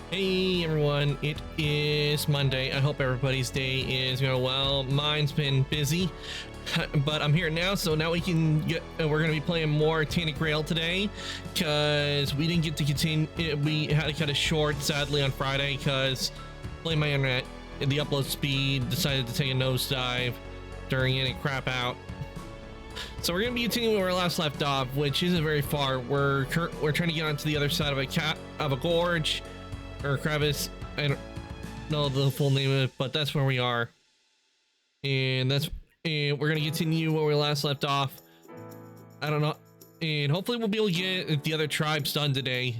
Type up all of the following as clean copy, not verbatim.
Hey everyone, it is Monday. I hope everybody's day is going well. Mine's been busy, but I'm here now, so now we can get. We're going to be playing more Tanic Grail today, because we didn't get to continue. We had to cut it short, sadly, on Friday, because playing my internet, the upload speed decided to take a nosedive during it and crap out. So we're going to be continuing where we last left off, which isn't very far. We're trying to get onto the other side of a gorge. Or crevice. I don't know the full name of it, but that's where we are, and we're gonna continue where we last left off. I don't know, and hopefully we'll be able to get the other tribes done today.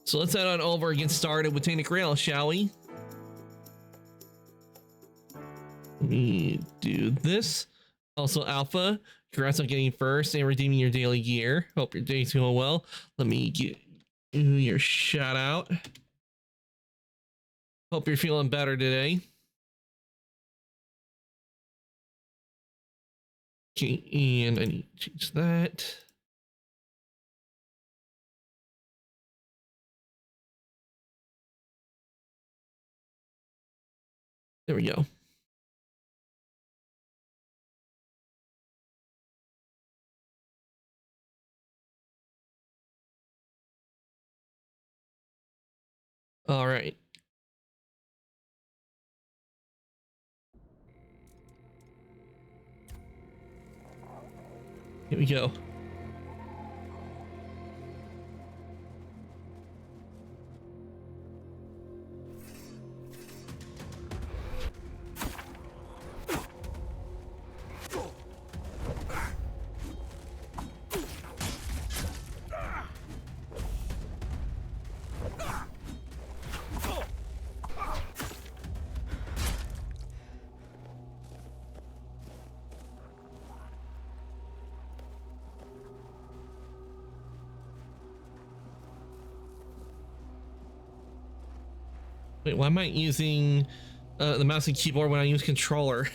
So let's head on over and get started with Tanic Grail, shall we? Let me do this. Also, Alpha, congrats on getting first and redeeming your daily gear. Hope your day's going well. Let me get your shout out. Hope you're feeling better today. Okay, and I need to change that. There we go. All right. Here we go. Wait, why am I using the mouse and keyboard when I use controller?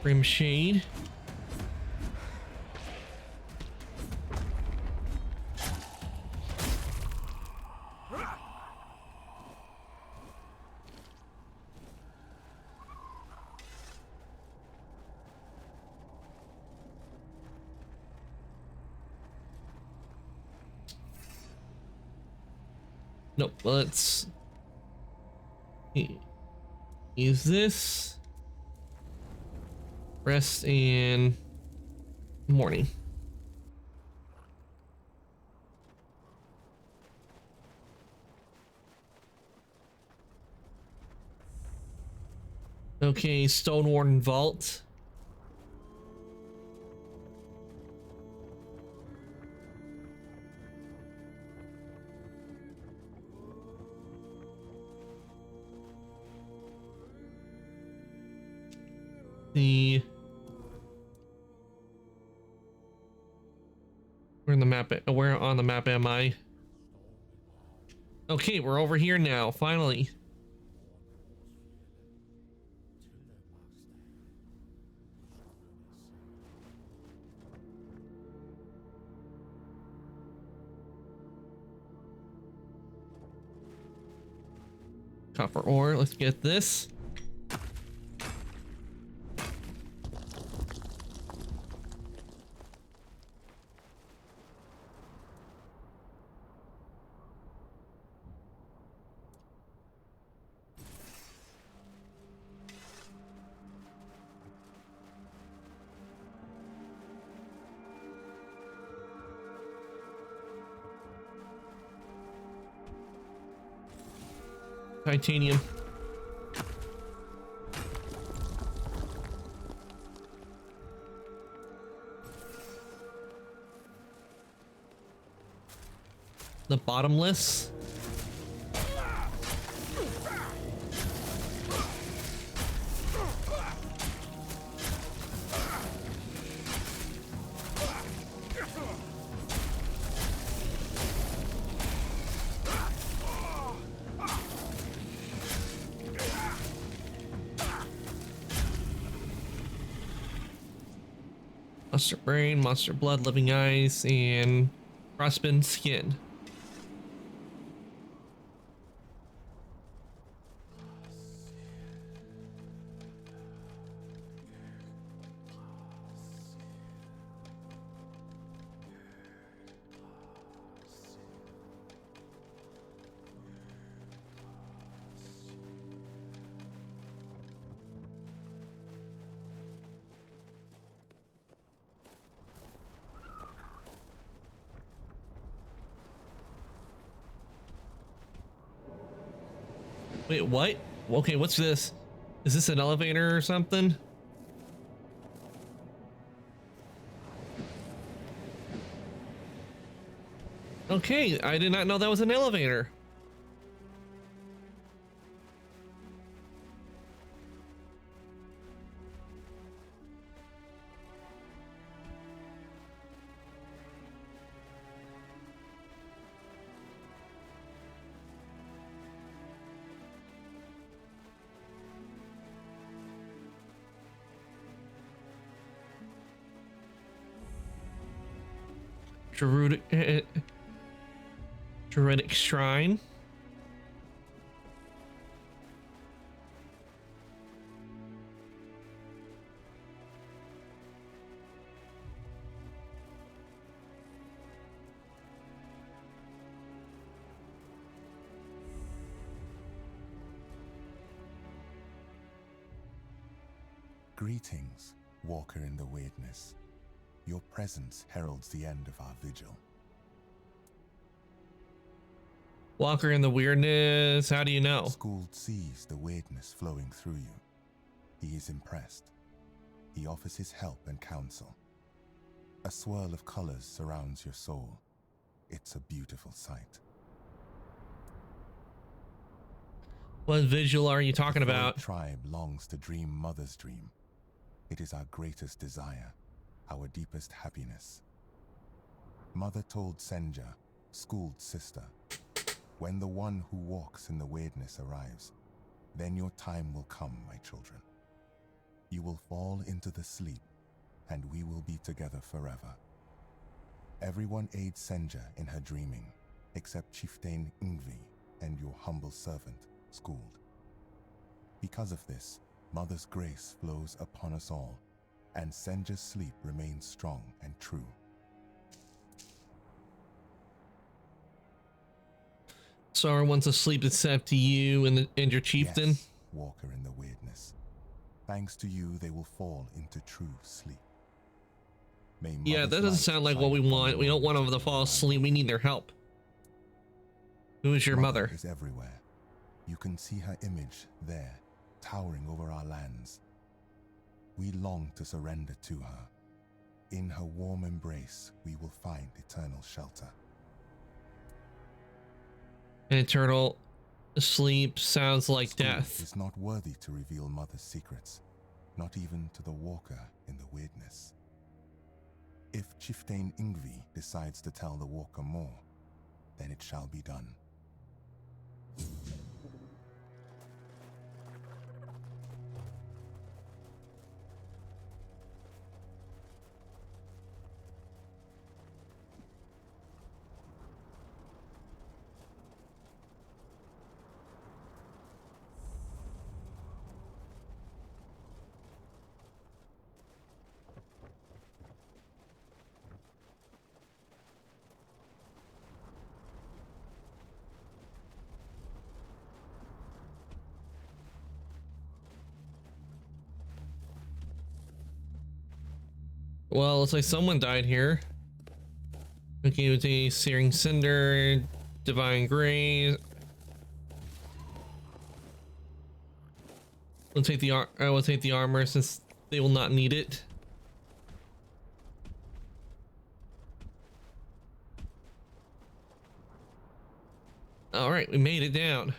Grim Shade. Nope, let's use this. Rest and morning. Okay, Stone Warden Vault. Where in the map? Where on the map am I? Okay, we're over here now, finally. Copper ore, let's get this. Titanium. The bottomless. Monster brain, monster blood, living eyes, and frostbitten skin. Wait, what? Okay, what's this? Is this an elevator or something? Okay, I did not know that was an elevator. Druidic shrine. Greetings, Walker in the Weirdness. Your presence heralds the end of our vigil. Walker in the weirdness, how do you know? Skuld sees the weirdness flowing through you. He is impressed. He offers his help and counsel. A swirl of colors surrounds your soul. It's a beautiful sight. What visual are you talking The about? tribe longs to dream Mother's dream. It is our greatest desire, our deepest happiness. Mother told Senja, Skuld's sister, when the one who walks in the weirdness arrives, then your time will come, my children. You will fall into the sleep, and we will be together forever. Everyone aids Senja in her dreaming, except Chieftain Ingvi and your humble servant, Skuld. Because of this, Mother's grace flows upon us all, and Senja's sleep remains strong and true. So everyone's asleep except you and your chieftain? Yes, Walker in the Weirdness. Thanks to you, they will fall into true sleep. Yeah, that doesn't sound like what we want. We don't want them to fall asleep. We need their help. Who is your mother? Is everywhere. You can see her image there, towering over our lands. We long to surrender to her. In her warm embrace, we will find eternal shelter. An eternal sleep sounds like Skuld death. is not worthy to reveal Mother's secrets, not even to the Walker in the Weirdness. If Chieftain Ingvi decides to tell the Walker more, then it shall be done. Well, looks like someone died here. Okay, with a searing cinder, divine grace. We'll take the I will take the armor since they will not need it. All right, we made it down.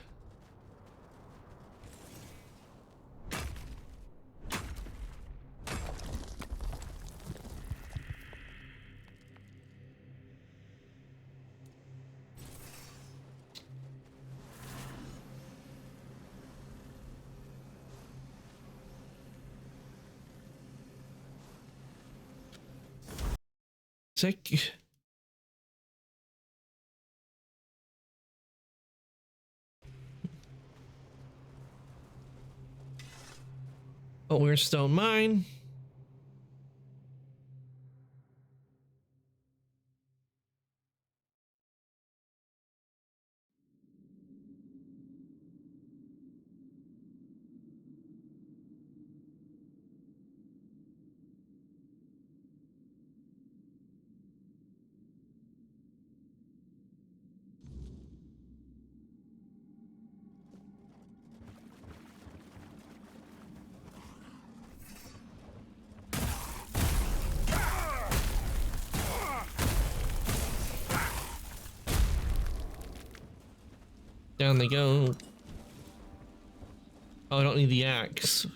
Sick. Oh, we're stone mine. Down they go. Oh, I don't need the axe.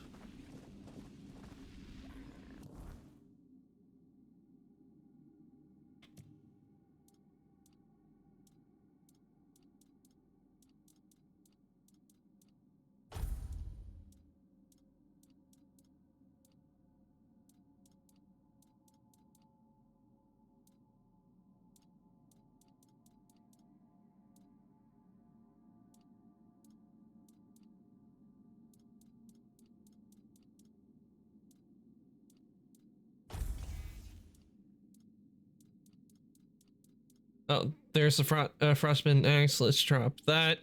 Oh, there's the frostbitten axe. Let's drop that.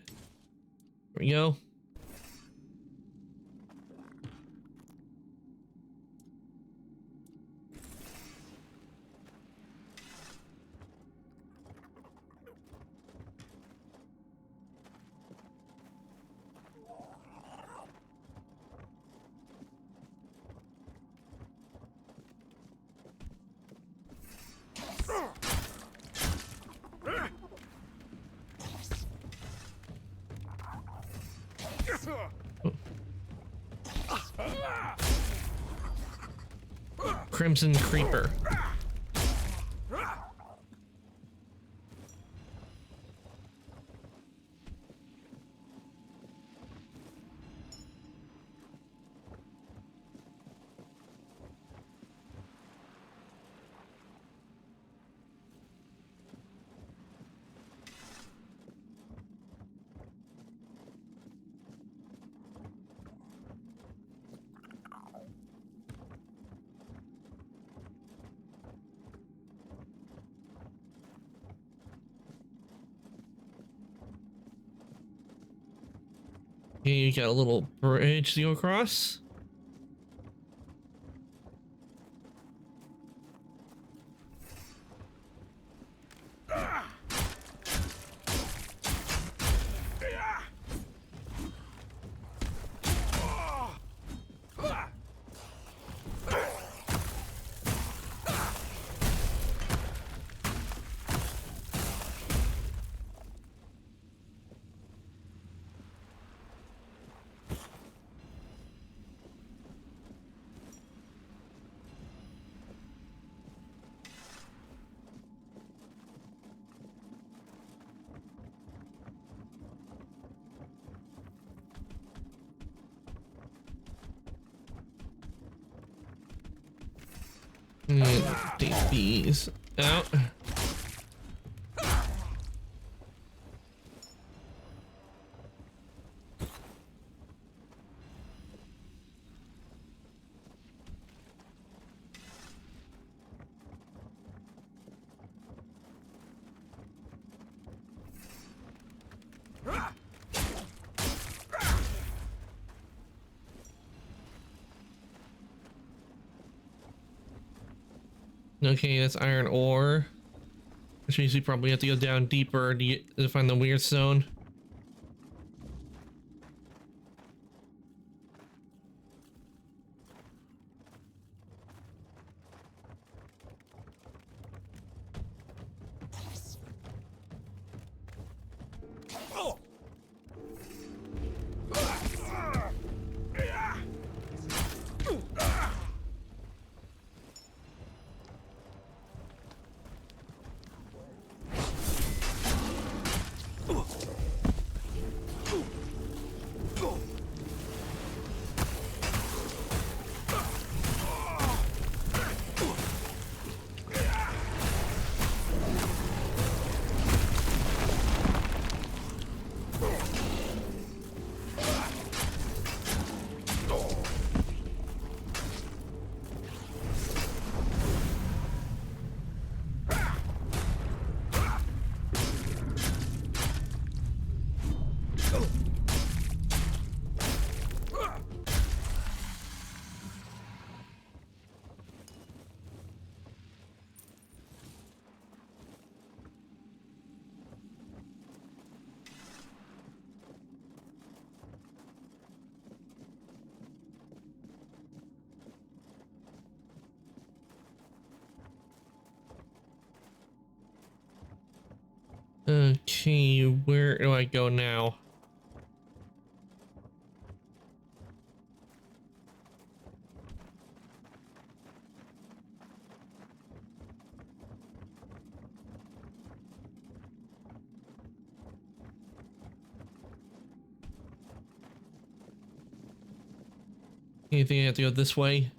There we go. Crimson Creeper. Okay, you got a little bridge to go across. Take these out. Okay, that's iron ore. Which means we probably have to go down deeper to find the weird stone. Okay, where do I go now? Anything I have to go this way?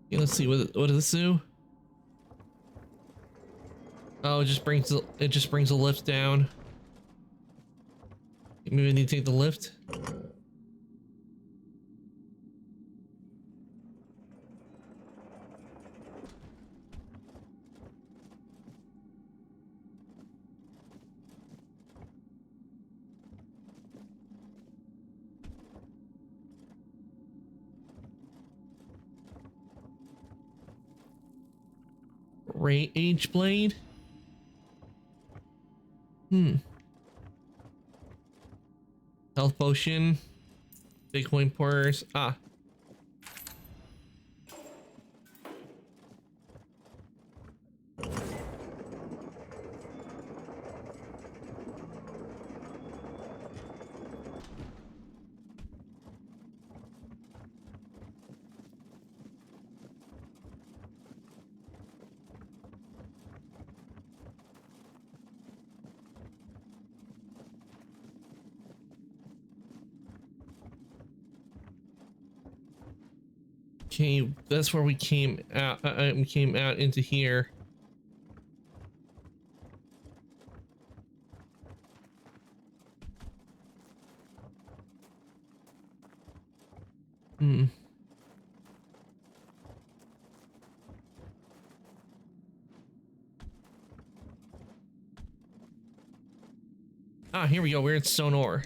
Yeah, let's see what does this do? Oh, it just brings the lift down. Maybe I need to take the lift. Rage blade. Health potion. Bitcoin purse. Ah. Okay, that's where we came out. We came out into here. Ah, here we go. We're in stone ore.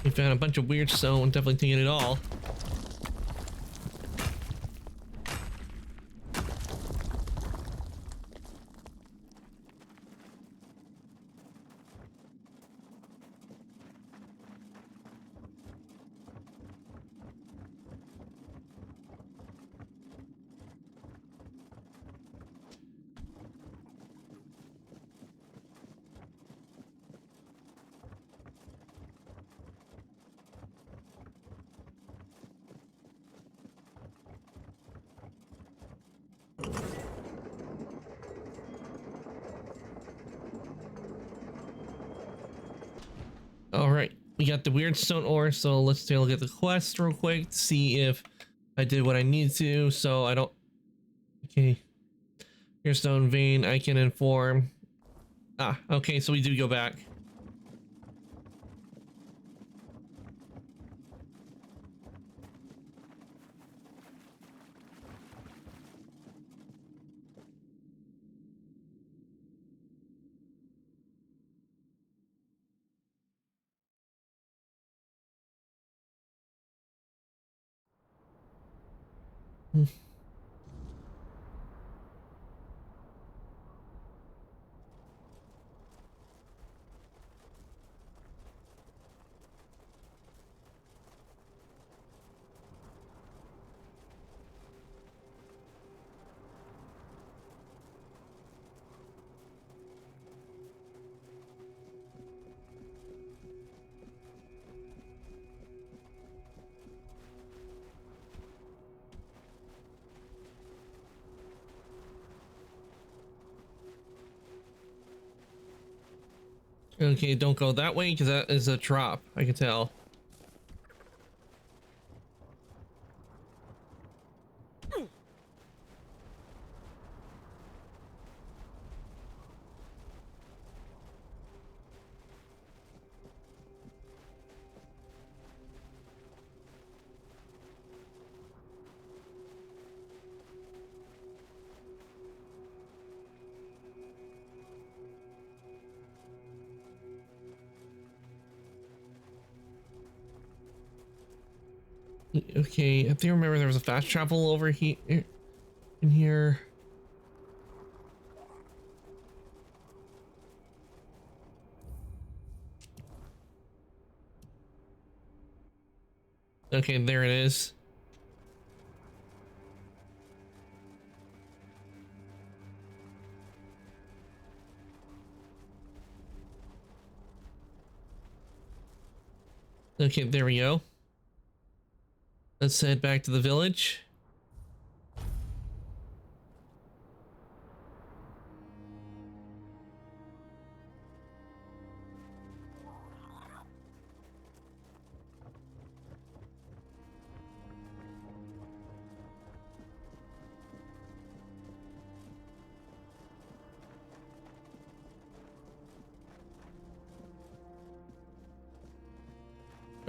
We found a bunch of weird stone. Definitely taking it all. All right, we got the weird stone ore, so let's take a look at the quest real quick to see if I did what I need to. So I don't. Okay, your stone vein. I can inform. Ah, okay, so we do go back. Okay, don't go that way because that is a drop. I can tell. Okay, I think I remember there was a fast travel over here. In here. Okay, there it is. Okay, there we go. Let's head back to the village.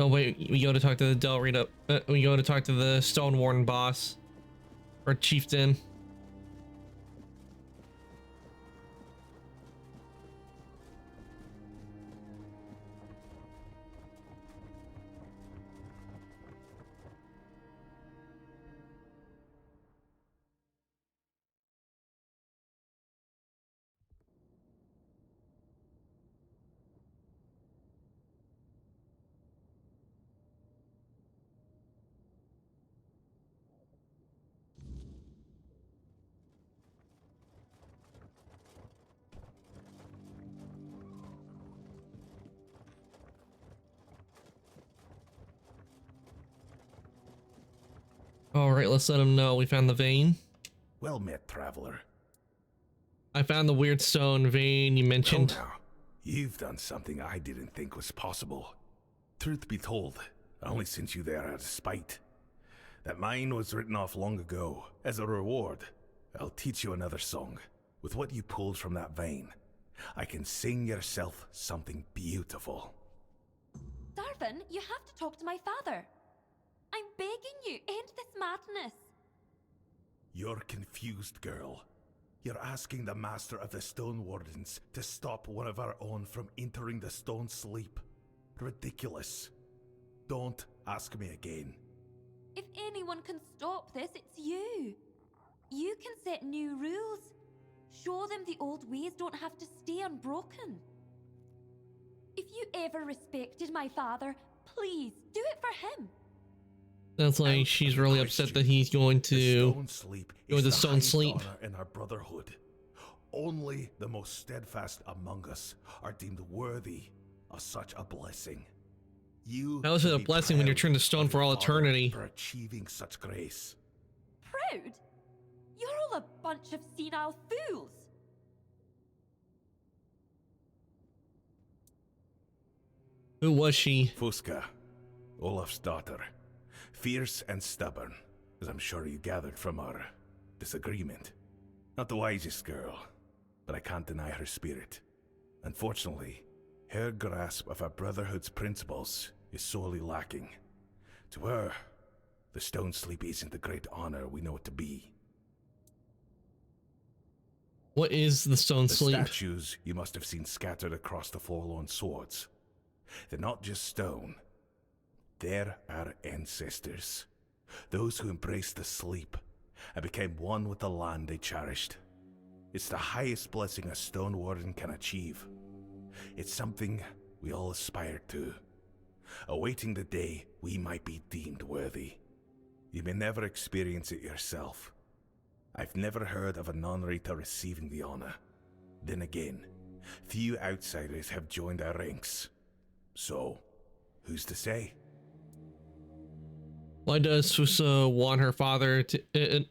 Oh wait, we go to talk to the Del Rita. We go to talk to the Stonewarden boss. Or chieftain. All right, let's let him know we found the vein. Well met, traveler. I found the weird stone vein you mentioned. Well now, you've done something I didn't think was possible. Truth be told, I only sent you there out of spite. That mine was written off long ago. As a reward, I'll teach you another song. With what you pulled from that vein, I can sing yourself something beautiful. Darvin, you have to talk to my father. I'm begging you, end this madness. You're confused, girl. You're asking the Master of the Stone Wardens to stop one of our own from entering the Stone Sleep. Ridiculous. Don't ask me again. If anyone can stop this, it's you. You can set new rules. Show them the old ways don't have to stay unbroken. If you ever respected my father, please do it for him. Sounds like she's really upset that he's going to go to Stone Sleep. In our brotherhood, only the most steadfast among us are deemed worthy of such a blessing. You How is it a blessing when you're turned to stone for all eternity? For achieving such grace. Proud? You're all a bunch of senile fools. Who was she? Fusca, Olaf's daughter. Fierce and stubborn, as I'm sure you gathered from our disagreement. Not the wisest girl, but I can't deny her spirit. Unfortunately, her grasp of our Brotherhood's principles is sorely lacking. To her, the Stone Sleep isn't the great honor we know it to be. What is the Stone Sleep? The statues you must have seen scattered across the forlorn swords. They're not just stone. They're our ancestors. Those who embraced the sleep and became one with the land they cherished. It's the highest blessing a Stone Warden can achieve. It's something we all aspire to, awaiting the day we might be deemed worthy. You may never experience it yourself. I've never heard of a non-Rita receiving the honor. Then again, few outsiders have joined our ranks. So, who's to say? Why does Fusa want her father to...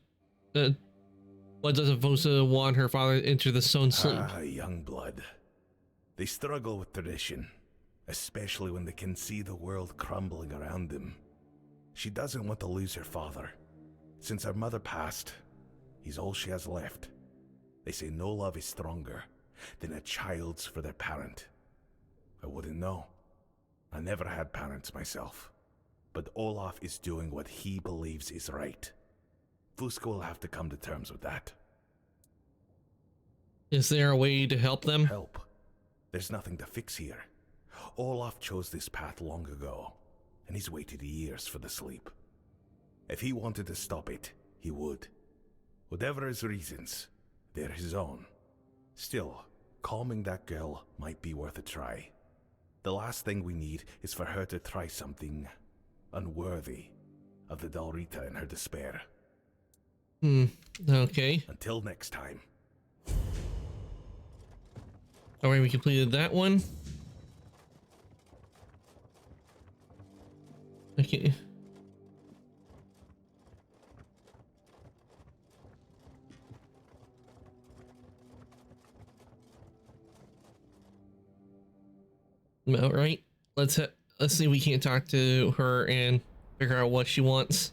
why doesn't Fusa want her father into the stone sleep? Ah, young blood. They struggle with tradition, especially when they can see the world crumbling around them. She doesn't want to lose her father. Since her mother passed, he's all she has left. They say no love is stronger than a child's for their parent. I wouldn't know. I never had parents myself. But Olaf is doing what he believes is right. Fusca will have to come to terms with that. Is there a way to help them? Help? There's nothing to fix here. Olaf chose this path long ago, and he's waited years for the sleep. If he wanted to stop it, he would. Whatever his reasons, they're his own. Still, calming that girl might be worth a try. The last thing we need is for her to try something unworthy of the Dalrita in her despair. Okay. Until next time. Alright, we completed that one. Okay. Alright, let's see if we can't talk to her and figure out what she wants.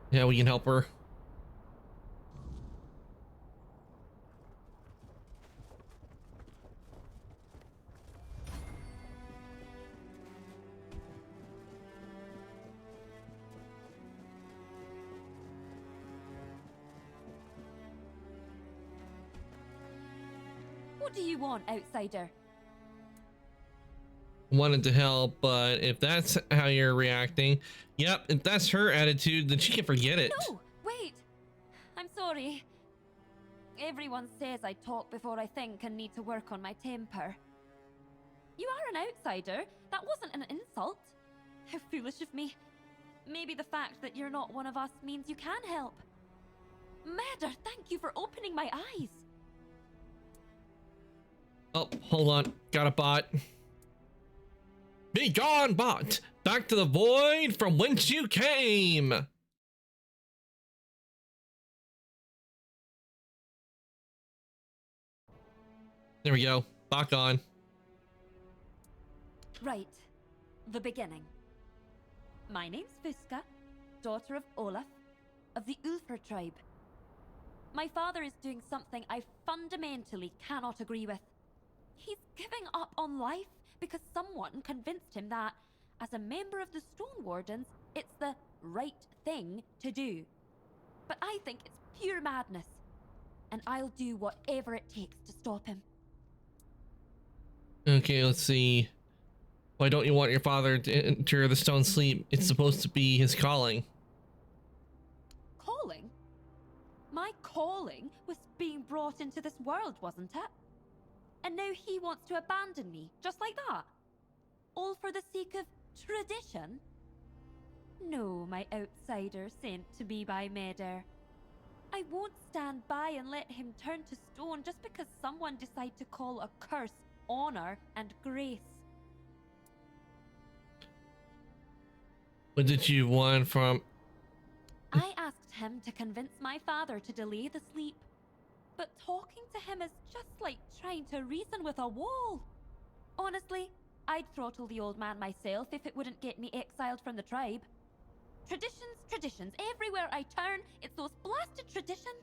Yeah, we can help her. What do you want, outsider? Wanted to help, but if that's how you're reacting, yep, if that's her attitude, then she can forget it. No, wait. I'm sorry. Everyone says I talk before I think and need to work on my temper. You are an outsider. That wasn't an insult. How foolish of me. Maybe the fact that you're not one of us means you can help. Murder, thank you for opening my eyes. Oh, hold on. Got a bot. Be gone, bot! Back to the void from whence you came! There we go. Bot gone. Right. The beginning. My name's Fusca, daughter of Olaf, of the Ulfr tribe. My father is doing something I fundamentally cannot agree with. He's giving up on life because someone convinced him that, as a member of the Stone Wardens, it's the right thing to do. But I think it's pure madness, and I'll do whatever it takes to stop him. Okay, let's see. Why don't you want your father to enter the stone sleep? It's supposed to be his calling. Calling? My calling was being brought into this world, wasn't it? And now he wants to abandon me, just like that? All for the sake of tradition? No, my outsider sent to me by Meder. I won't stand by and let him turn to stone just because someone decided to call a curse honor and grace. What did you want from... I asked him to convince my father to delay the sleep. But talking to him is just like trying to reason with a wall. Honestly, I'd throttle the old man myself if it wouldn't get me exiled from the tribe. Traditions, traditions. Everywhere I turn, it's those blasted traditions.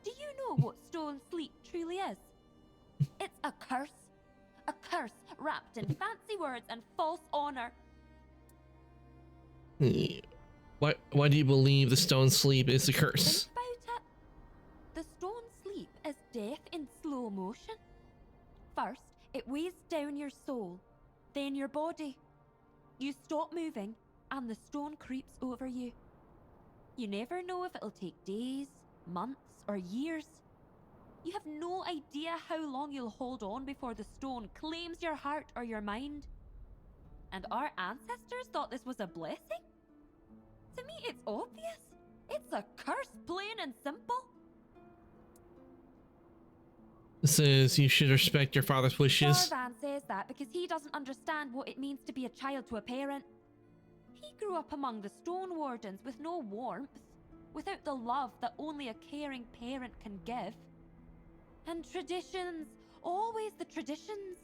Do you know what stone sleep truly is? It's a curse. A curse wrapped in fancy words and false honor. Why do you believe the stone sleep is a curse? Think about it. The stone sleep is death in slow motion. First, it weighs down your soul, then your body. You stop moving, and the stone creeps over you. You never know if it'll take days, months, or years. You have no idea how long you'll hold on before the stone claims your heart or your mind. And our ancestors thought this was a blessing? To me, it's obvious. It's a curse, plain and simple. This is, you should respect your father's wishes. Jarvan says that because he doesn't understand what it means to be a child to a parent. He grew up among the Stone Wardens with no warmth, without the love that only a caring parent can give. And traditions, always the traditions.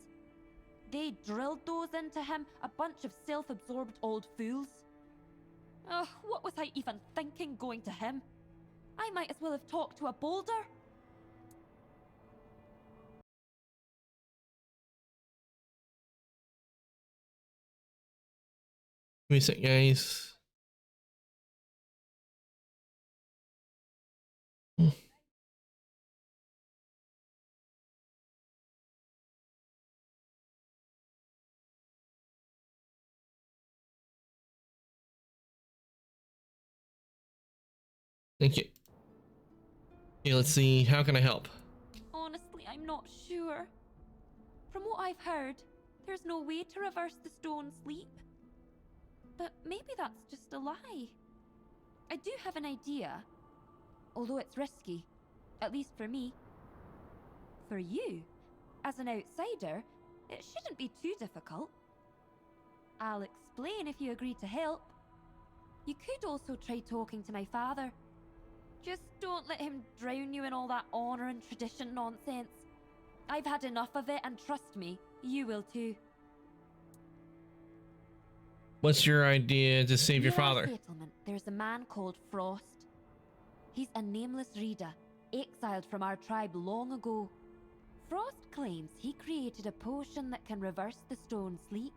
They drilled those into him, a bunch of self-absorbed old fools. Ugh, what was I even thinking going to him? I might as well have talked to a boulder. Give me a sec, guys. Thank you. Okay, let's see. How can I help? Honestly, I'm not sure. From what I've heard, there's no way to reverse the stone sleep. But maybe that's just a lie. I do have an idea, although it's risky, at least for me. For you, as an outsider, it shouldn't be too difficult. I'll explain if you agree to help. You could also try talking to my father. Just don't let him drown you in all that honor and tradition nonsense. I've had enough of it, and trust me, you will too. What's your idea to save your Near our father? settlement, there's a man called Frost. He's a nameless reader, exiled from our tribe long ago. Frost claims he created a potion that can reverse the stone sleep.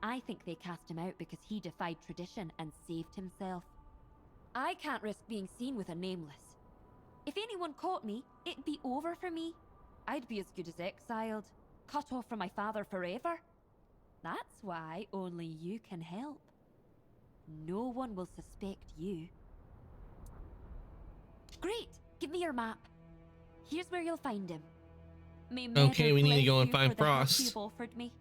I think they cast him out because he defied tradition and saved himself. I can't risk being seen with a nameless. If anyone caught me, it'd be over for me. I'd be as good as exiled, cut off from my father forever. That's why only you can help. No one will suspect you. Great! Give me your map. Here's where you'll find him. May Okay, Meadow we need to bless go and you find for the help Frost. you've offered me.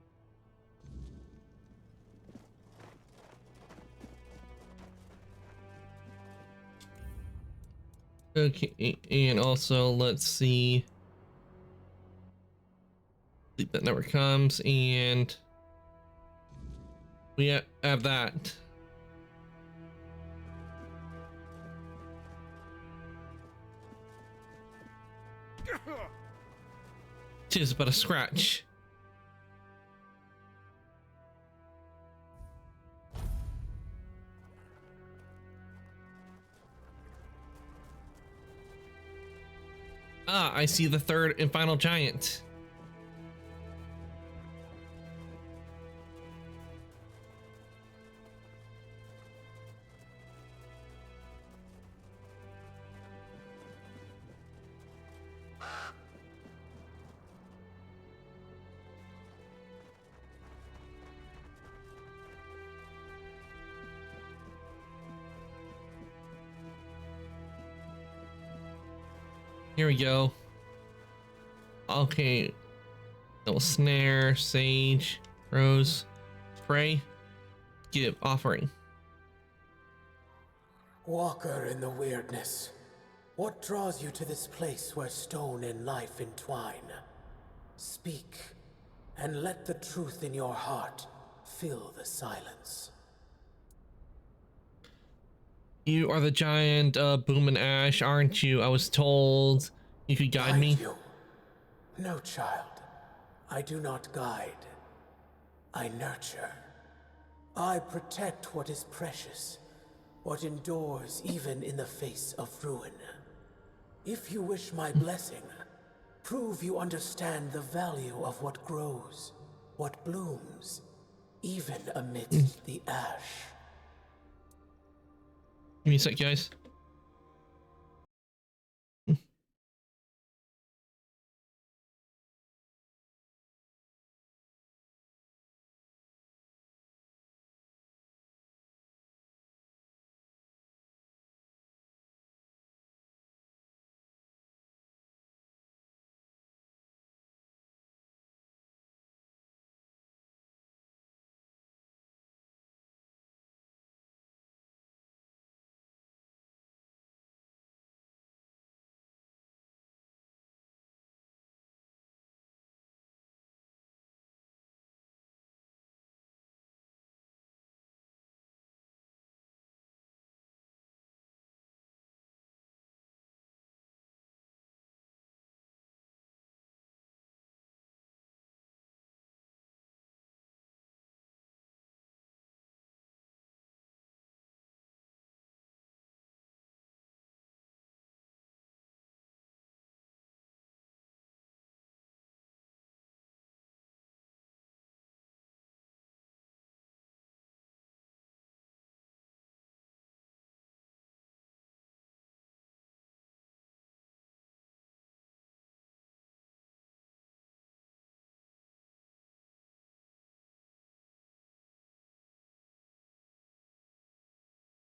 Okay, and also let's see. That never comes, and we have that. Tis but a scratch. Ah, I see the third and final giant. Here we go. Okay. Little snare, sage, rose, pray, give, offering. Walker in the weirdness. What draws you to this place where stone and life entwine? Speak, and let the truth in your heart fill the silence. You are the giant Boom and Ash, aren't you? I was told you could guide me. You? No, child. I do not guide. I nurture. I protect what is precious, what endures even in the face of ruin. If you wish my blessing, prove you understand the value of what grows, what blooms, even amidst the ash. Give me a sec, guys.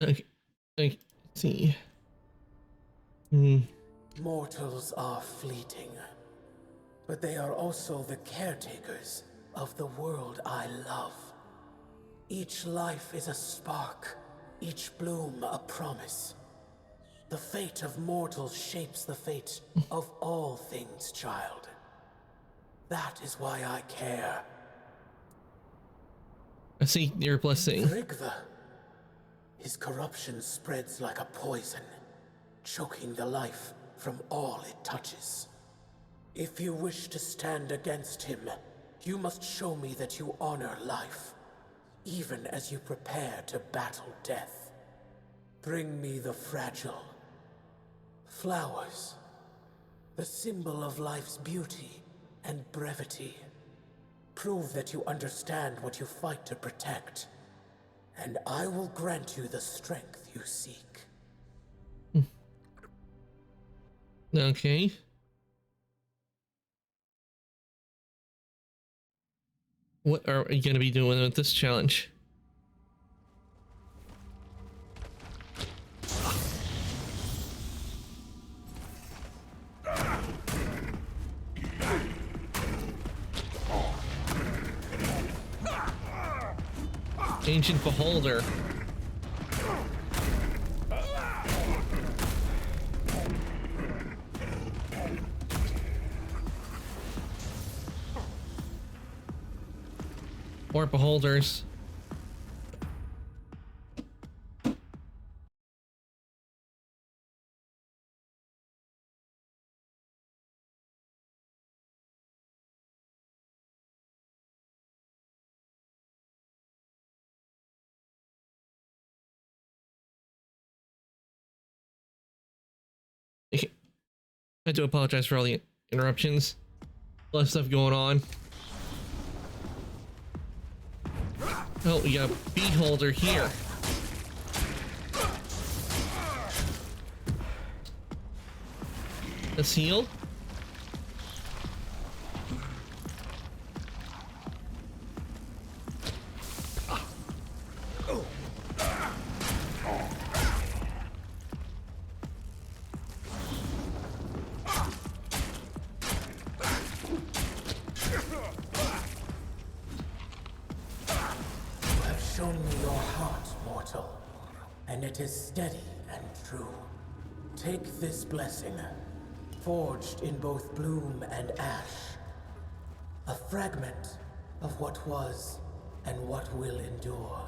Okay, okay, let's see. Hmm. Mortals are fleeting, but they are also the caretakers of the world I love. Each life is a spark, each bloom a promise. The fate of mortals shapes the fate of all things, child. That is why I care. I see your blessing. Frigva. His corruption spreads like a poison, choking the life from all it touches. If you wish to stand against him, you must show me that you honor life, even as you prepare to battle death. Bring me the fragile. Flowers. The symbol of life's beauty and brevity. Prove that you understand what you fight to protect, and I will grant you the strength you seek. Okay. What are we gonna be doing with this challenge? Ancient Beholder. More beholders. I do apologize for all the interruptions. A lot of stuff going on. Oh, we got a beholder here. Let's heal. Shown me your heart, mortal, and it is steady and true. Take this blessing, forged in both bloom and ash. A fragment of what was and what will endure.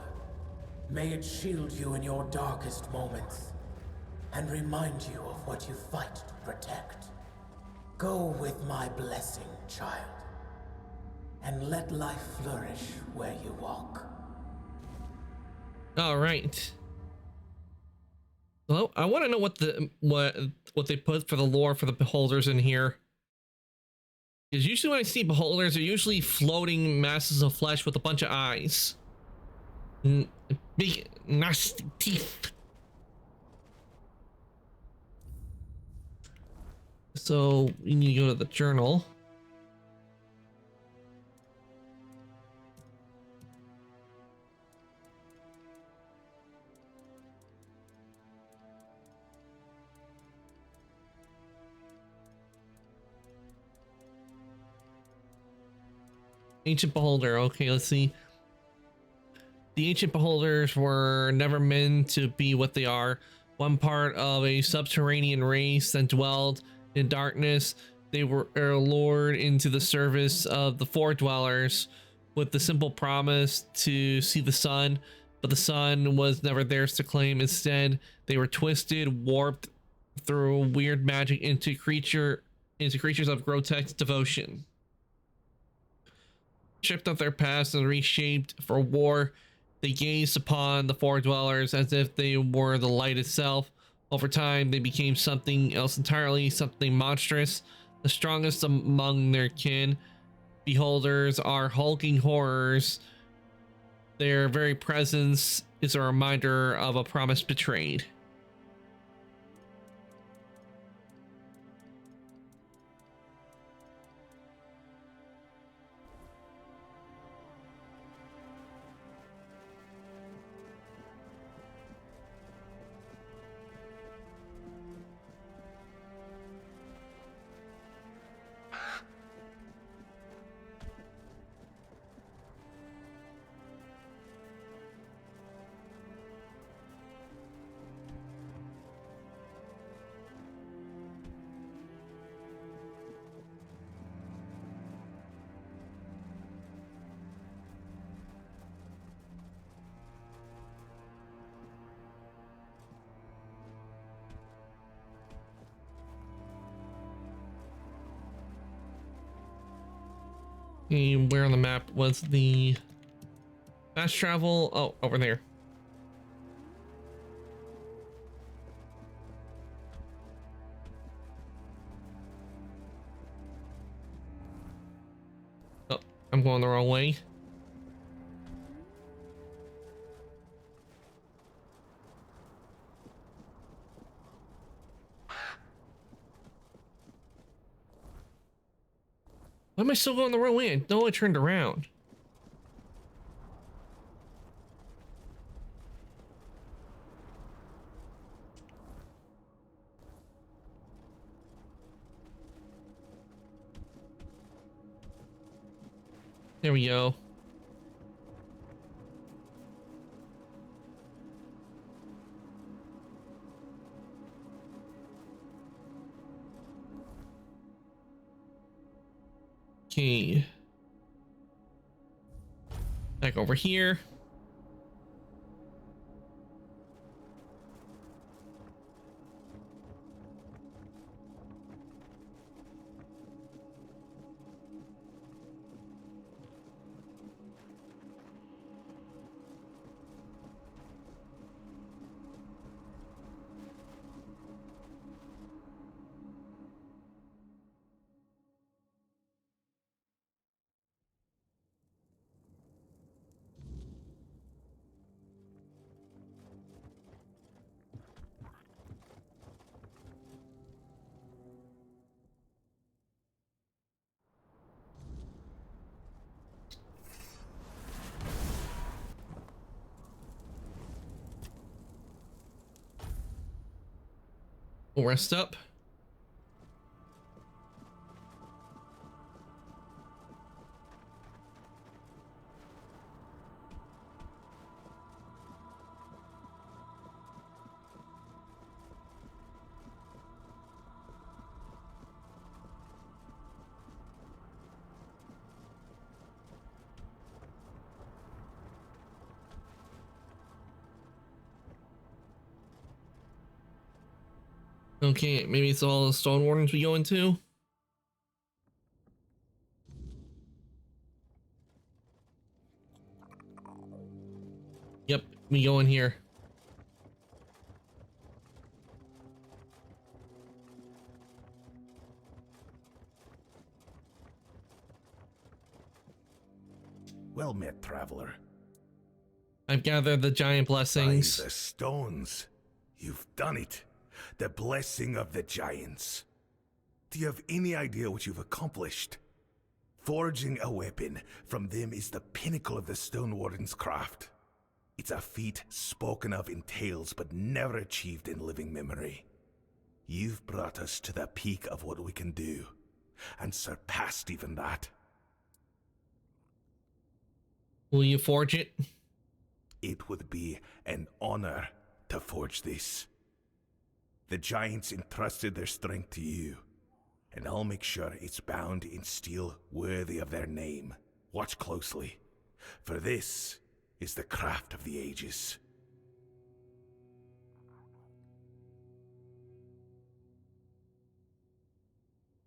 May it shield you in your darkest moments, and remind you of what you fight to protect. Go with my blessing, child, and let life flourish where you walk. All right. Well, I want to know what they put for the lore for the beholders in here. Because usually when I see beholders, they're usually floating masses of flesh with a bunch of eyes. Big nasty teeth. So we need to go to the journal. Ancient Beholder. Okay, let's see. The Ancient Beholders were never meant to be what they are. One part of a subterranean race that dwelled in darkness. They were lured into the service of the Foredwellers with the simple promise to see the sun, but the sun was never theirs to claim. Instead, they were twisted, warped through weird magic into creatures of grotesque devotion. Stripped of their past and reshaped for war, they gazed upon the Foredwellers as if they were the light itself. Over time, they became something else entirely, something monstrous, the strongest among their kin. Beholders are hulking horrors. Their very presence is a reminder of a promise betrayed. Where on the map was the fast travel? Oh, over there. Oh, I'm going the wrong way. Why am I still going the wrong way? I know I turned around. There we go. Okay. Back over here. We'll rest up. Okay, maybe it's all the Stone Wardens we go into. Yep, we go in here. Well met, traveler. I've gathered the giant By blessings. the stones. You've done it. The blessing of the giants. Do you have any idea what you've accomplished? Forging a weapon from them is the pinnacle of the Stone Warden's craft. It's a feat spoken of in tales but never achieved in living memory. You've brought us to the peak of what we can do, and surpassed even that. Will you forge it? It would be an honor to forge this. The giants entrusted their strength to you, and I'll make sure it's bound in steel worthy of their name. Watch closely, for this is the craft of the ages.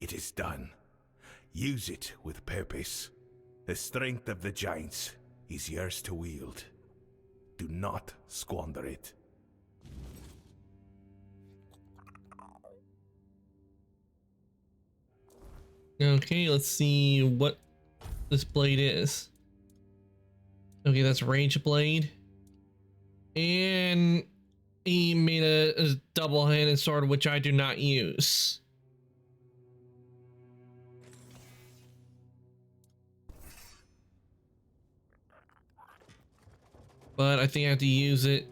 It is done. Use it with purpose. The strength of the giants is yours to wield. Do not squander it. Okay, let's see what this blade is. Okay, that's Rage Blade. And he made a double-handed sword, which I do not use. But I think I have to use it.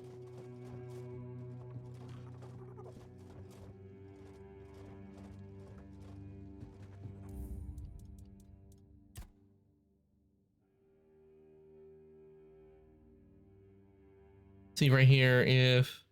See right here if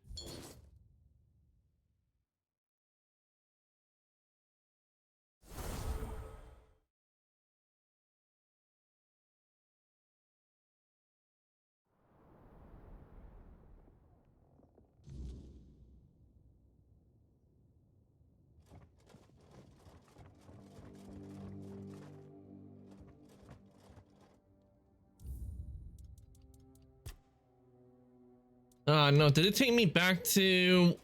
No, did it take me back to...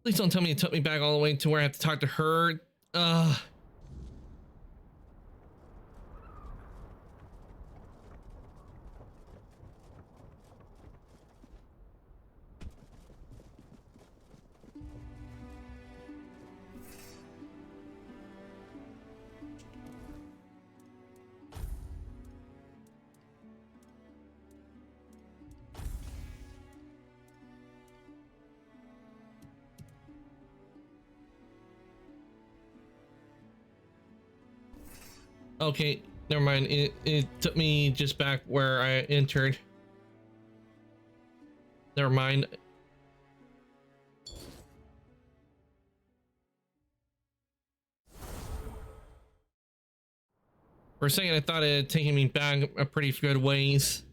Please don't tell me it took me back all the way to where I have to talk to her. Okay, never mind. It took me just back where I entered. Never mind. For a second, I thought it had taken me back a pretty good ways.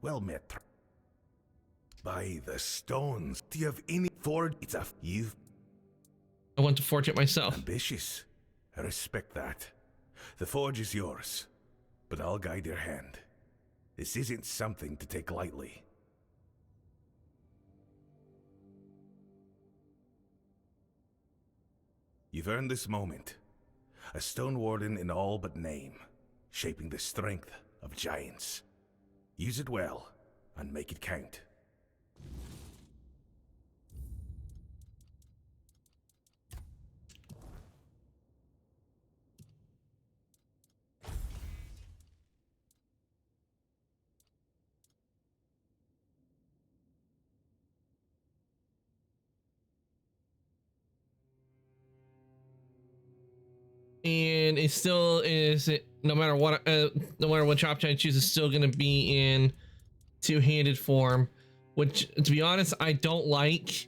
Well met. By the stones, do you have any forge? It's a you've I want to forge it myself. ambitious. I respect that. The forge is yours, but I'll guide your hand. This isn't something to take lightly. You've earned this moment. A stone warden in all but name, shaping the strength of giants. Use it well, and make it count. And it still is, no matter what option I choose, it's still going to be in two-handed form, which, to be honest, I don't like.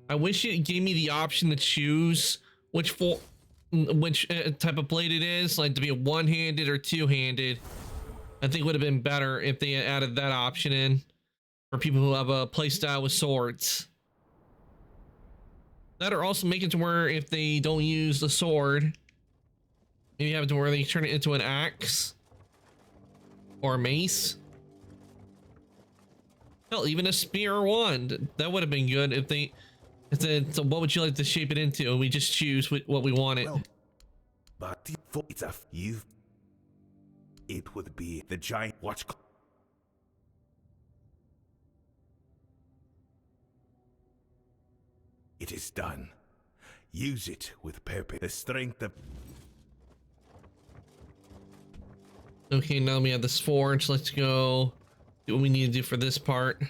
I wish it gave me the option to choose which type of blade it is, like to be a one-handed or two-handed. I think it would have been better if they had added that option in for people who have a playstyle with swords. That, or also make it to where if they don't use the sword, maybe have it to where they turn it into an axe or a mace. Hell, even a spear or wand. That would have been good if they said, so what would you like to shape it into? And we just choose what we want it. Well, but it's a you've. It would be the giant watch. It is done. Use it with purpose. The strength of. Okay, now we have this forge. Let's go do what we need to do for this part.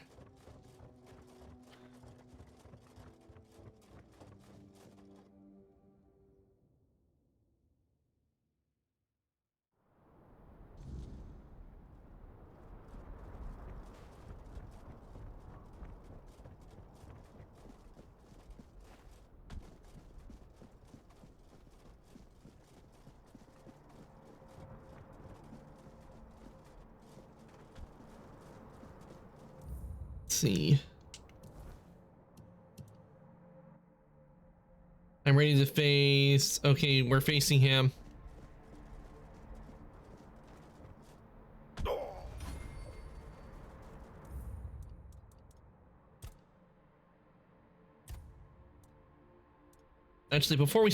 See, I'm ready to face. Okay, we're facing him. Actually, before we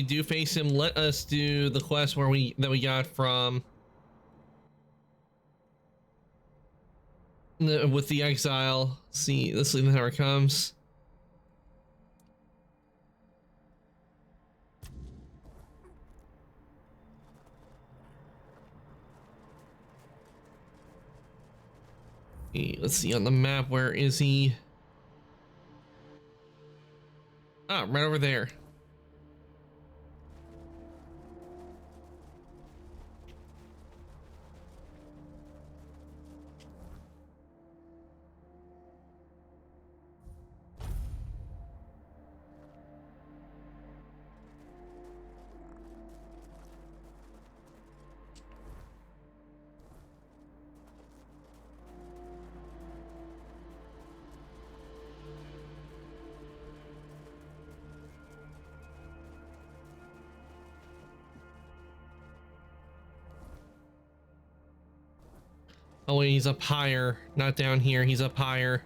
do face him, let us do the quest where we got from with the exile. See, let's see how it comes. Let's see on the map, where is he? Ah, right over there. Oh wait, he's up higher, not down here. He's up higher.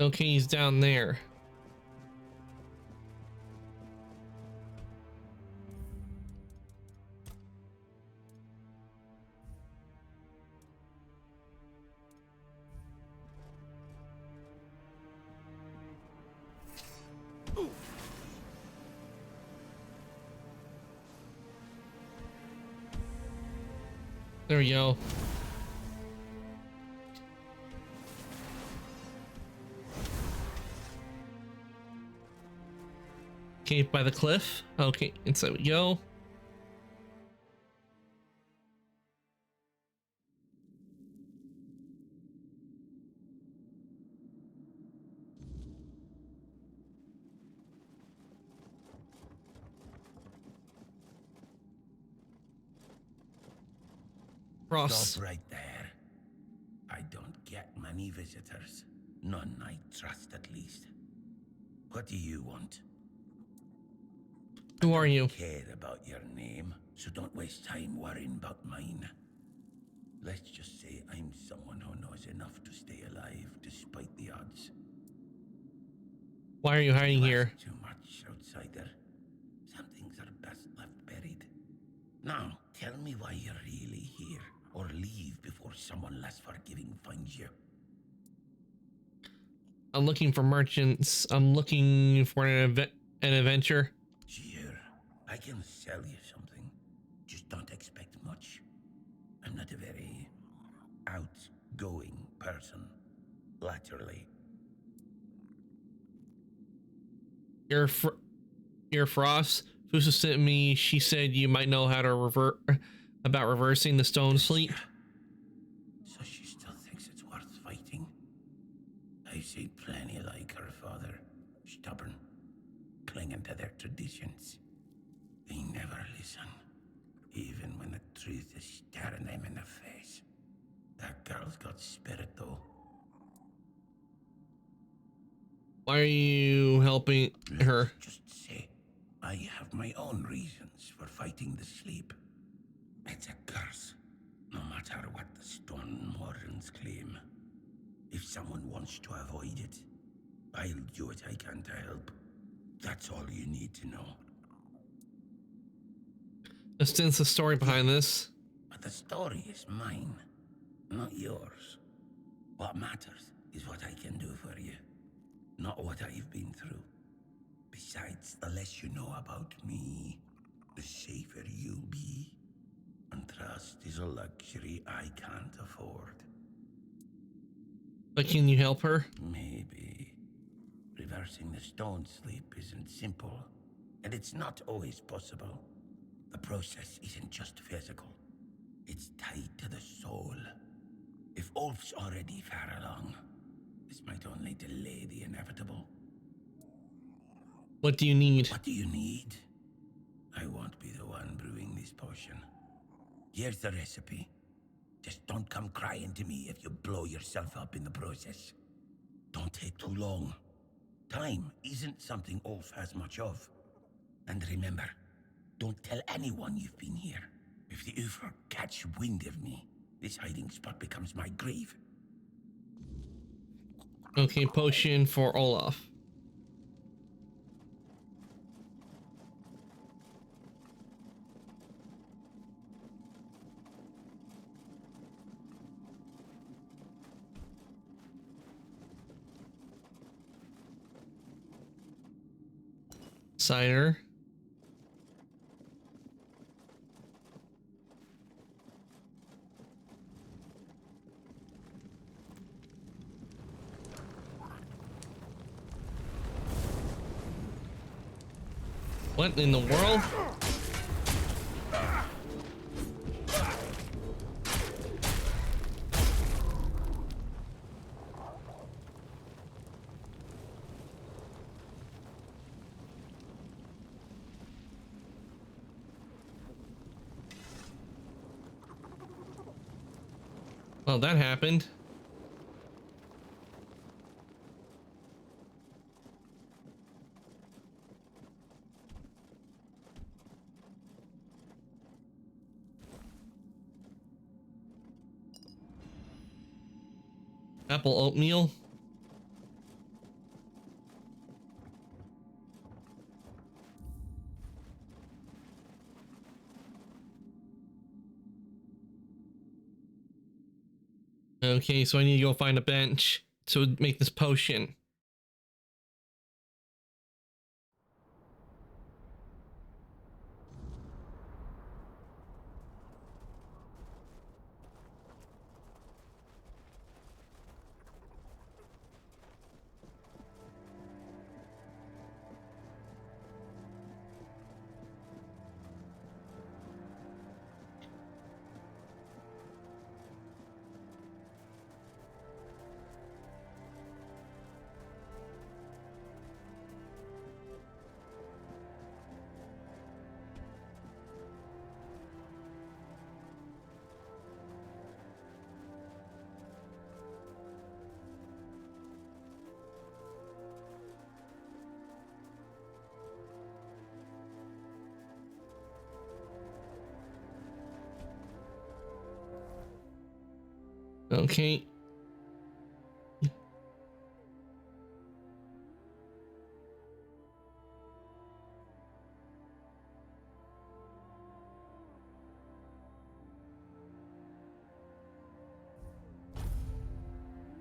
Okay, he's down there. There we go. Cave by the cliff. Okay, inside we go. Cross. Stop right there. I don't get many visitors. None I trust, at least. What do you want? Who are you? I care about your name, so don't waste time worrying about mine. Let's just say I'm someone who knows enough to stay alive despite the odds. Why are you hiding You here? ask too much, outsider. Some things are best left buried. Now, tell me why you're really here, or leave before someone less forgiving finds you. I'm looking for merchants. I'm looking for an adventure. Sure, I can sell you something. Just don't expect much. I'm not a very outgoing person, laterally. Your Frost. Fusa sent me. She said you might know how to reversing the stone sleep. So she still thinks it's worth fighting. I've seen plenty like her father. Stubborn, clinging to their traditions. They never listen, even when the truth is staring them in the face. That girl's got spirit, though. Why are you helping her? Let's just say I have my own reasons for fighting the sleep. It's a curse, no matter what the Stone Warrens claim. If someone wants to avoid it, I'll do what I can to help. That's all you need to know. Extends the story behind this. But the story is mine, not yours. What matters is what I can do for you, not what I've been through. Besides, the less you know about me, the safer you'll be. And trust is a luxury I can't afford. But can you help her? Maybe. Reversing the stone sleep isn't simple, and it's not always possible. The process isn't just physical. It's tied to the soul. If Ulf's already far along, this might only delay the inevitable. What do you need? What do you need? I won't be the one brewing this potion. Here's the recipe. Just don't come crying to me if you blow yourself up in the process. Don't take too long. Time isn't something Ulf has much of. And remember, don't tell anyone you've been here. If the Ufer catch wind of me, this hiding spot becomes my grave. Okay, potion for Olaf. Cider. What in the world? Well, that happened. Apple oatmeal. Okay, so I need to go find a bench to make this potion. Okay.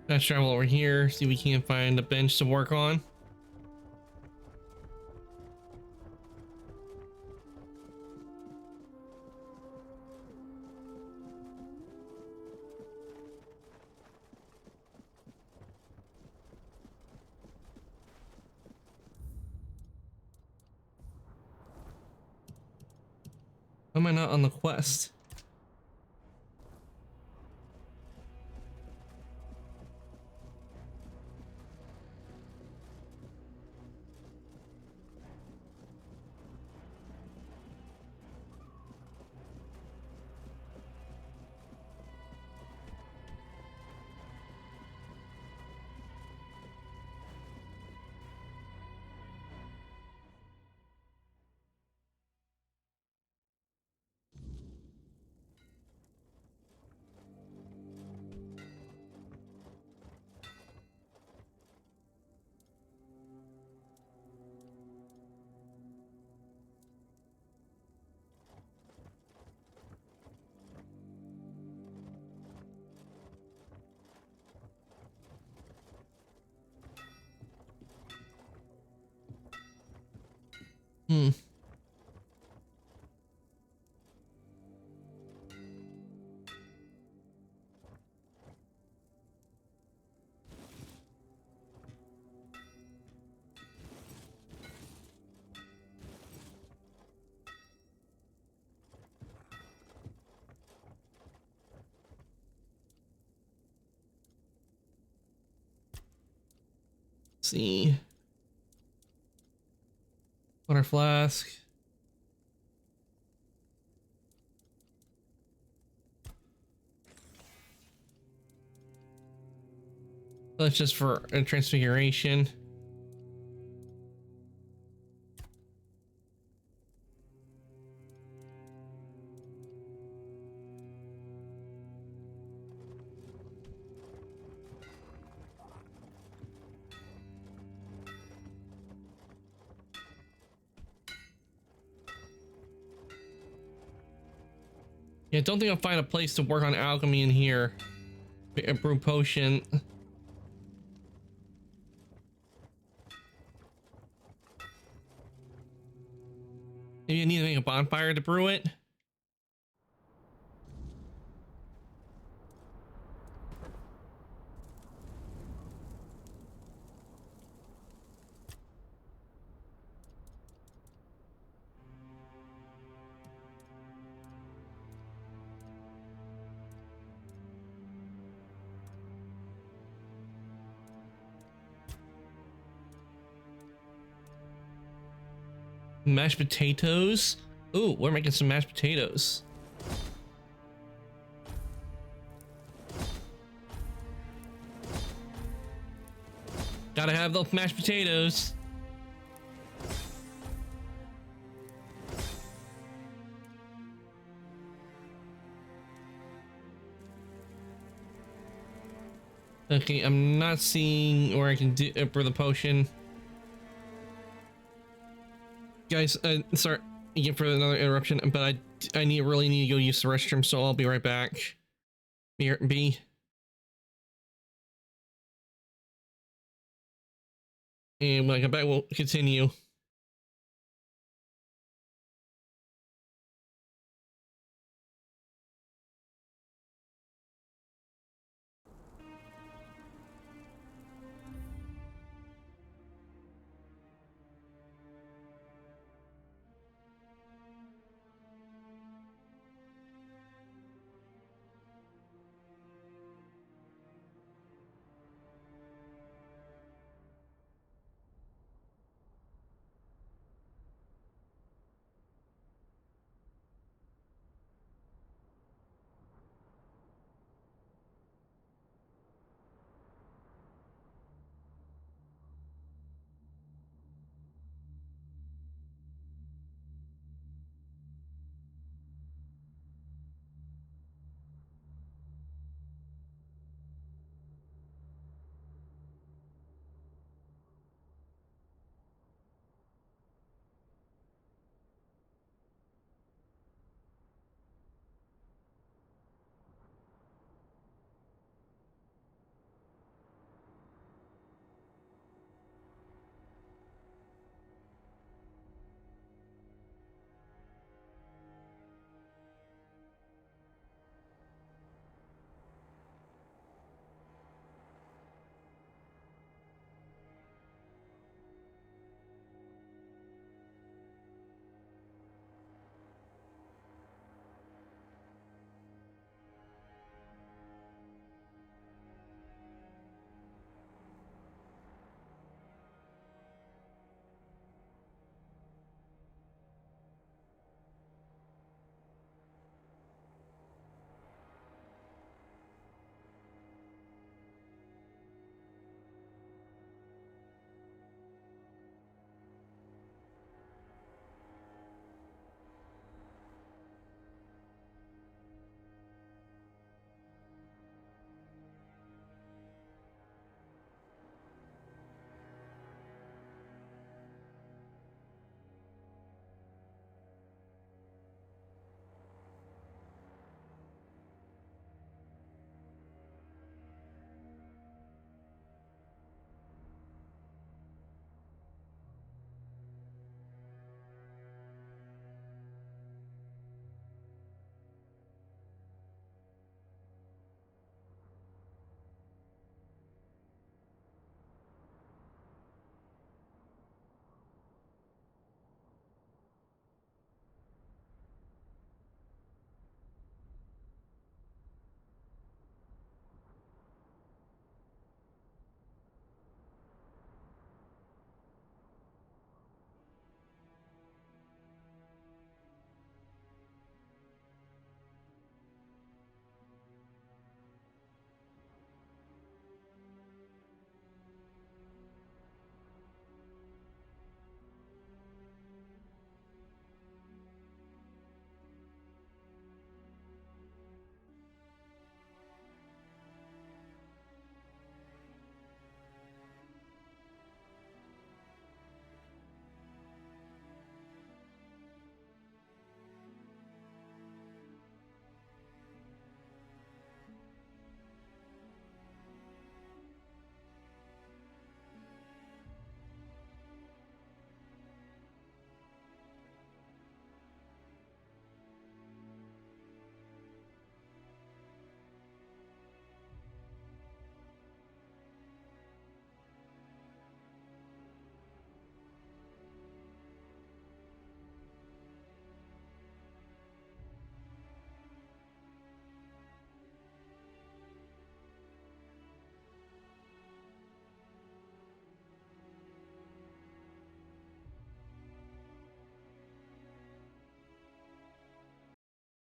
Let's travel over here, see if we can find a bench to work on. Why am I not on the quest? Hmm. Let's see. Water flask. That's just for a transfiguration. Yeah, don't think I'll find a place to work on alchemy in here. A brew potion. Maybe I need to make a bonfire to brew it. Mashed potatoes. Ooh, we're making some mashed potatoes. Gotta have those mashed potatoes. Okay, I'm not seeing where I can do for the potion. Guys, sorry again for another interruption, but I really need to go use the restroom, so I'll be right back. B. And when I come back, we'll continue.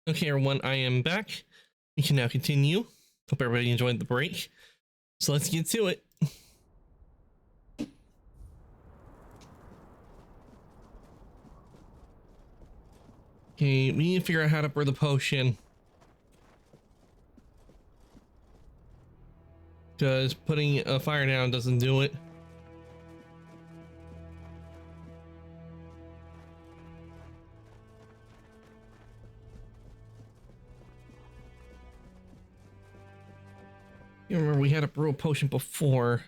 Okay, everyone, I am back. We can now continue. Hope everybody enjoyed the break. So let's get to it. Okay, we need to figure out how to brew the potion. Because putting a fire down doesn't do it. You remember we had to brew a potion before.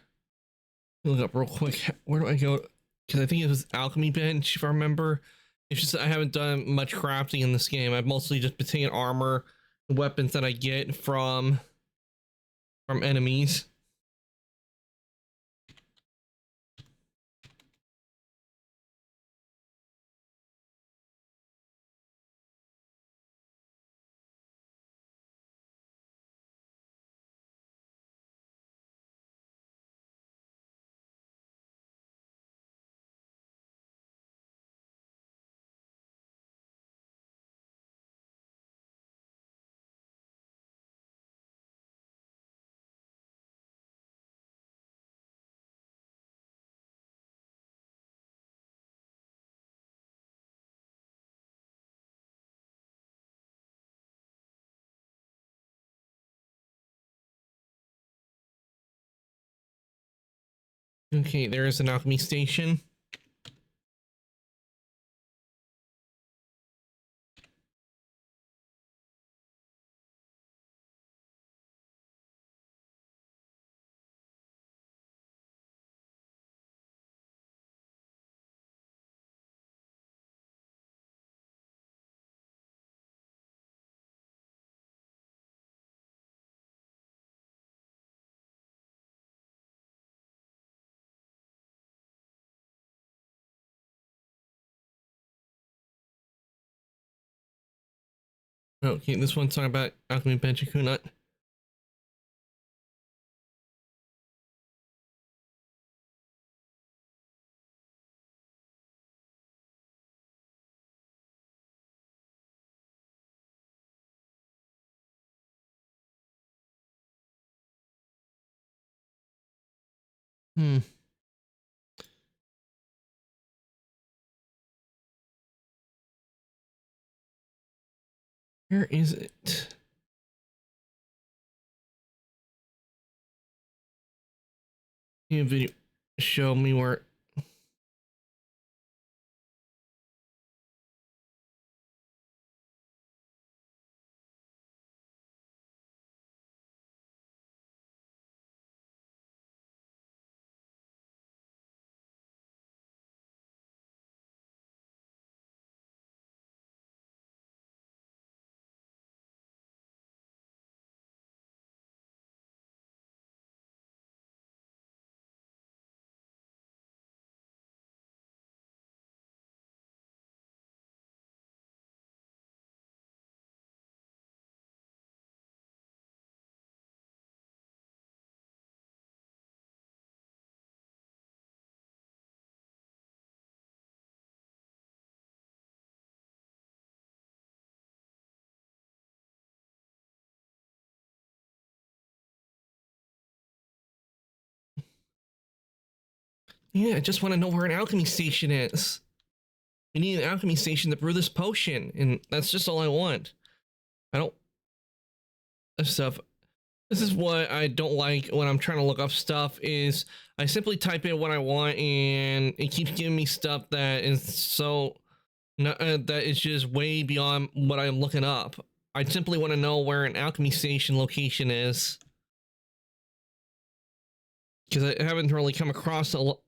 Look up real quick. Where do I go? Because I think it was Alchemy Bench, if I remember. It's just I haven't done much crafting in this game. I've mostly just been taking armor, weapons that I get from enemies. Okay, there is an alchemy station. Okay, this one's talking about Alchemy Bench and Kunut. Hmm. Where is it? Can you video show me where? Yeah, I just want to know where an alchemy station is. We need an alchemy station to brew this potion, and that's just all I want. I don't stuff. This is what I don't like when I'm trying to look up stuff is I simply type in what I want and it keeps giving me stuff that is so not, that is just way beyond what I'm looking up. I simply want to know where an alchemy station location is because I haven't really come across a lot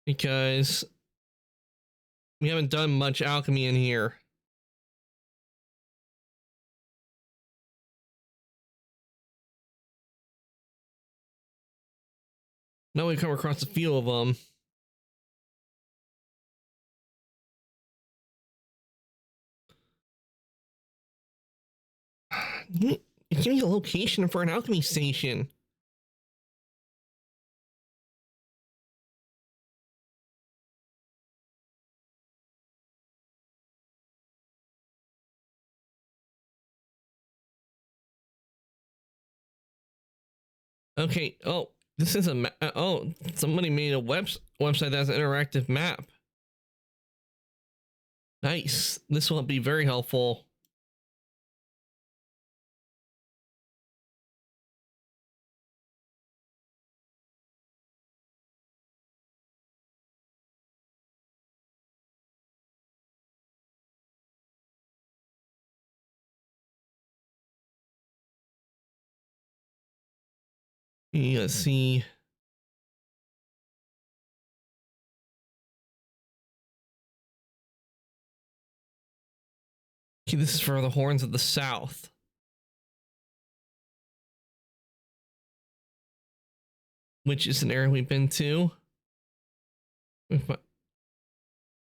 because we haven't done much alchemy in here. Now we've come across a few of them. Give me a location for an alchemy station. Okay. Oh, this is a oh, somebody made a website that has an interactive map. Nice. This will be very helpful. Let's see. Okay, this is for the Horns of the South. Which is an area we've been to.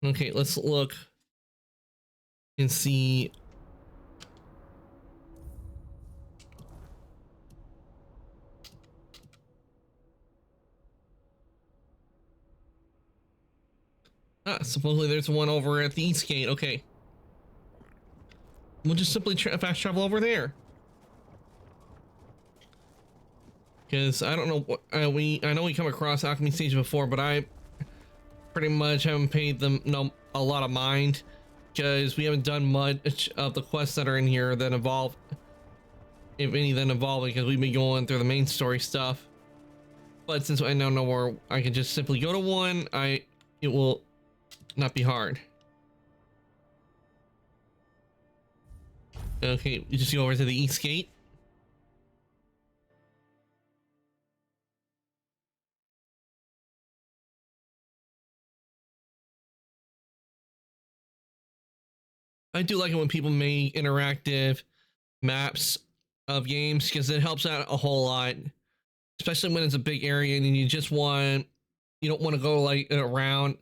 Okay, let's look and see. Ah, supposedly there's one over at the East Gate. Okay. We'll just simply fast travel over there. Because I don't know what I know we come across Alchemy Stage before, but I pretty much haven't paid them a lot of mind because we haven't done much of the quests that are in here that involve, if any, that involve, because we've been going through the main story stuff. But since I now know where I can just simply go to one, it will not be hard. Okay, we just go over to the East Gate. I do like it when people make interactive maps of games because it helps out a whole lot, especially when it's a big area and you don't want to go like around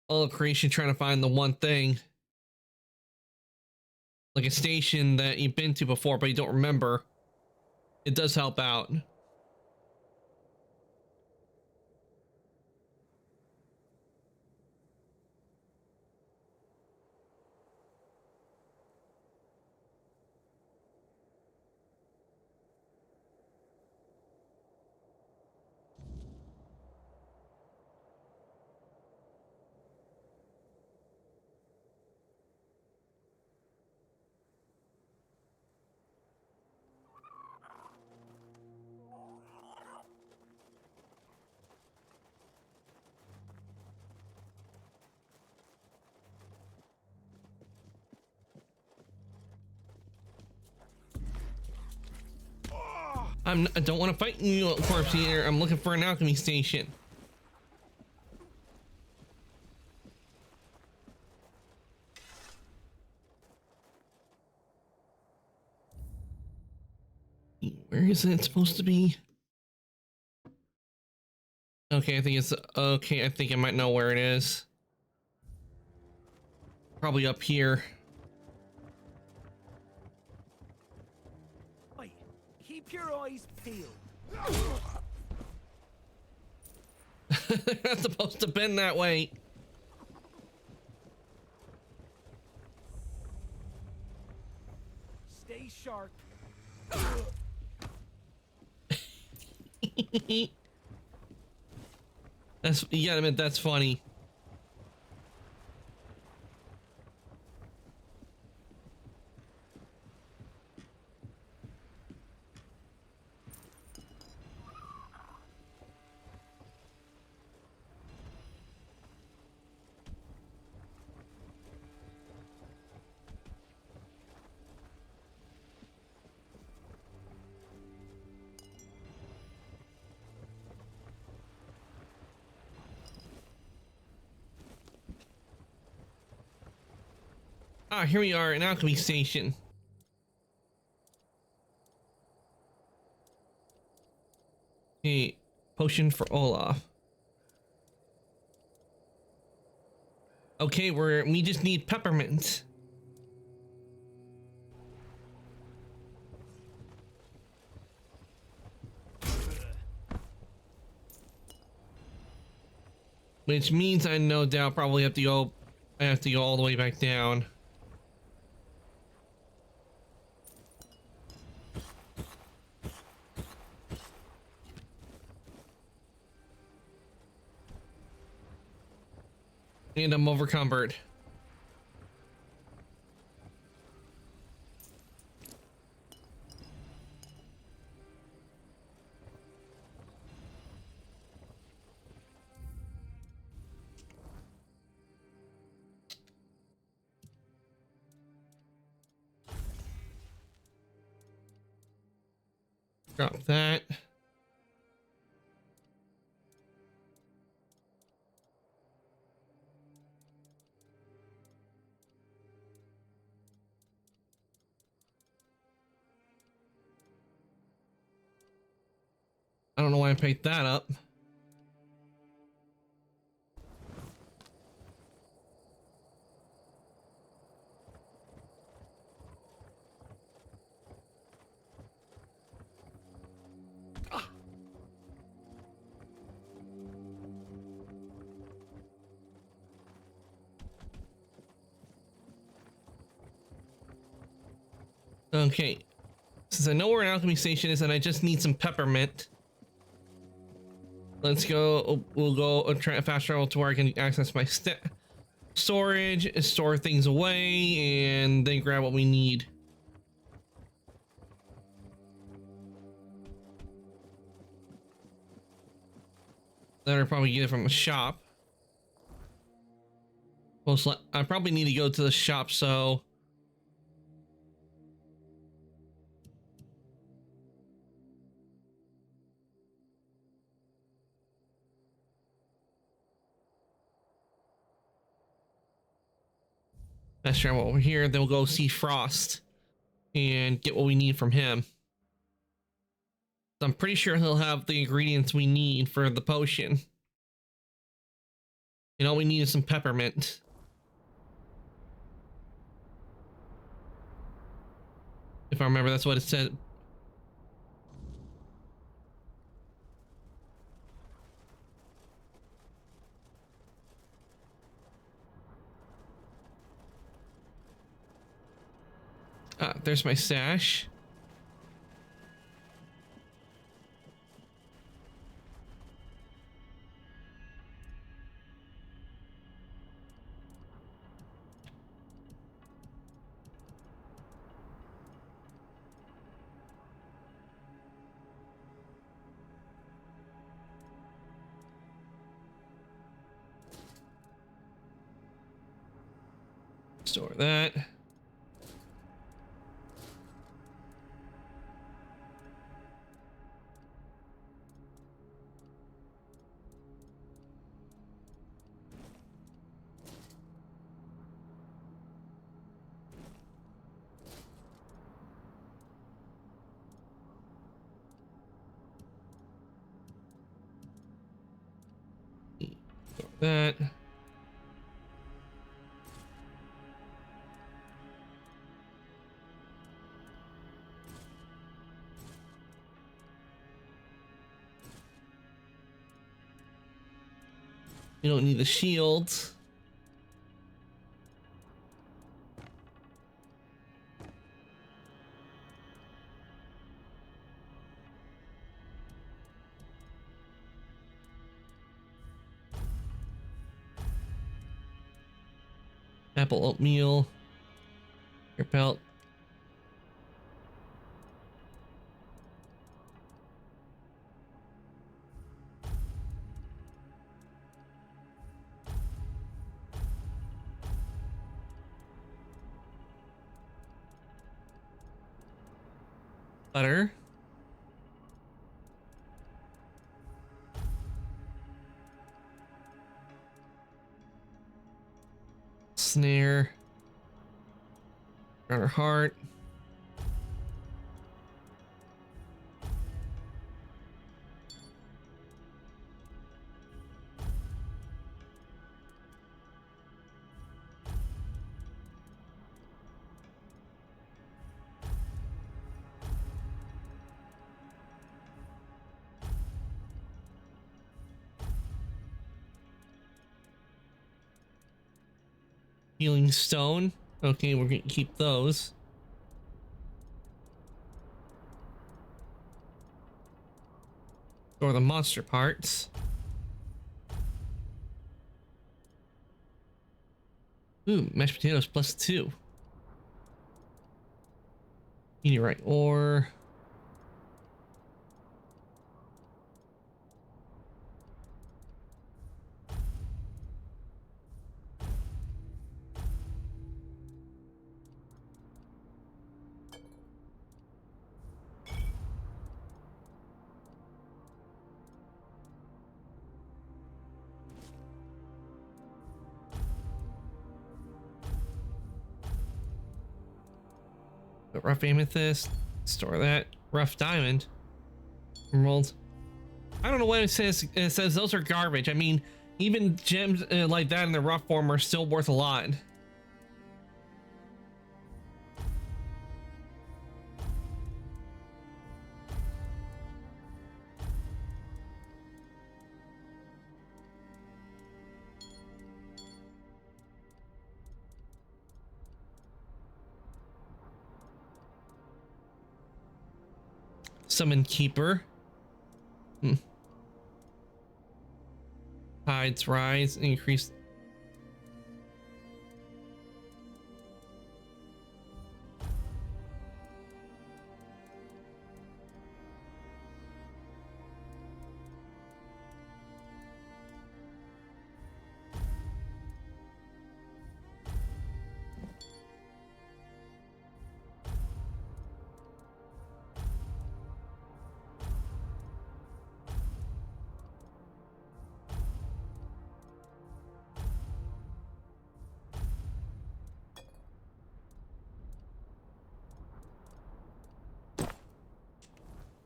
all of creation trying to find the one thing, like a station that you've been to before but you don't remember. It does help out. I don't want to fight you, Corpse Eater. I'm looking for an alchemy station. Where is it supposed to be? Okay, I think it's okay. I think I might know where it is. Probably up here. Wait, keep your eyes peeled. They're not supposed to bend that way. Stay sharp. You gotta admit, that's funny. Ah, here we are, an alchemy station. A potion for Olaf. Okay, we just need peppermint. Which means I no doubt probably have to go all the way back down. And I'm overcumbered. Drop that. I don't know why I picked that up. Okay, since I know where an alchemy station is and I just need some peppermint, let's go. We'll go fast travel to where I can access my storage, store things away, and then grab what we need. Then I'll probably get it from a shop. I probably need to go to the shop, so let's try over here. Then we'll go see Frost and get what we need from him. I'm pretty sure he'll have the ingredients we need for the potion. And all we need is some peppermint. If I remember, that's what it said. Ah, there's my stash. Store that. Store that. You don't need the shield. Apple oatmeal. Your pelt. Butter. Snare. Garner heart. Healing stone. Okay, we're gonna keep those. Or the monster parts. Ooh, mashed potatoes +2. Meteorite ore. Rough amethyst. Store that. Rough diamond. Emerald. I don't know what it says. It says those are garbage. I mean, even gems like that in the rough form are still worth a lot. Summon Keeper. Tides rise, increase.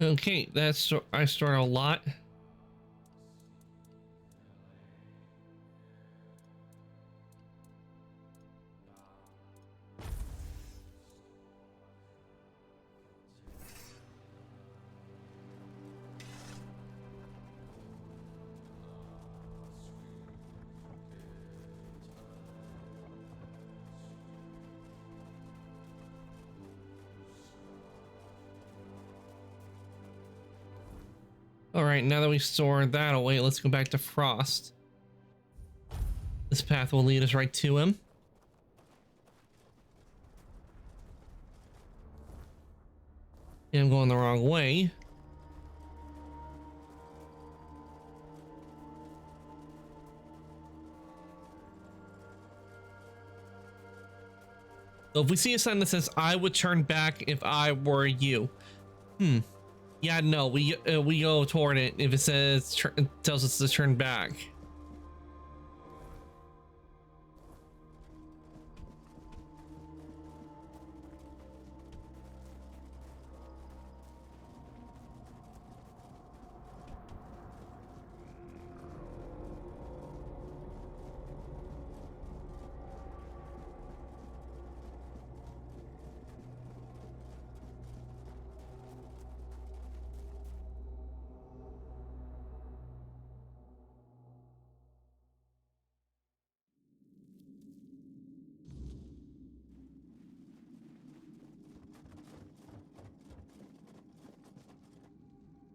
Okay, that's I stored a lot. All right, now that we stored that away, let's go back to Frost. This path will lead us right to him. Yeah, I'm going the wrong way. So if we see a sign that says, I would turn back if I were you. Yeah, no, we go toward it if it says, tells us to turn back.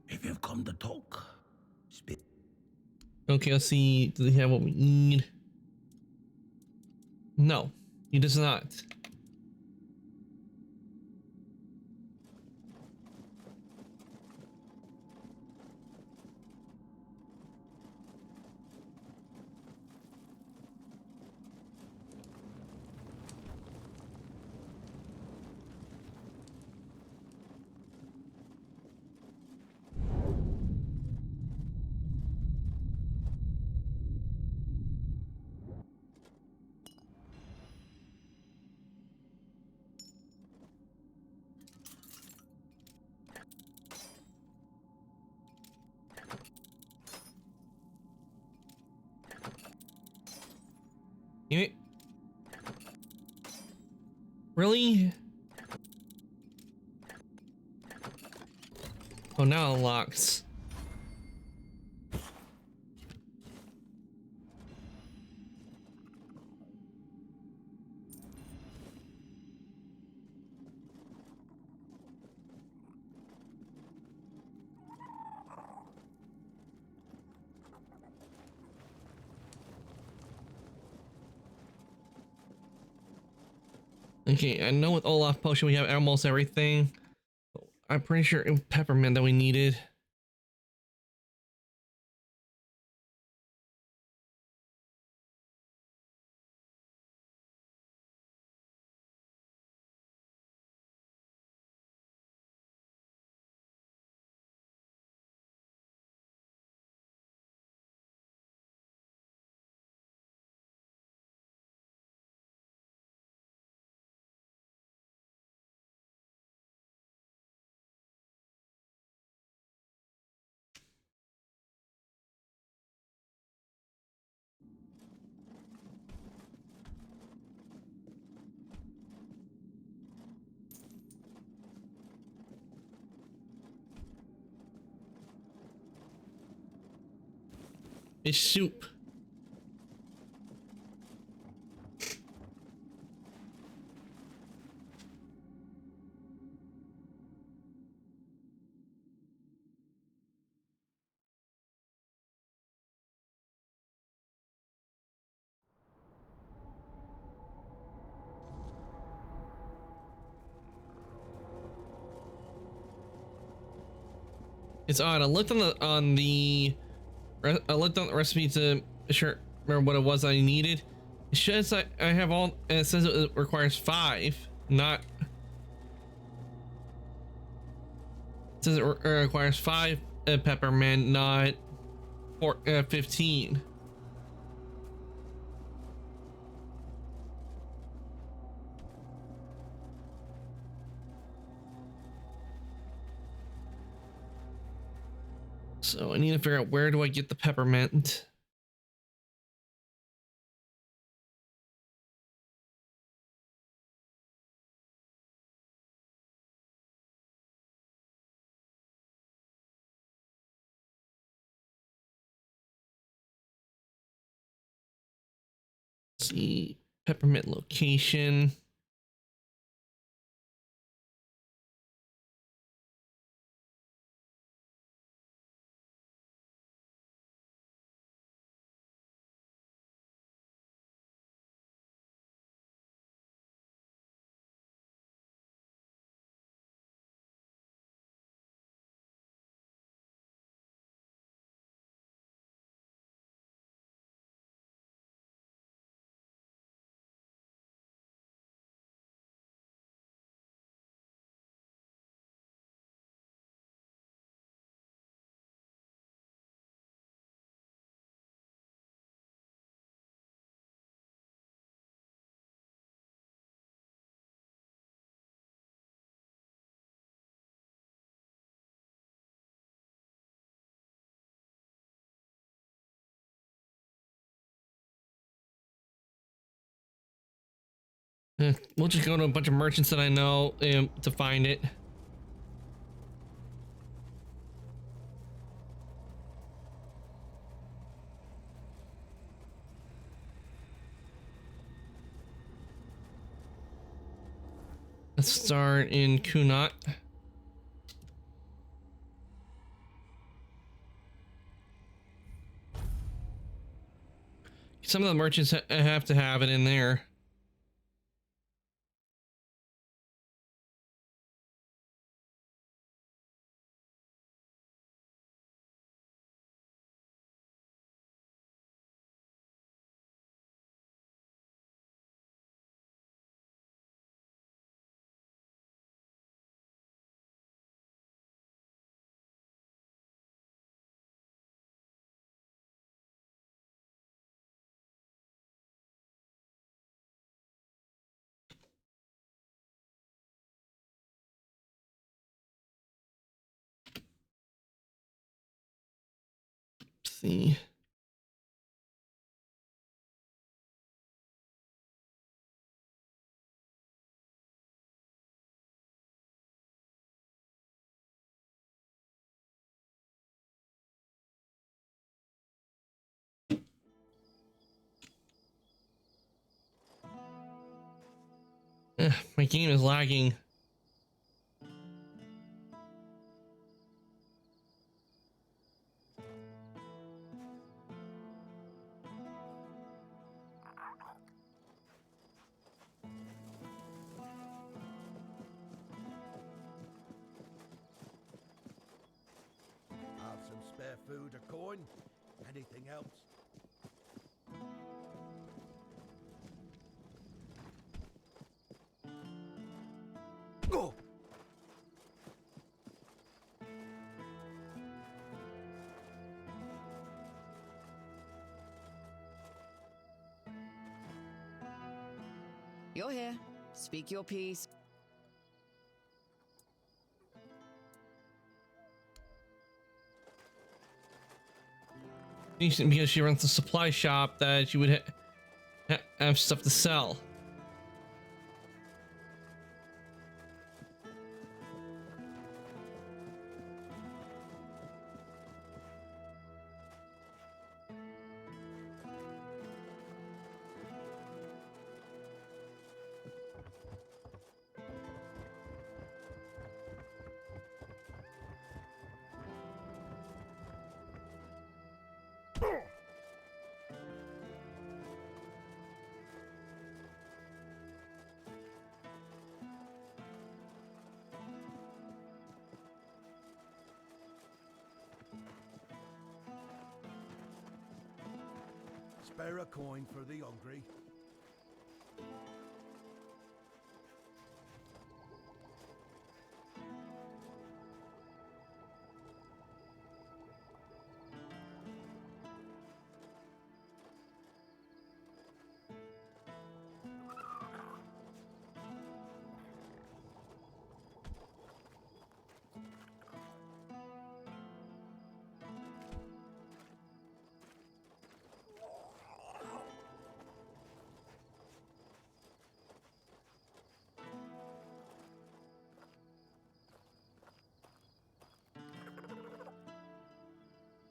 If you've come to talk, speak. Okay, let's see. Do they have what we need? No, he does not. Damn it. Really? Oh, now it locks. Okay, I know with Olaf potion we have almost everything. I'm pretty sure it was peppermint that we needed. It's soup. It's odd. I looked on the recipe to sure remember what it was I needed. It says I have all. And it says it requires 5, not. It says it requires 5 peppermint, not 15. So I need to figure out where do I get the peppermint. Let's see, peppermint location. We'll just go to a bunch of merchants that I know to find it. Let's start in Kunat. Some of the merchants have to have it in there. Let's see. My game is lagging. food or coin. Anything else? Go! You're here. Speak your piece. Because she runs the supply shop, that she would have stuff to sell. Spare a coin for the hungry.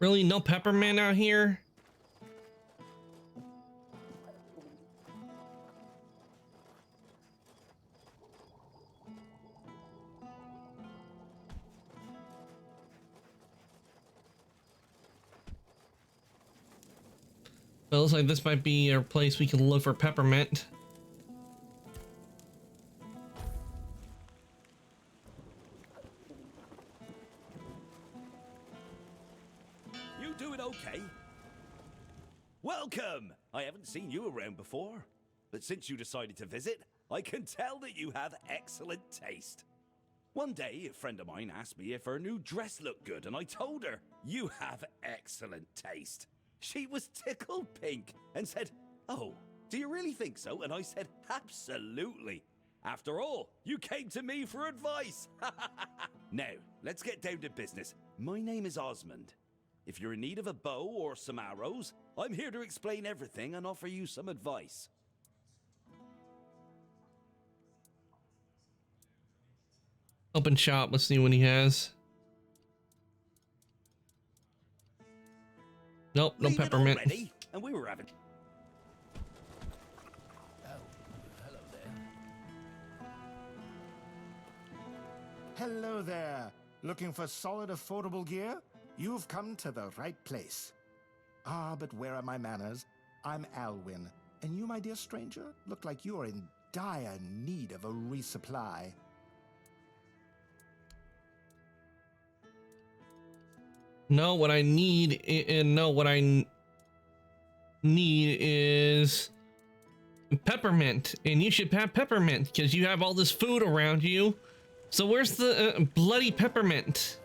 Really, no peppermint out here? It looks like this might be a place we can look for peppermint. You doing okay? Welcome! I haven't seen you around before, but since you decided to visit, I can tell that you have excellent taste. One day, a friend of mine asked me if her new dress looked good, and I told her, "You have excellent taste." She was tickled pink and said, "Oh, do you really think so?" And I said, "Absolutely. After all, you came to me for advice." Now, let's get down to business. My name is Osmond. If you're in need of a bow or some arrows, I'm here to explain everything and offer you some advice. Open shop, let's see what he has. Nope, no Leave it peppermint. already? And we were having... Hello there. Looking for solid, affordable gear? You've come to the right place. Ah, but where are my manners? I'm Alwyn, and you, my dear stranger, look like you're in dire need of a resupply. No, what I need, need is peppermint, and you should have peppermint because you have all this food around you. So where's the bloody peppermint?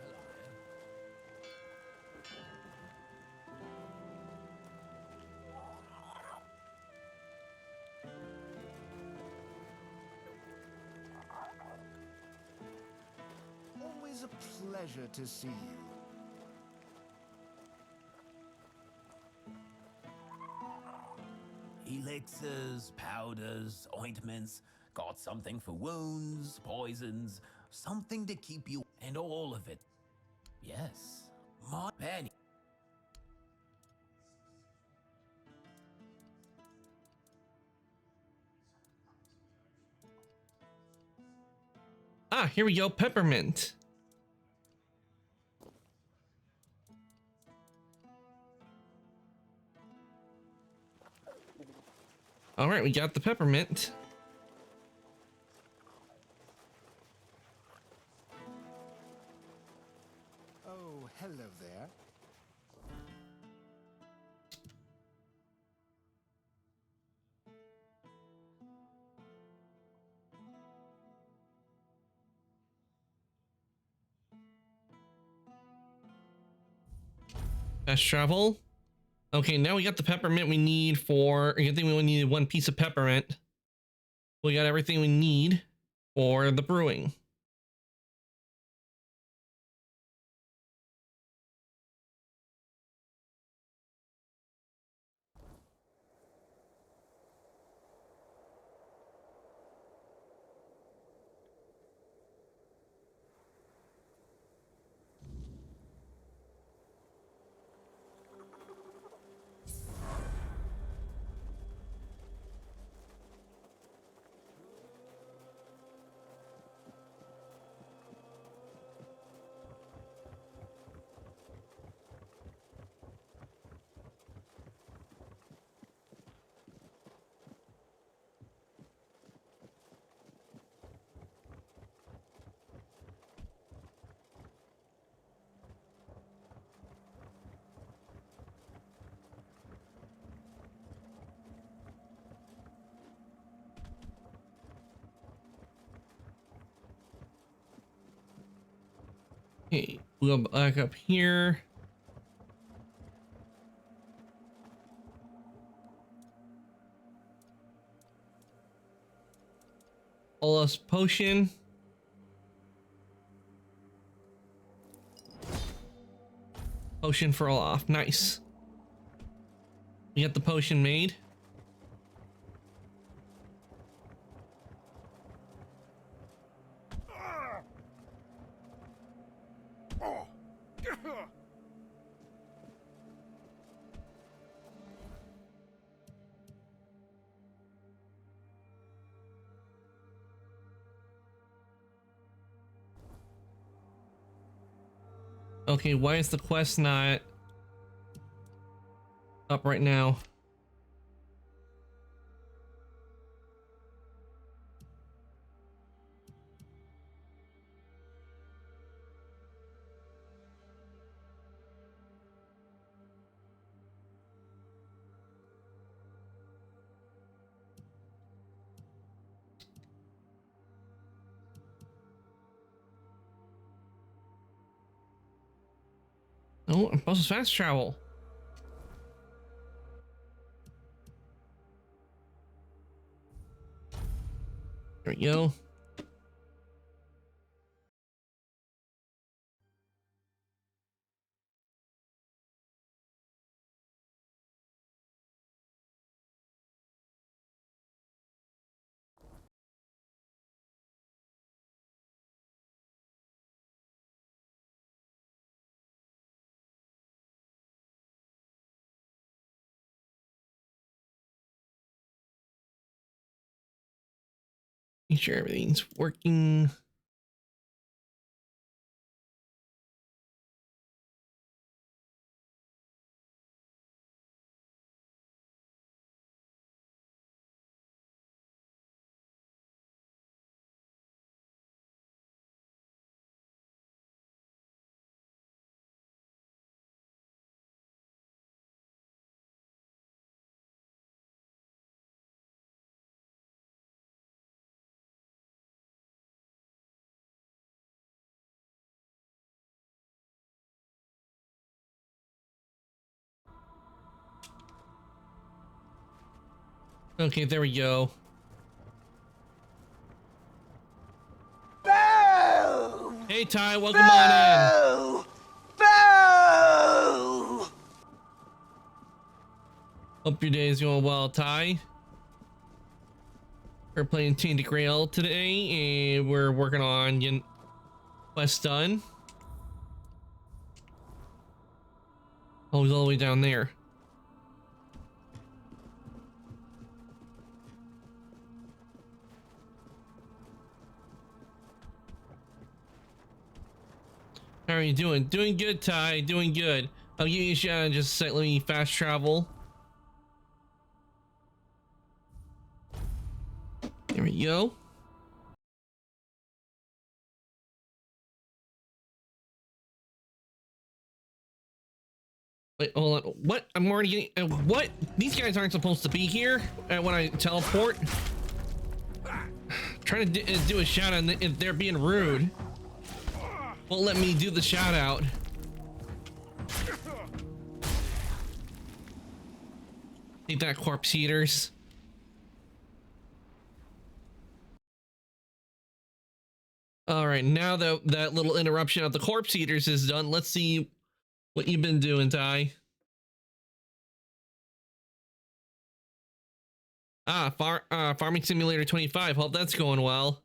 Always a pleasure to see you. Elixirs, powders, ointments, got something for wounds, poisons, something to keep you, and all of it. Yes, my penny. Ah, here we go, peppermint. All right, we got the peppermint. Oh, hello there. Fast travel. Okay, now we got the peppermint we need for. I think we only need one piece of peppermint. We got everything we need for the brewing. Okay, we'll go back up here. Olaf's potion. Potion for Olaf. Nice. We got the potion made. Okay, why is the quest not up right now? Oh, I'm supposed to fast travel. There we go. Make sure everything's working. Okay, there we go. Boo! Hey Ty, welcome on in. Boo! Hope your day is going well, Ty. We're playing Tainted Grail today, and we're working on getting quest done. Oh, he's all the way down there. How are you doing? Doing good, Ty. Doing good. I'll give you a shout out. Just let me fast travel. There we go. Wait, hold on. What? I'm already getting. What? These guys aren't supposed to be here when I teleport. Trying to do a shout out, and they're being rude. Won't let me do the shout out. Take that, corpse eaters. All right, now that that little interruption of the corpse eaters is done, let's see what you've been doing, Ty. Farming Simulator 25. Hope that's going well.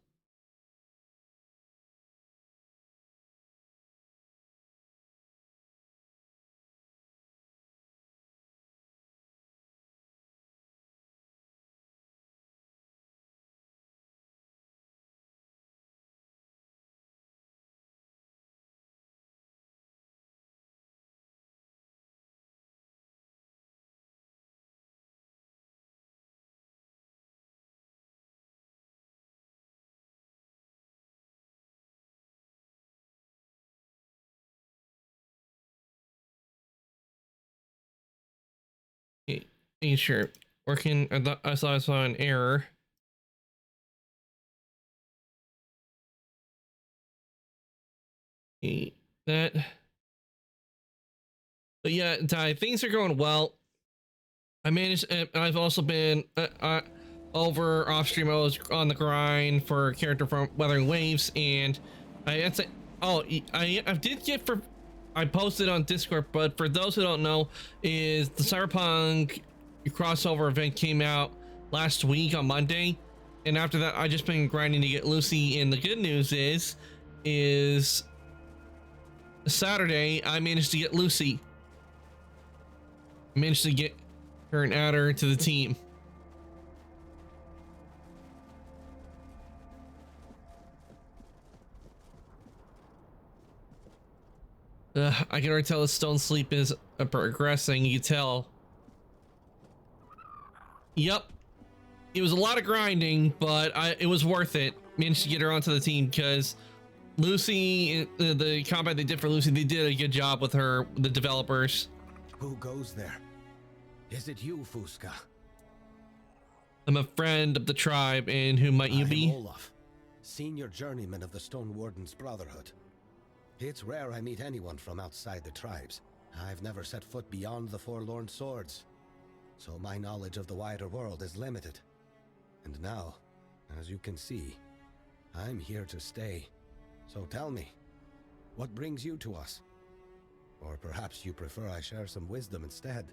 Sure. Working. I saw an error. That. But yeah, Ty, things are going well. I managed. I've also been over off stream. I was on the grind for a character from Weathering Waves, and I had to. Oh, I did get for. I posted on Discord, but for those who don't know, is the Cyberpunk crossover event came out last week on Monday, and after that I just been grinding to get Lucy. And the good news is Saturday I managed to get Lucy. I managed to get her and add her to the team. I can already tell the Stone Sleep is progressing. You can tell. Yep, it was a lot of grinding, but it was worth it. Managed to get her onto the team because Lucy, the combat they did for Lucy, they did a good job with her, the developers. Who goes there? Is it you, Fusca? I'm a friend of the tribe, and who might you be? Olaf, senior journeyman of the Stone Warden's Brotherhood. It's rare I meet anyone from outside the tribes. I've never set foot beyond the Forlorn Swords, so my knowledge of the wider world is limited. And now, as you can see, I'm here to stay. So tell me, what brings you to us? Or perhaps you prefer I share some wisdom instead?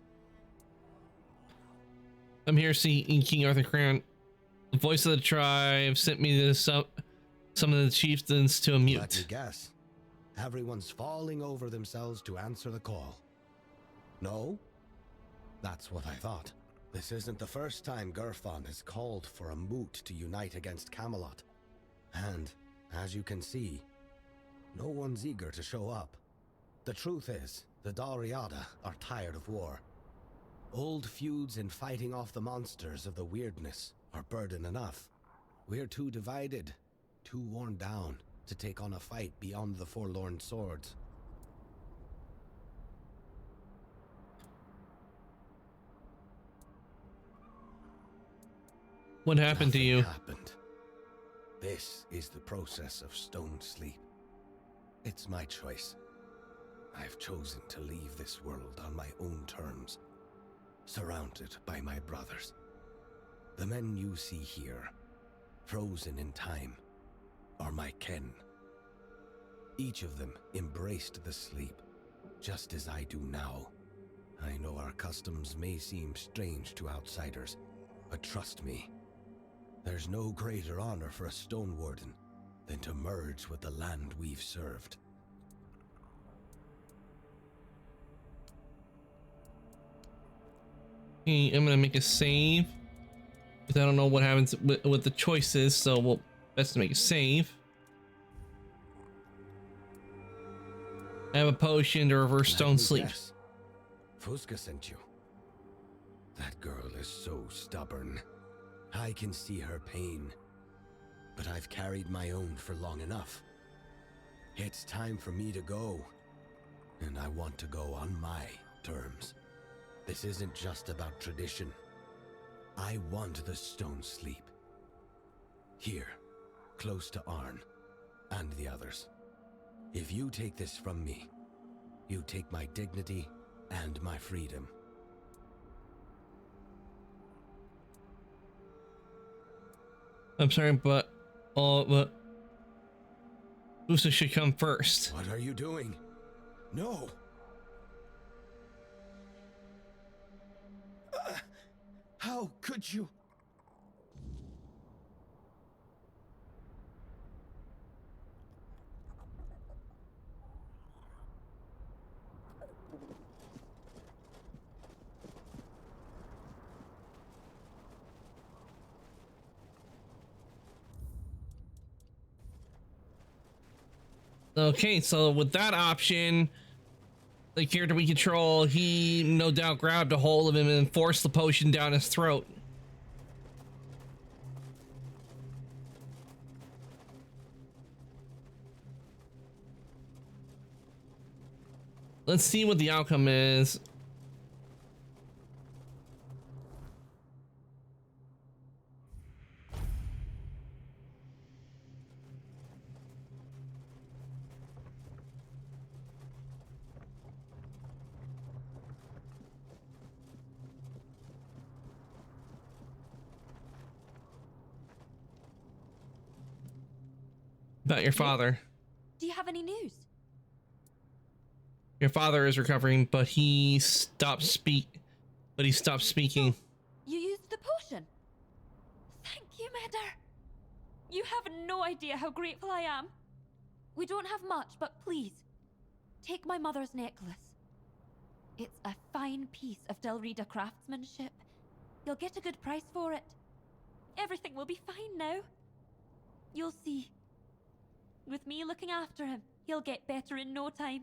I'm here seeing King Arthur Crown. The voice of the tribe sent me to some of the chieftains to unmute. Let me guess. Everyone's falling over themselves to answer the call. No? That's what I thought. This isn't the first time Gerfon has called for a moot to unite against Camelot. And, as you can see, no one's eager to show up. The truth is, the Dariada are tired of war. Old feuds and fighting off the monsters of the weirdness are burden enough. We're too divided, too worn down to take on a fight beyond the Forlorn Swords. What happened to you? Happened. This is the process of Stone Sleep. It's my choice. I've chosen to leave this world on my own terms, surrounded by my brothers. The men you see here, frozen in time, are my kin. Each of them embraced the sleep, just as I do now. I know our customs may seem strange to outsiders, but trust me, there's no greater honor for a Stone Warden than to merge with the land we've served. Okay, I'm gonna make a save because I don't know what happens with the choices, so we'll best to make a save. I have a potion to reverse Stone Sleep. Yes. Fusca sent you. That girl is so stubborn. I can see her pain, but I've carried my own for long enough. It's time for me to go, and I want to go on my terms. This isn't just about tradition. I want the Stone Sleep. Here, close to Arn, and the others. If you take this from me, you take my dignity and my freedom. I'm sorry, but Usa should come first. What are you doing? No. How could you? Okay, so with that option, the character we control, he no doubt grabbed a hold of him and forced the potion down his throat. Let's see what the outcome is. About your father. Do you have any news? Your father is recovering, but he stopped speaking. You used the potion. Thank you, Meder. You have no idea how grateful I am. We don't have much, but please, take my mother's necklace. It's a fine piece of Delrida craftsmanship. You'll get a good price for it. Everything will be fine now. You'll see. With me looking after him, he'll get better in no time.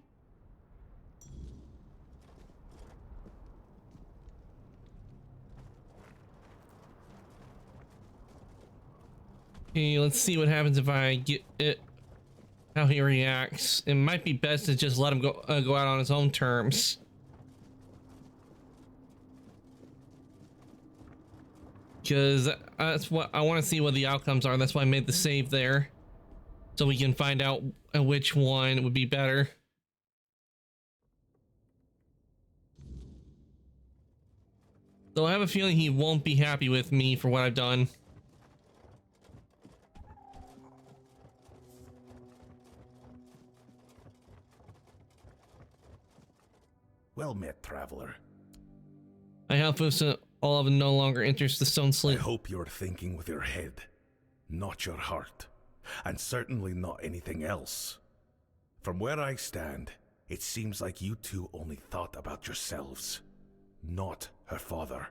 Okay, let's see what happens if I get it. How he reacts. It might be best to just let him go out on his own terms. Because that's what I want to see what the outcomes are. That's why I made the save there, so we can find out which one would be better. So I have a feeling he won't be happy with me for what I've done. Well met, traveler. I help Usa. All of them no longer enters the stone I sleep. hope you're thinking with your head, not your heart, and certainly not anything else. From where I stand, it seems like you two only thought about yourselves, not her father.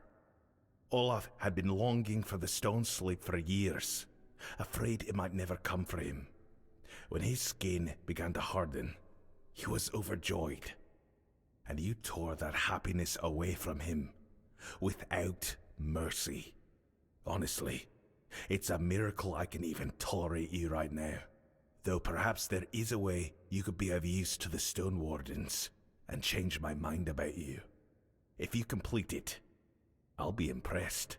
Olaf had been longing for the stone sleep for years, afraid it might never come for him. When his skin began to harden, he was overjoyed, and you tore that happiness away from him. Without mercy. Honestly, it's a miracle I can even tolerate you right now. Though perhaps there is a way you could be of use to the Stone Wardens and change my mind about you. If you complete it, I'll be impressed.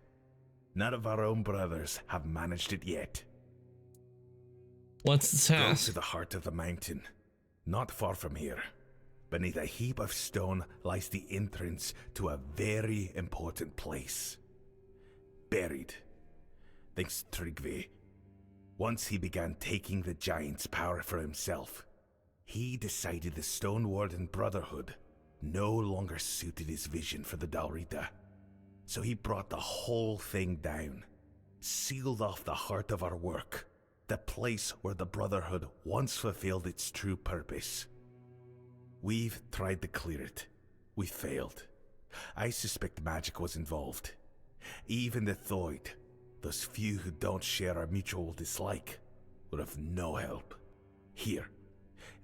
None of our own brothers have managed it yet. What's the task? Go to the heart of the mountain, not far from here. Beneath a heap of stone lies the entrance to a very important place. Buried. Thanks to Tryggvi. Once he began taking the giant's power for himself, he decided the Stone Warden Brotherhood no longer suited his vision for the Dalrita. So he brought the whole thing down, sealed off the heart of our work, the place where the Brotherhood once fulfilled its true purpose. We've tried to clear it. We failed. I suspect magic was involved. Even the Thoid, those few who don't share our mutual dislike, would have no help. Here,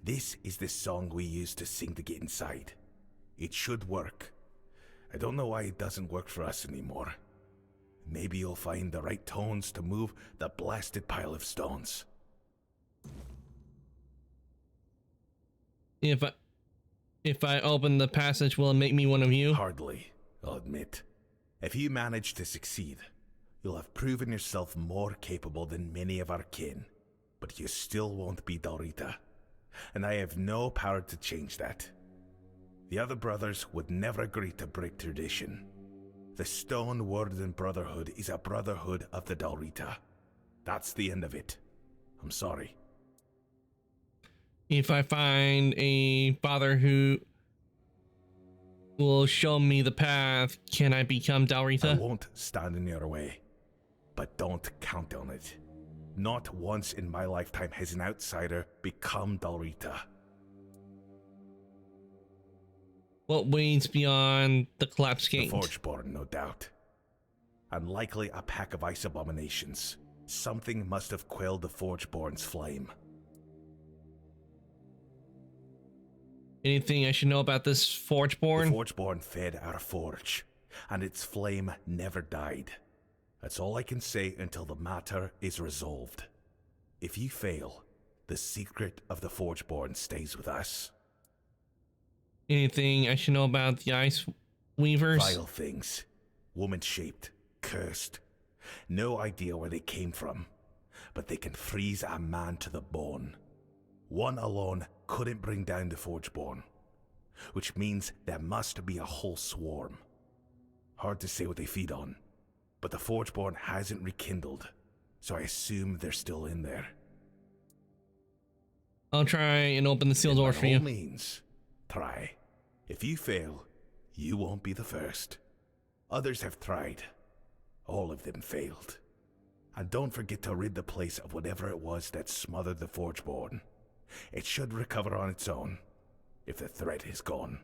this is the song we used to sing to get inside. It should work. I don't know why it doesn't work for us anymore. Maybe you'll find the right tones to move the blasted pile of stones. If I open the passage, will it make me one of you? Hardly, I'll admit. If you manage to succeed, you'll have proven yourself more capable than many of our kin. But you still won't be Dalrita. And I have no power to change that. The other brothers would never agree to break tradition. The Stone Warden Brotherhood is a brotherhood of the Dalrita. That's the end of it. I'm sorry. If I find a father who will show me the path, can I become I Dalrita? won't stand in your way, but don't count on it. Not once in my lifetime has an outsider become Dalrita. What waits beyond the collapsed The gate? Forgeborn, no doubt. And likely a pack of ice abominations. Something must have quelled the Forgeborn's flame. Anything I should know about this The Forgeborn? Forgeborn fed our forge, and its flame never died. That's all I can say until the matter is resolved. If you fail, the secret of the Forgeborn stays with us. Anything I should know about the Ice Weavers? Vile things. Woman-shaped. Cursed. No idea where they came from, but they can freeze a man to the bone. One alone couldn't bring down the Forgeborn, which means there must be a whole swarm. Hard to say what they feed on, but the Forgeborn hasn't rekindled, so I assume they're still in there. I'll try and open the sealed door for By you. all means, try. If you fail, you won't be the first. Others have tried. All of them failed. And don't forget to rid the place of whatever it was that smothered the Forgeborn. It should recover on its own, if the threat is gone.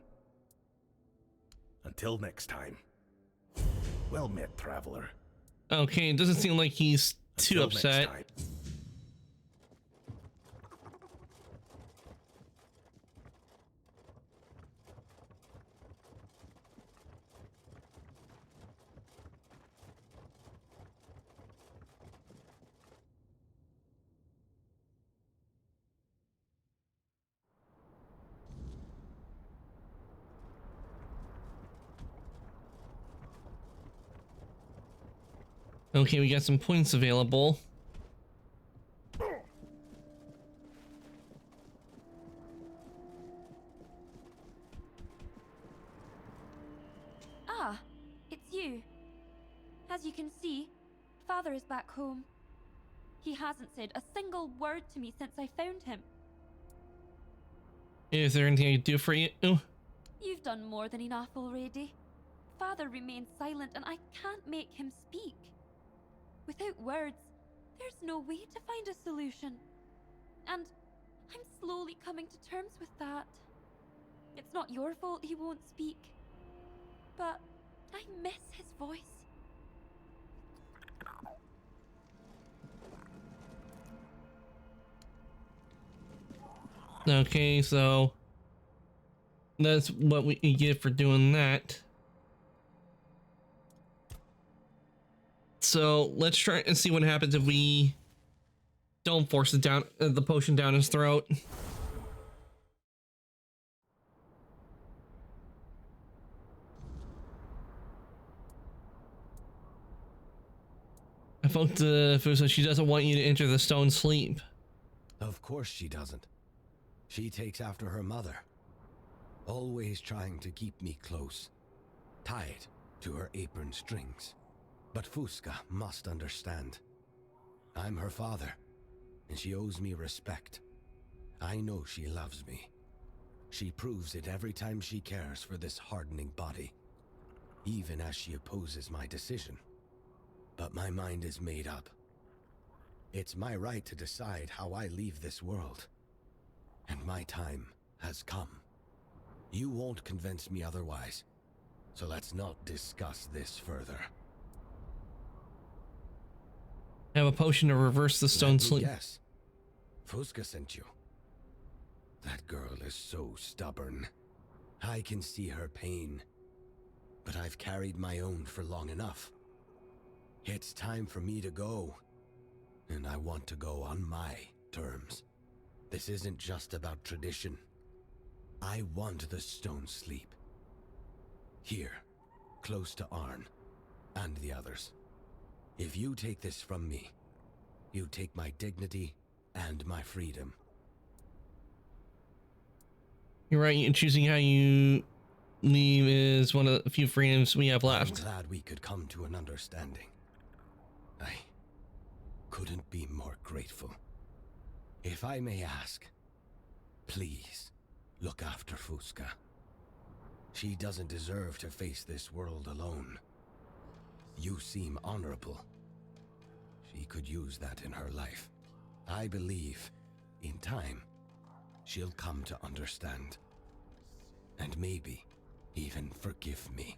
Until next time. Well met, traveler. Okay, it doesn't seem like he's too Until next upset. time. Okay, we got some points available. Ah, it's you. As you can see, Father is back home. He hasn't said a single word to me since I found him. Is there anything I can do for you? You've done more than enough already. Father remains silent and I can't make him speak. Without words, there's no way to find a solution. And I'm slowly coming to terms with that. It's not your fault he won't speak. But I miss his voice. Okay, so that's what we get for doing that. So let's try and see what happens if we don't force it down, the potion down his throat. I spoke to Fusa. She doesn't want you to enter the stone sleep. Of course she doesn't. She takes after her mother, always trying to keep me close, tied to her apron strings. But Fusca must understand. I'm her father, and she owes me respect. I know she loves me. She proves it every time she cares for this hardening body, even as she opposes my decision. But my mind is made up. It's my right to decide how I leave this world. And my time has come. You won't convince me otherwise, so let's not discuss this further. I have a potion to reverse the stone sleep. Yes. Fusca sent you. That girl is so stubborn. I can see her pain, but I've carried my own for long enough. It's time for me to go, and I want to go on my terms. This isn't just about tradition. I want the stone sleep. Here, close to Arn, and the others. If you take this from me, you take my dignity and my freedom. You're right, and choosing how you leave is one of the few freedoms we have left. I'm glad we could come to an understanding. I couldn't couldn't be more grateful. If I may ask, please look after Fusca. She doesn't deserve to face this world alone. You seem honorable. She could use that in her life. I believe, in time, she'll come to understand. And maybe even forgive me.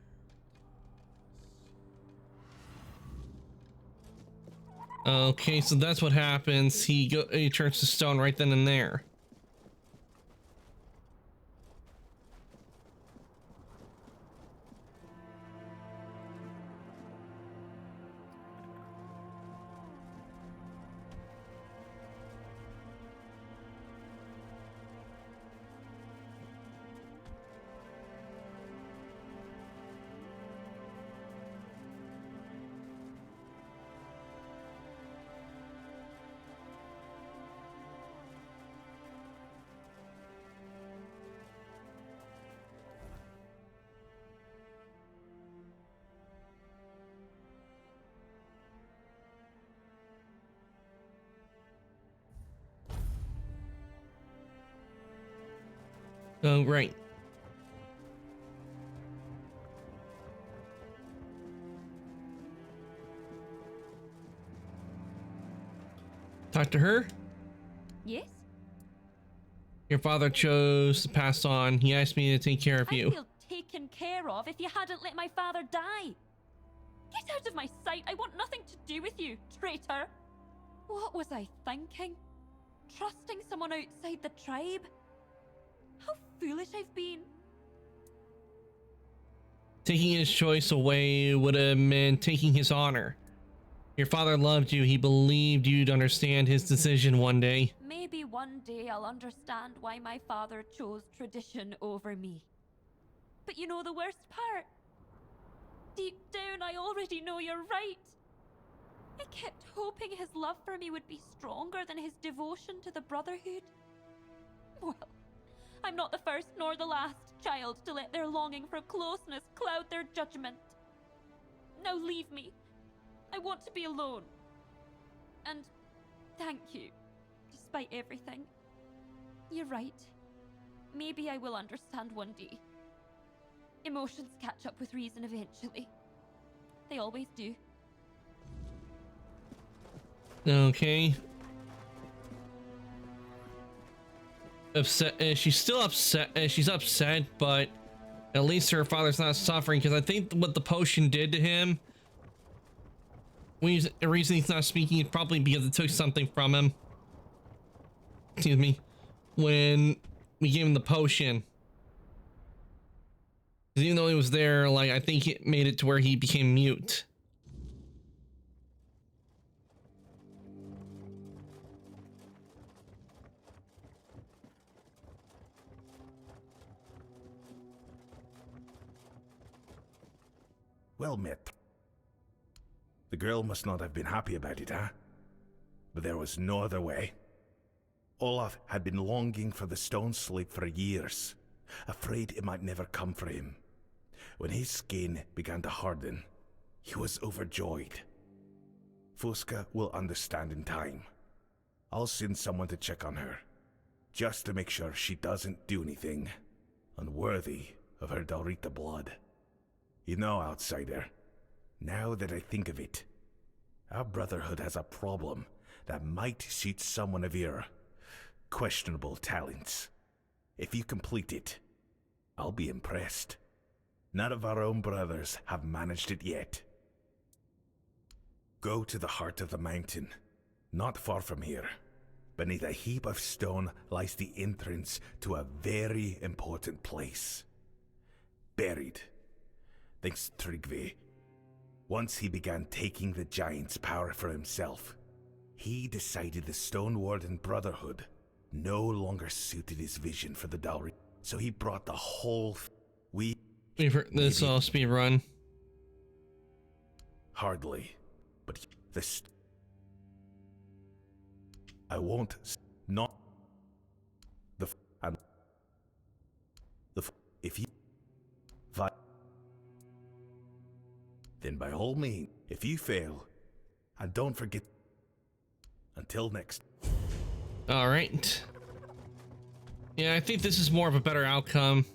Okay, so that's what happens. He turns to stone right then and there. Oh, right. Talk to her? Yes? Your father chose to pass on. He asked me to take care of you. I'd feel taken care of if you hadn't let my father die. Get out of my sight. I want nothing to do with you, traitor. What was I thinking? Trusting someone outside the tribe? How foolish I've been. Taking his choice away would have meant taking his honor. Your father loved you. He believed you'd understand his decision one day. Maybe one day I'll understand why my father chose tradition over me. But you know the worst part? Deep down, I already know you're right. I kept hoping his love for me would be stronger than his devotion to the Brotherhood. Well, I'm not the first nor the last child to let their longing for closeness cloud their judgment. Now leave me. I want to be alone. And thank you, despite everything. You're right. Maybe I will understand one day. Emotions catch up with reason eventually. They always do. Okay. Upset. She's still upset. She's upset, but at least her father's not suffering, because I think what the potion did to him, the reason he's not speaking is probably because it took something from him. Excuse me. When we gave him the potion. Even though he was there, like, I think it made it to where he became mute. Well met. The girl must not have been happy about it, huh? But there was no other way. Olaf had been longing for the stone sleep for years, afraid it might never come for him. When his skin began to harden, he was overjoyed. Fusca will understand in time. I'll send someone to check on her, just to make sure she doesn't do anything unworthy of her Dalrita blood. You know, outsider, now that I think of it, our Brotherhood has a problem that might suit someone of your questionable talents. If you complete it, I'll be impressed. None of our own brothers have managed it yet. Go to the heart of the mountain, not far from here. Beneath a heap of stone lies the entrance to a very important place. Buried, thanks to Tryggvi. Once he began taking the giant's power for himself, he decided the Stone Warden Brotherhood no longer suited his vision for the Dalry, so he brought the whole We've heard this all speed run. Hardly, but this I won't not the and the if you then by all means, if you fail, and don't forget Until next. All right. Yeah, I think this is more of a better outcome.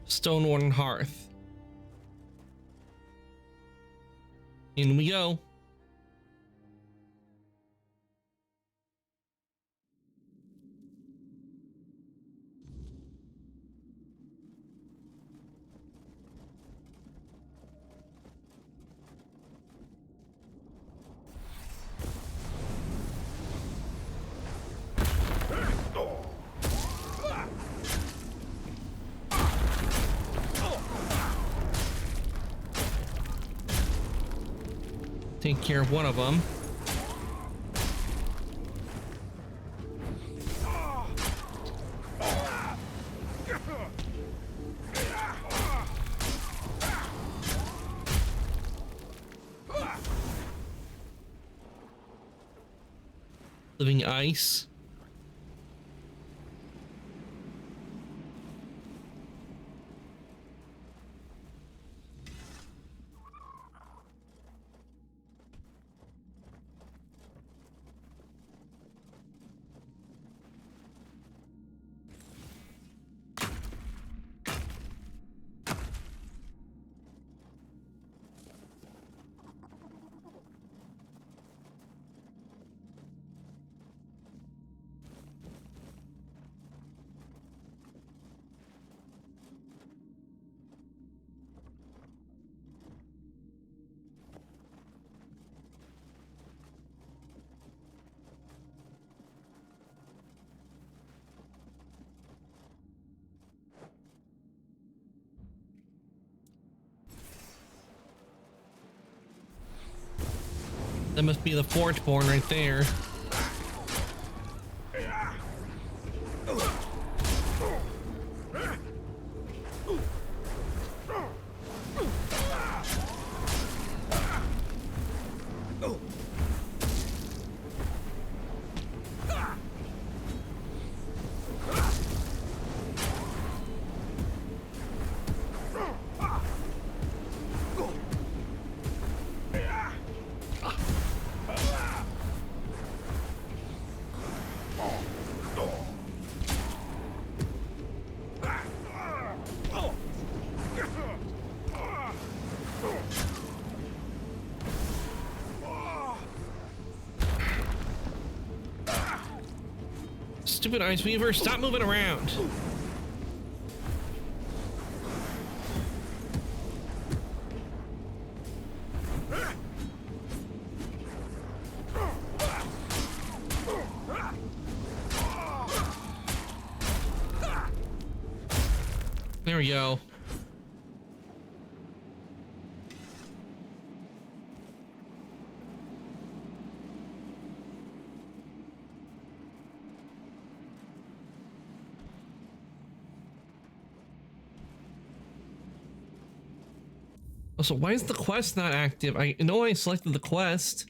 Stoneworn Hearth. In we go. Take care of one of them. Living ice. That must be the Forgeborn right there. Stupid Ice Weaver, stop moving around. There we go. Also, why is the quest not active? I know I selected the quest.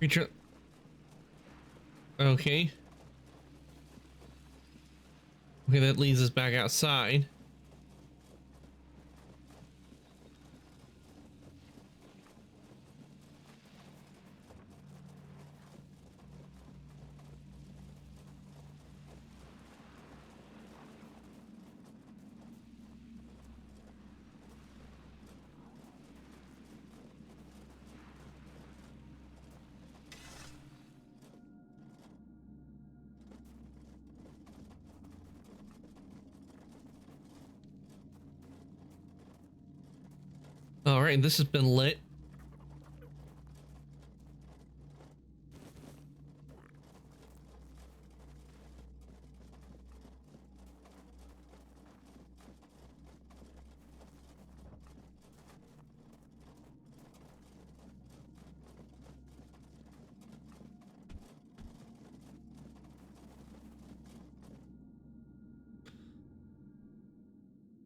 Creature. Okay. Okay, that leads us back outside. All right, this has been lit.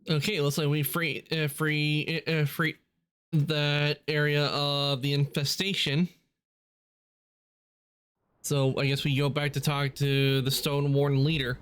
Okay, looks like we free that area of the infestation. So I guess we go back to talk to the Stone Warden leader.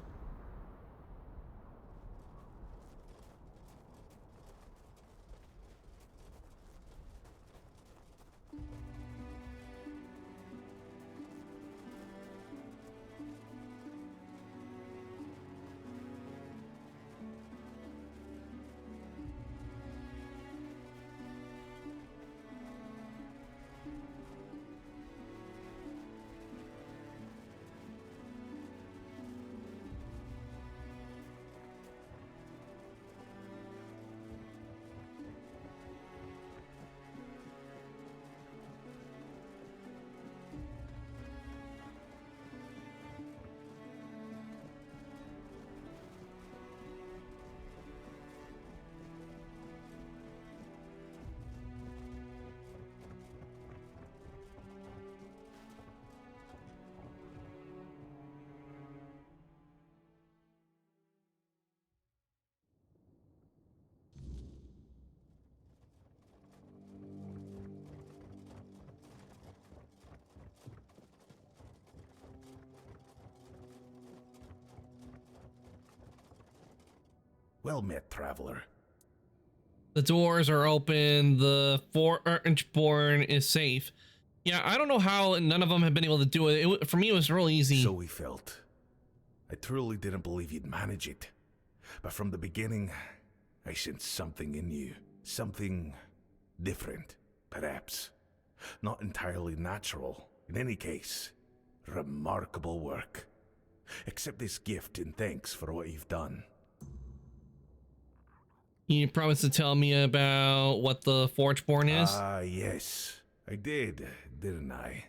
Well met, traveler. The doors are open. The Forgeborn is safe. Yeah, I don't know how none of them have been able to do it. For me, it was real easy. So we felt. I truly didn't believe you'd manage it. But from the beginning, I sensed something in you. Something different, perhaps. Not entirely natural. In any case, remarkable work. Accept this gift in thanks for what you've done. You promised to tell me about what the Forgeborn is? Ah, yes. I did, didn't I?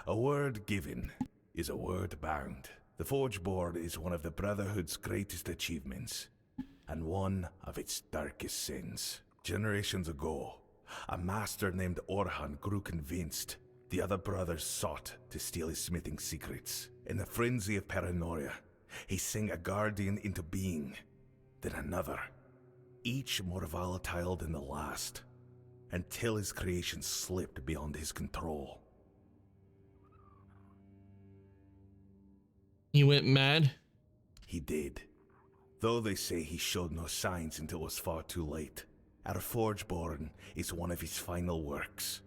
A word given is a word bound. The Forgeborn is one of the Brotherhood's greatest achievements, and one of its darkest sins. Generations ago, a master named Orhan grew convinced the other brothers sought to steal his smithing secrets. In the frenzy of paranoia, he sang a guardian into being, then another, each more volatile than the last, until his creation slipped beyond his control. He went mad? He did. Though they say he showed no signs until it was far too late. Our Forgeborn is one of his final works,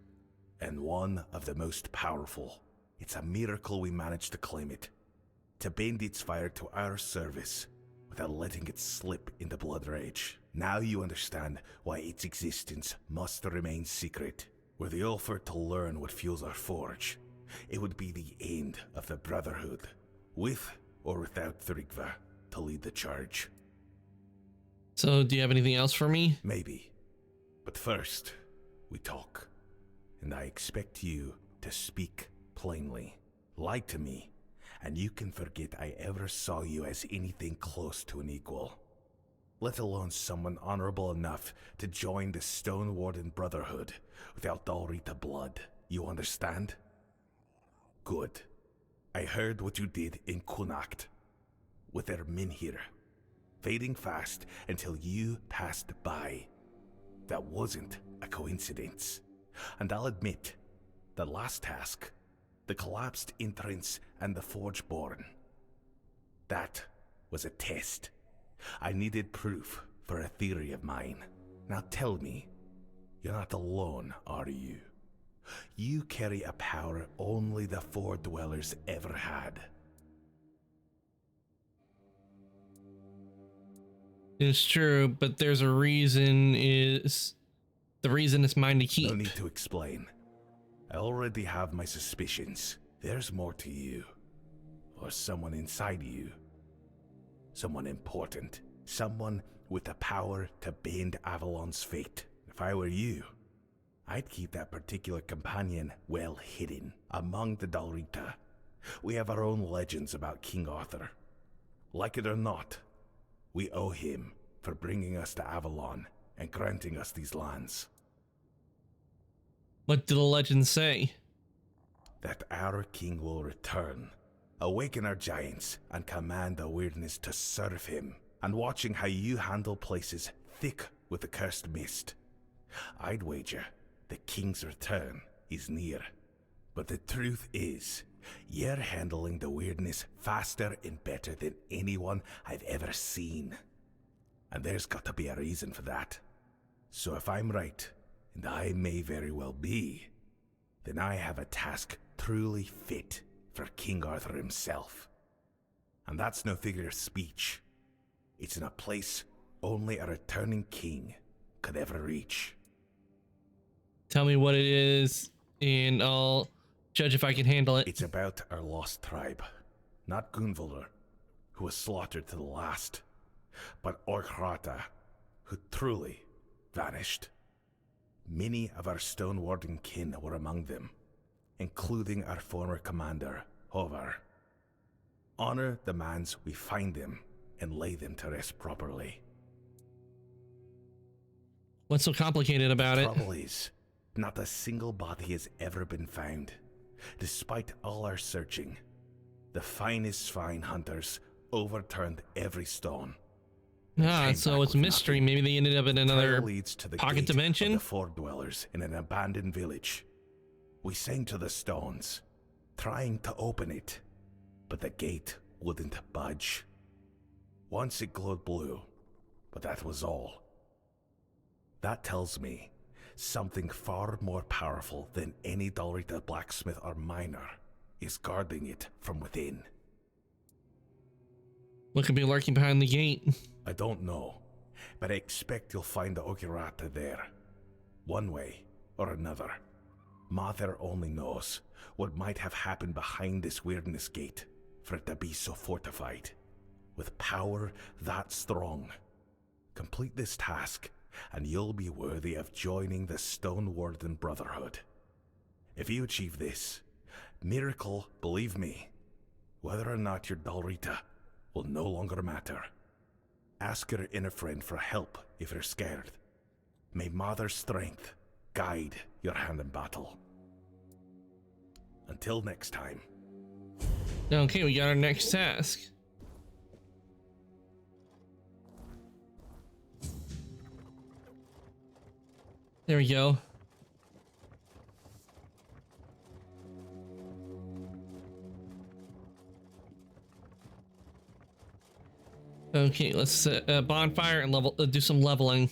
and one of the most powerful. It's a miracle we managed to claim it, to bend its fire to our service, without letting it slip into Blood Rage. Now you understand why its existence must remain secret. Were the offer to learn what fuels our forge, it would be the end of the Brotherhood, with or without Thrigva to lead the charge. So, do you have anything else for me? Maybe. But first, we talk. And I expect you to speak plainly. Lie to me, and you can forget I ever saw you as anything close to an equal. Let alone someone honorable enough to join the Stone Warden Brotherhood without Dalrita blood. You understand? Good. I heard what you did in Connacht with their Minhir, fading fast until you passed by. That wasn't a coincidence. And I'll admit, the last task the collapsed entrance, and the Forgeborn. That was a test. I needed proof for a theory of mine. Now tell me, you're not alone, are you? You carry a power only the Four Dwellers ever had. It's true, but there's a reason. The reason is mine to keep. No need to explain. I already have my suspicions. There's more to you. Or someone inside you. Someone important. Someone with the power to bend Avalon's fate. If I were you, I'd keep that particular companion well hidden among the Dalrita. We have our own legends about King Arthur. Like it or not, we owe him for bringing us to Avalon and granting us these lands. What do the legends say? That our king will return, awaken our giants, and command the weirdness to serve him. And watching how you handle places thick with the cursed mist, I'd wager the king's return is near. But the truth is, you're handling the weirdness faster and better than anyone I've ever seen. And there's got to be a reason for that. So if I'm right, and I may very well be, then I have a task truly fit for King Arthur himself. And that's no figure of speech. It's in a place only a returning king could ever reach. Tell me what it is, and I'll judge if I can handle it. It's about our lost tribe. Not Gunvaldur, who was slaughtered to the last, but Orkrata, who truly vanished. Many of our stone warden kin were among them, including our former commander, Hovar. Honor the mans we find them and lay them to rest properly. What's so complicated about it? The trouble is, not a single body has ever been found. Despite all our searching, the finest fine hunters overturned every stone. Ah, so it's a mystery. Maybe they ended up in another leads to the pocket gate dimension? Of the Four Dwellers in an abandoned village. We sang to the stones, trying to open it, but the gate wouldn't budge. Once it glowed blue, but that was all. That tells me something far more powerful than any Dalrita blacksmith or miner is guarding it from within. What could be lurking behind the gate? I don't know, but I expect you'll find the Okirata there. One way or another. Mother only knows what might have happened behind this weirdness gate for it to be so fortified. With power that strong. Complete this task, and you'll be worthy of joining the Stone Warden Brotherhood. If you achieve this, miracle, believe me, whether or not you're Dalrita will no longer matter. Ask your inner friend for help if you're scared. May Mother's strength guide your hand in battle. Until next time. Okay, we got our next task. There we go. Okay, let's set a bonfire and do some leveling.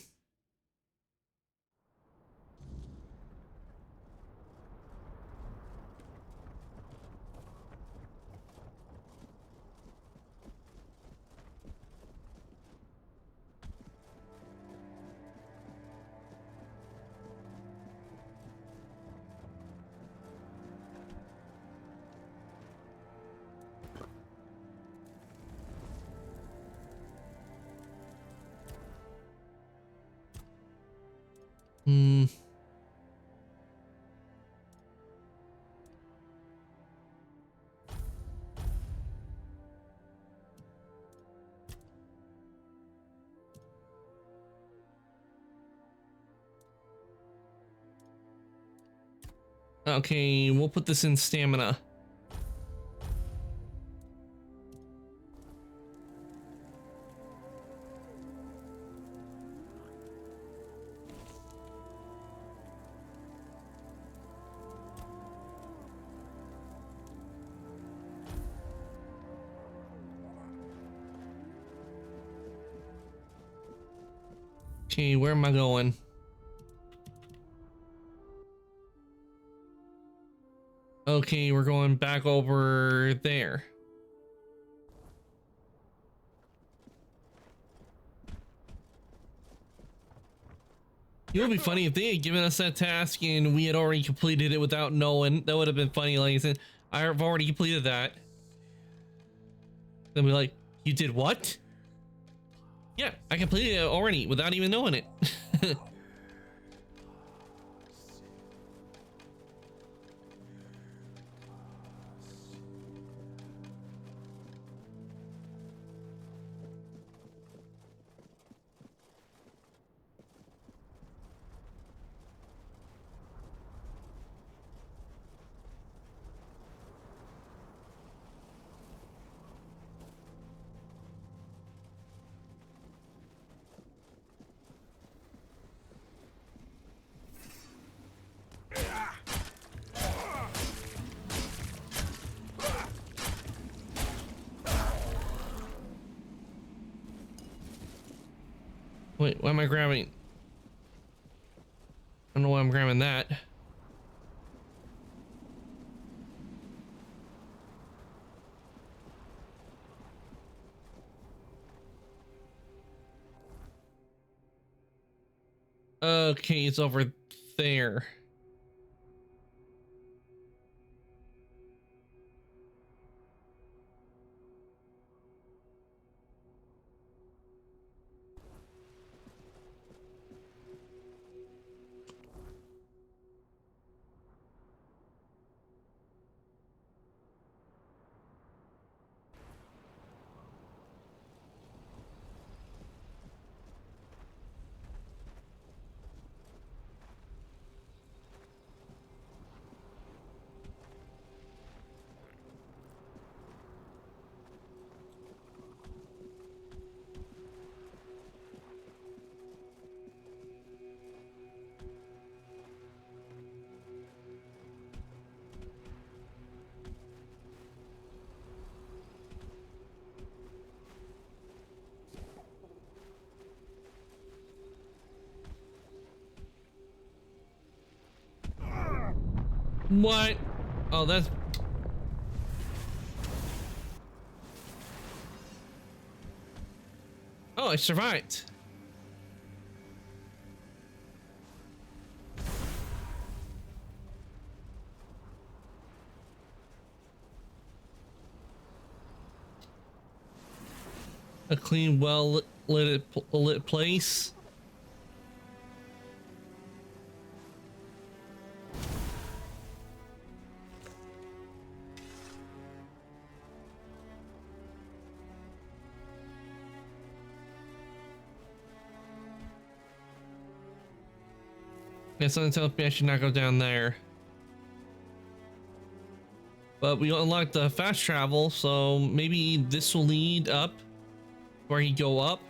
Okay, we'll put this in stamina. Okay, where am I going? Okay, we're going back over there. It would be funny if they had given us that task and we had already completed it without knowing. That would have been funny. Like I said, I've already completed that. Then we're like, you did what? Yeah, I completed it already without even knowing it. Wait, why am I grabbing? I don't know why I'm grabbing that. Okay, it's over there. What? Oh, that's... Oh, I survived. A clean, well lit place. Yeah, something tells me I should not go down there. But we unlocked the fast travel, so maybe this will lead up where he go up.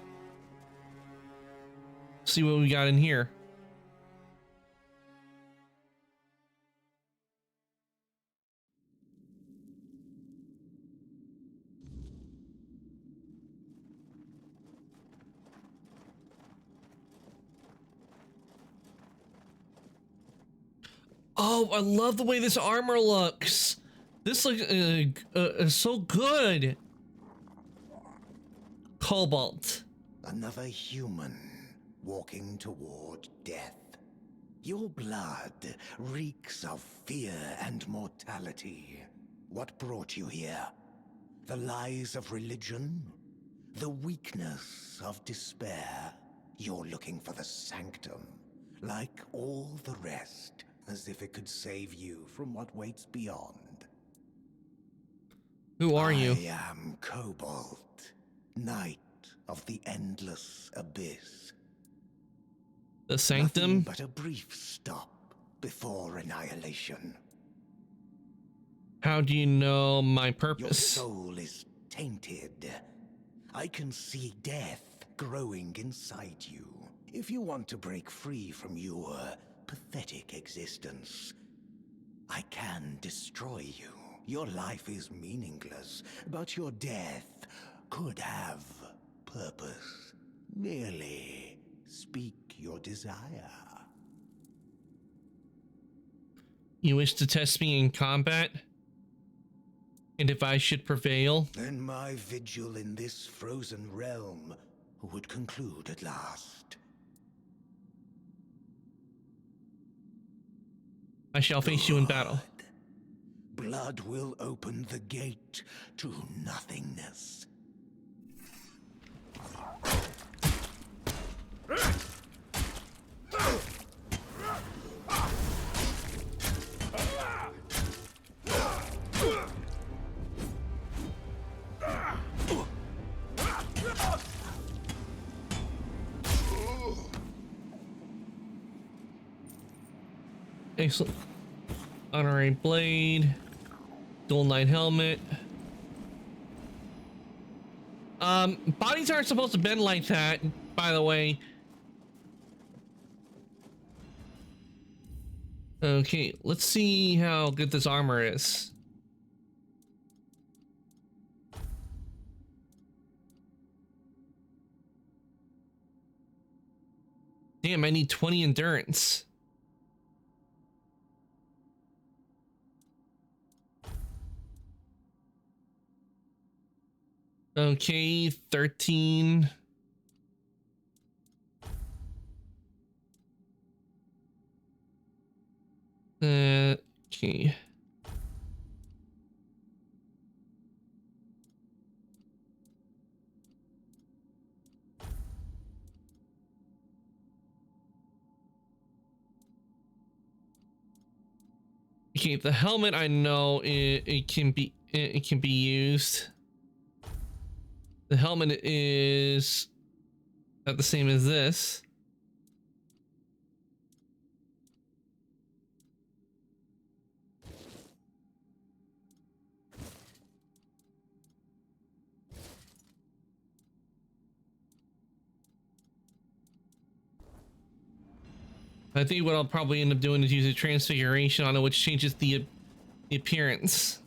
See what we got in here. Oh, I love the way this armor looks. This looks so good. Cobalt. Another human walking toward death. Your blood reeks of fear and mortality. What brought you here? The lies of religion? The weakness of despair? You're looking for the sanctum, like all the rest, as if it could save you from what waits beyond. Who are you? I am Cobalt, Knight of the Endless Abyss. The Sanctum? Nothing but a brief stop before annihilation. How do you know my Your purpose? soul is tainted. I can see death growing inside you. If you want to break free from your pathetic existence, I can destroy you. Your life is meaningless, but your death could have purpose. Merely Speak your desire. You wish to test me in combat? And if I should prevail? Then my vigil in this frozen realm would conclude at last. I shall face you in battle. Blood will open the gate to nothingness. Excellent. Honorary blade. Dual knight helmet. Bodies aren't supposed to bend like that, by the way. Okay, let's see how good this armor is. Damn, I need 20 endurance. Okay, 13. Okay. Okay, the helmet I know it can be used. The helmet is not the same as this. I think what I'll probably end up doing is use a transfiguration on it, which changes the appearance.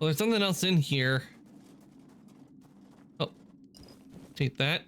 Well, there's something else in here. Oh, take that.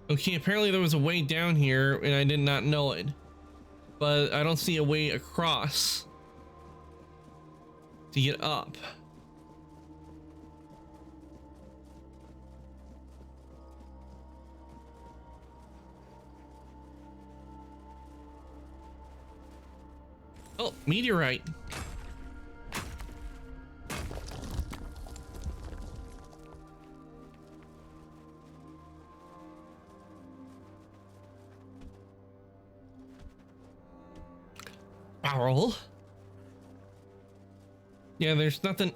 Okay, apparently there was a way down here and I did not know it, but I don't see a way across to get up. Oh, meteorite. Barrel. Yeah, there's nothing.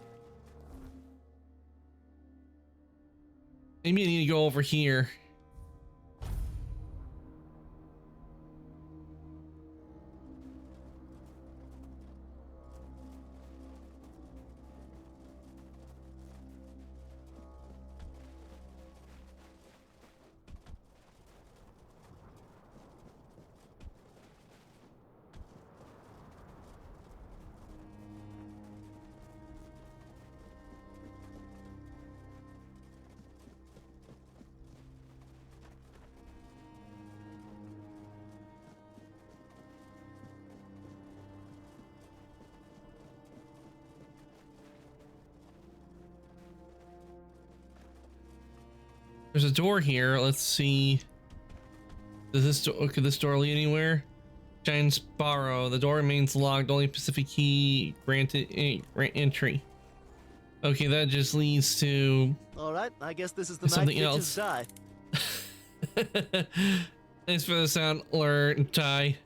Maybe I need to go over here. There's a door here. Let's see. Does this door, could this door lead anywhere? Giant Sparrow. The door remains locked. Only Pacific key granted entry. Okay, that just leads to. All right, I guess this is the night something bitches else. die. Thanks for the sound alert, Ty.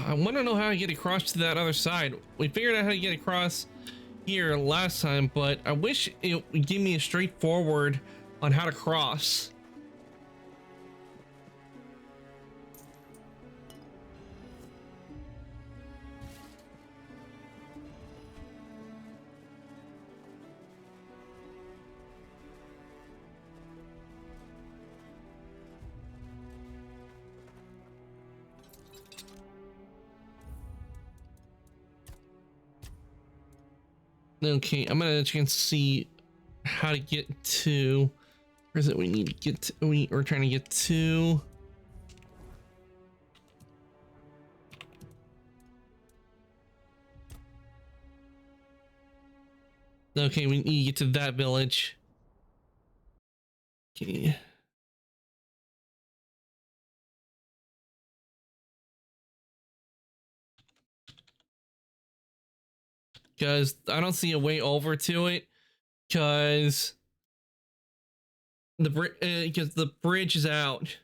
I want to know how to get across to that other side. We figured out how to get across here last time, but I wish it would give me a straightforward on how to cross. Okay, I'm gonna check and see how to get to. Where is it? We need to get to. We're trying to get to. Okay, we need to get to that village. Okay. Because I don't see a way over to it, because the bridge is out.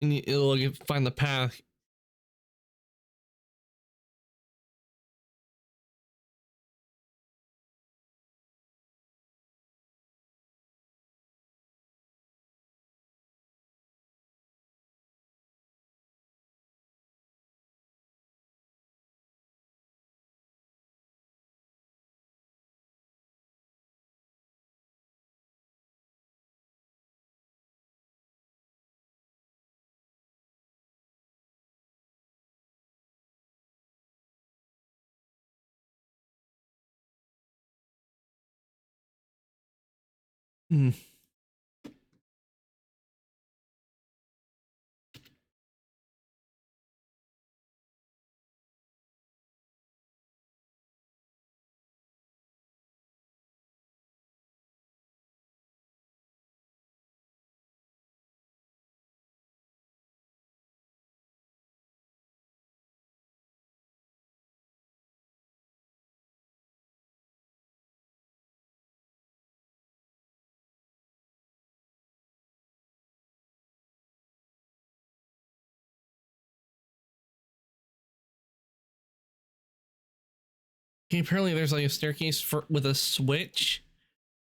And it'll find the path. Hmm. Okay, apparently there's like a staircase with a switch,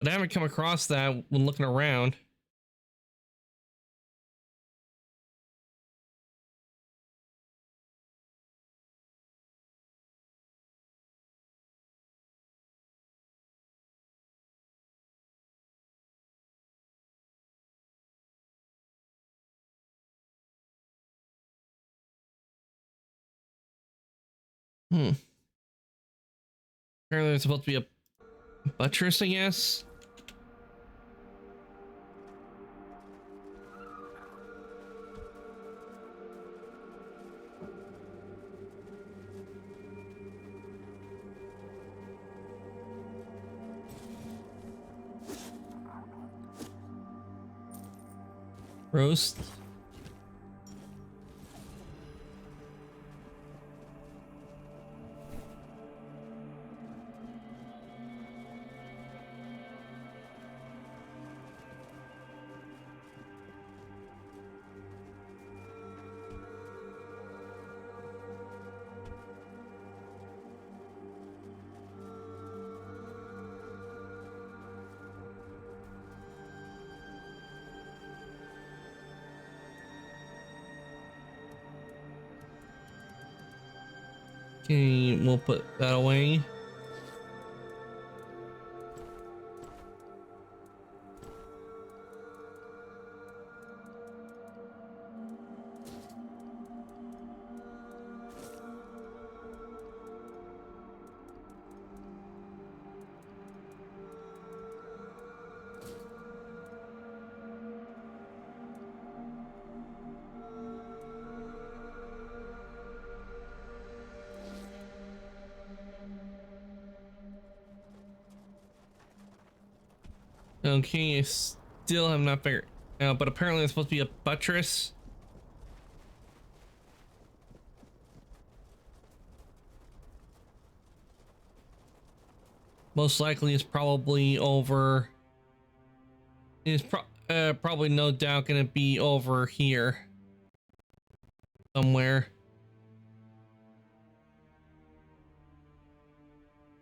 but I haven't come across that when looking around. Hmm. Apparently there's supposed to be a buttress, I guess. Roast. Okay, we'll put that away. Okay, I still have not figured out, but apparently it's supposed to be a buttress. Most likely it's probably over. It's probably no doubt gonna be over here somewhere.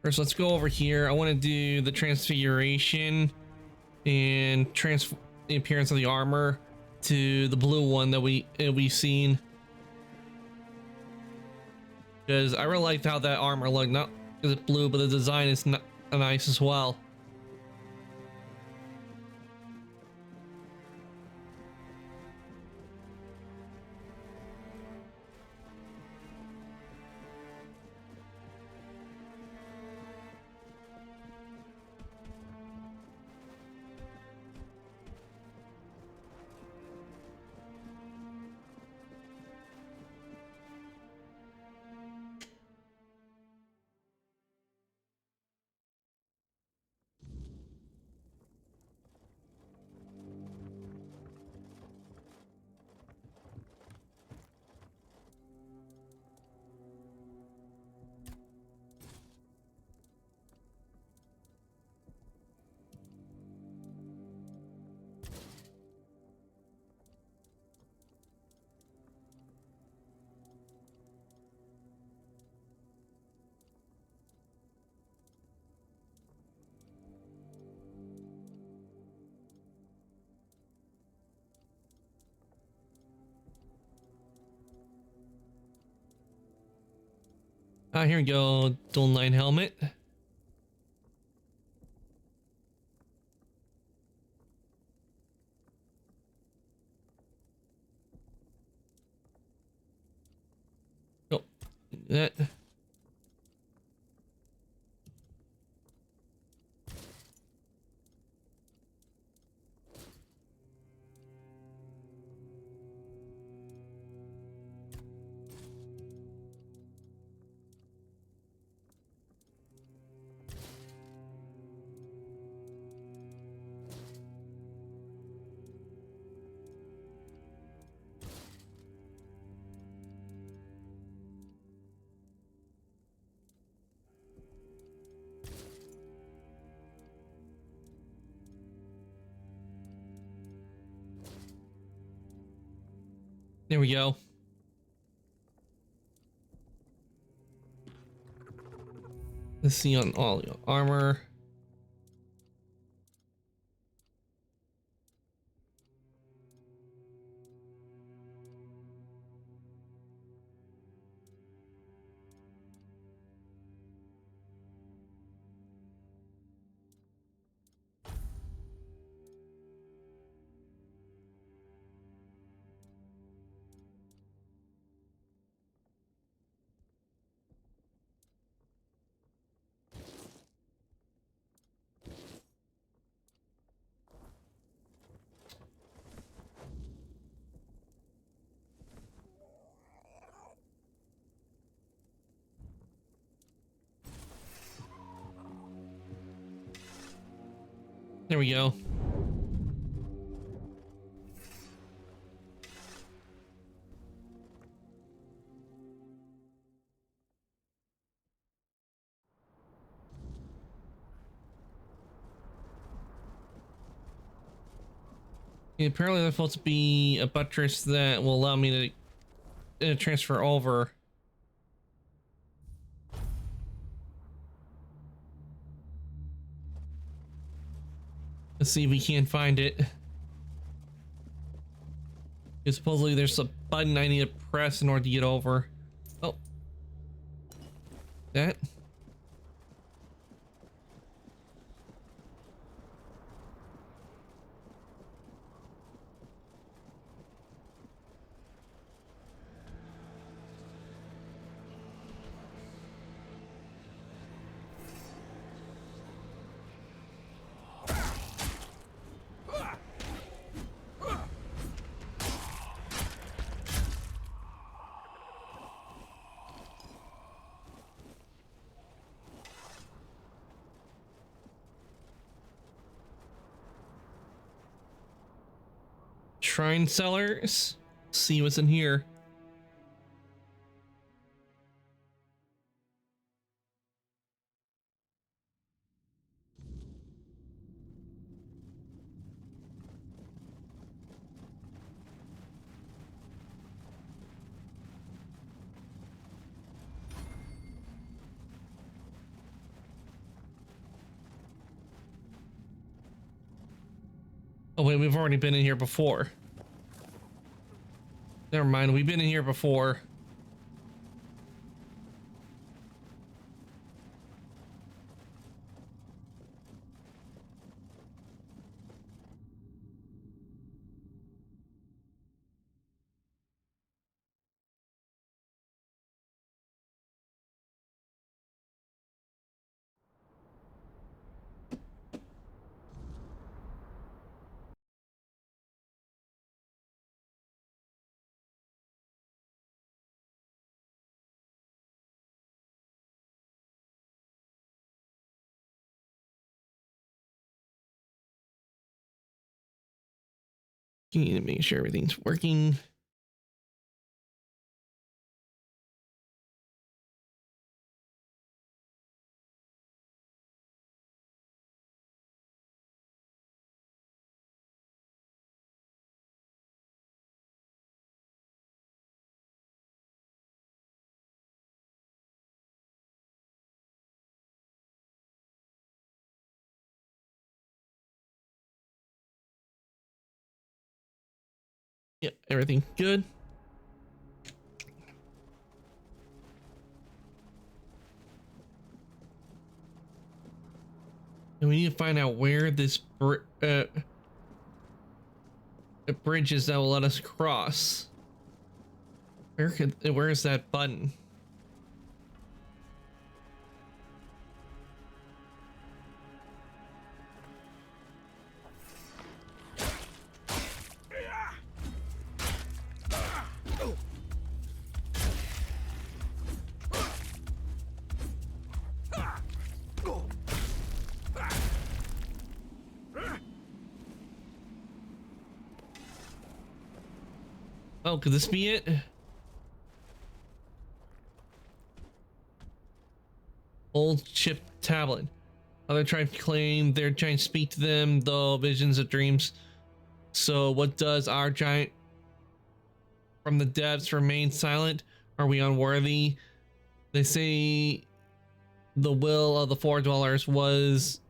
First, let's go over here. I want to do the transfiguration and transfer the appearance of the armor to the blue one that we've seen, because I really liked how that armor looked. Not because it's blue, but the design is nice as well. Here we go, dual 9 helmet. Oh, that. There we go. Let's see on all your armor. There we go. Apparently there's supposed to be a buttress that will allow me to transfer over. Let's see if we can find it. Because supposedly there's a button I need to press in order to get over. Oh. that. Shrine cellars. See what's in here. Oh wait, we've already been in here before. Never mind, we've been in here before. You need to make sure everything's working. Yeah, everything good. And we need to find out where this bridge is that will let us cross. Where is that button? Oh, could this be it? Old chip tablet. Other tribes claim their giants speak to them, though visions of dreams. So what does our giant from the depths remain silent? Are we unworthy? They say the will of the Four Dwellers was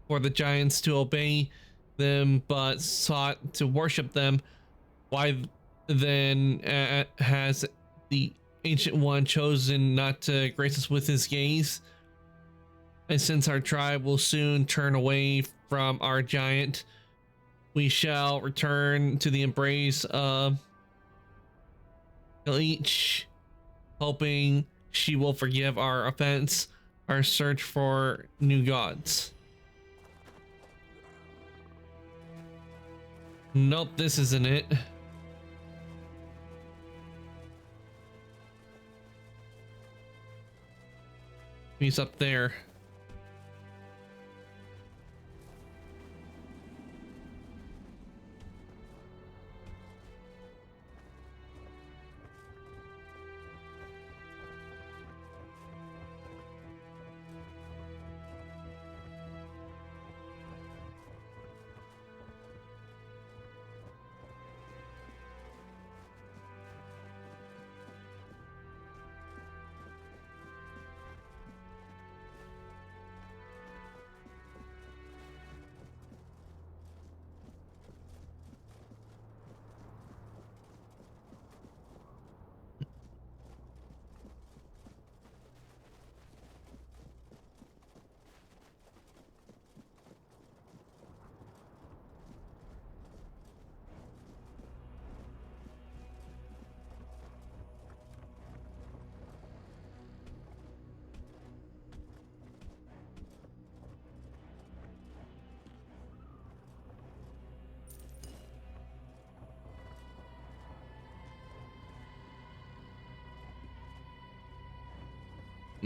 for the giants to obey them, but sought to worship them. Why then has the Ancient One chosen not to grace us with his gaze? And since our tribe will soon turn away from our giant, we shall return to the embrace of each, hoping she will forgive our offense, our search for new gods. Nope, this isn't it. He's up there.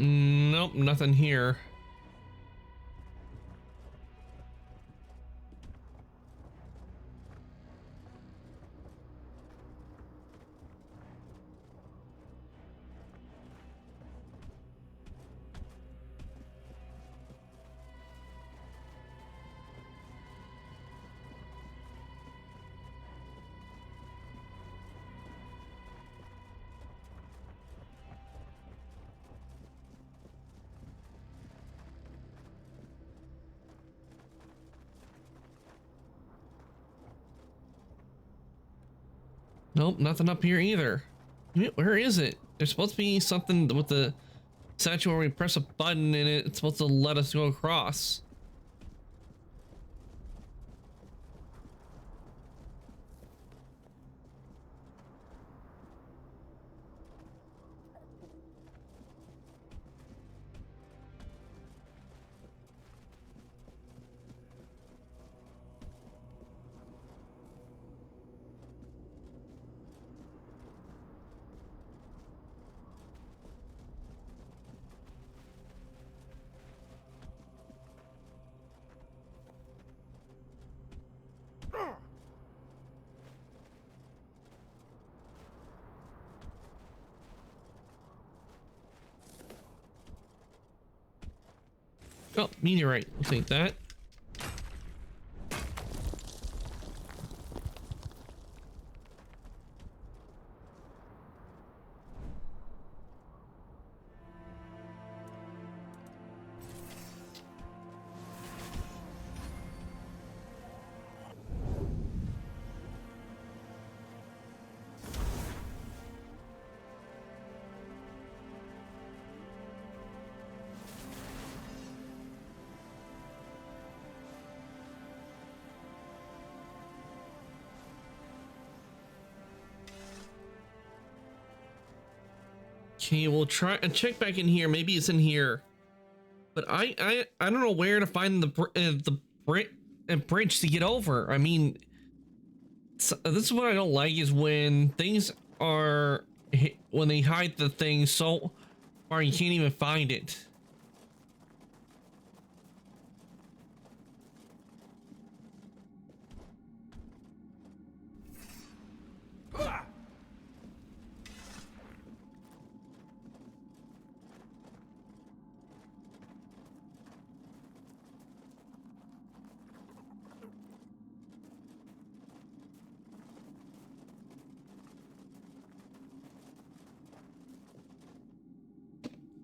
Nope, nothing here. Nope, nothing up here either. Where is it? There's supposed to be something with the statue where we press a button and it's supposed to let us go across. Oh, meteorite. We'll take that. Okay, we'll try and check back in here. Maybe it's in here, but I don't know where to find the bridge to get over. I mean, this is what I don't like, is when things are when they hide the thing so far you can't even find it.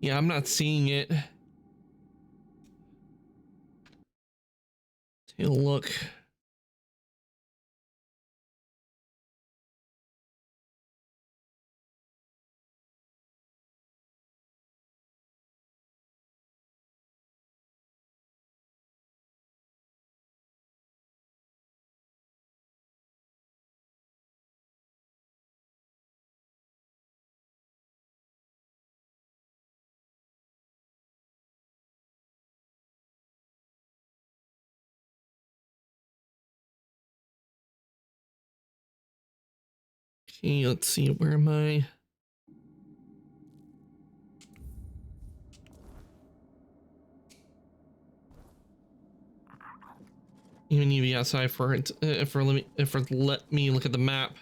Yeah, I'm not seeing it. Take a look. Okay, let's see, where am I? Even need to be outside for it, let me look at the map.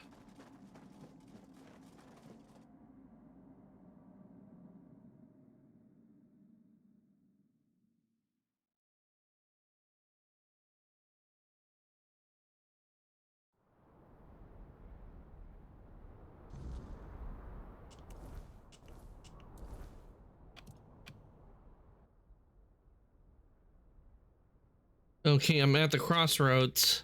Okay, I'm at the crossroads.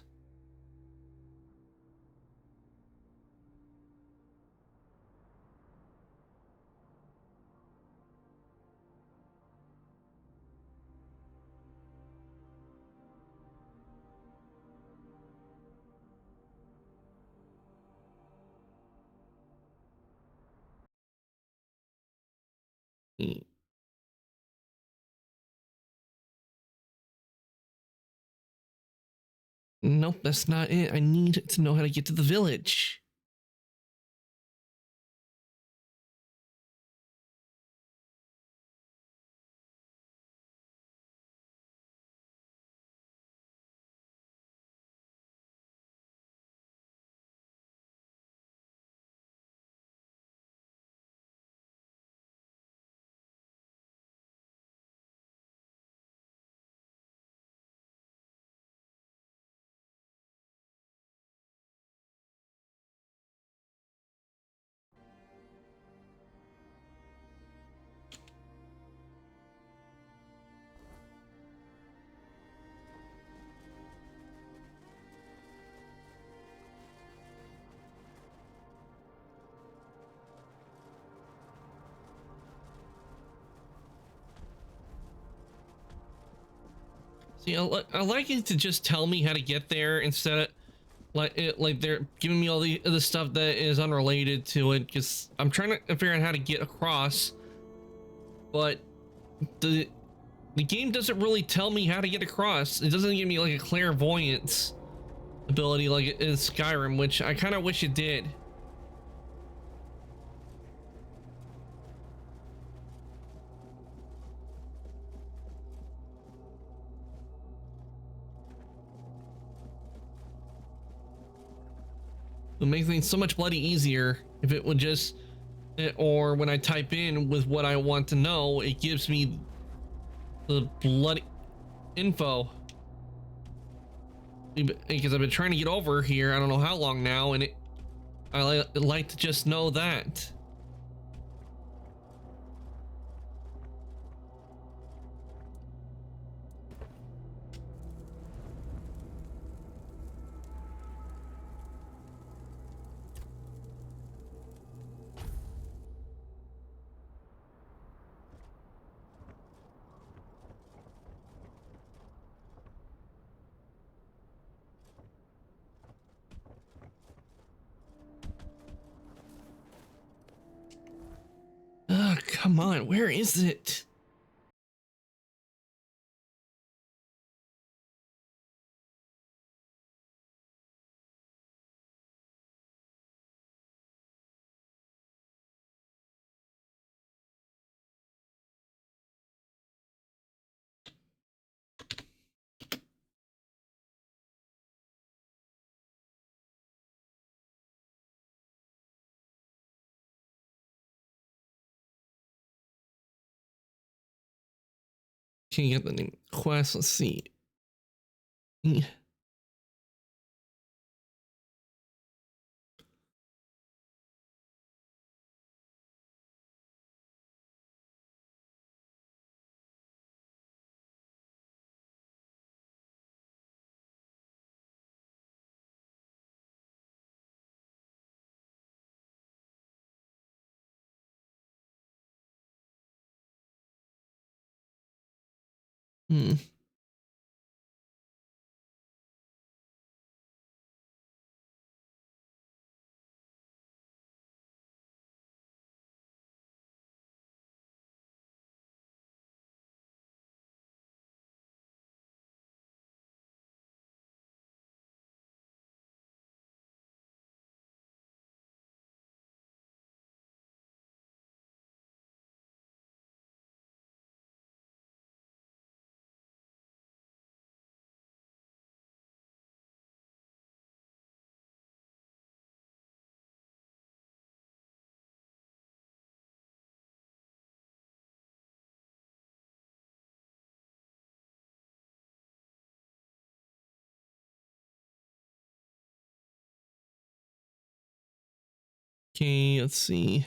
Nope, that's not it. I need to know how to get to the village. See, I like it to just tell me how to get there instead of like they're giving me all the stuff that is unrelated to it, because I'm trying to figure out how to get across, but the game doesn't really tell me how to get across. It doesn't give me like a clairvoyance ability like in Skyrim, which I kind of wish it did. It makes things so much bloody easier if it would just, or when I type in with what I want to know, it gives me the bloody info. Because I've been trying to get over here, I don't know how long now, and I like to just know that. Oh, come on, where is it? Can you get the name quest? Let's see. Hmm. Okay, let's see.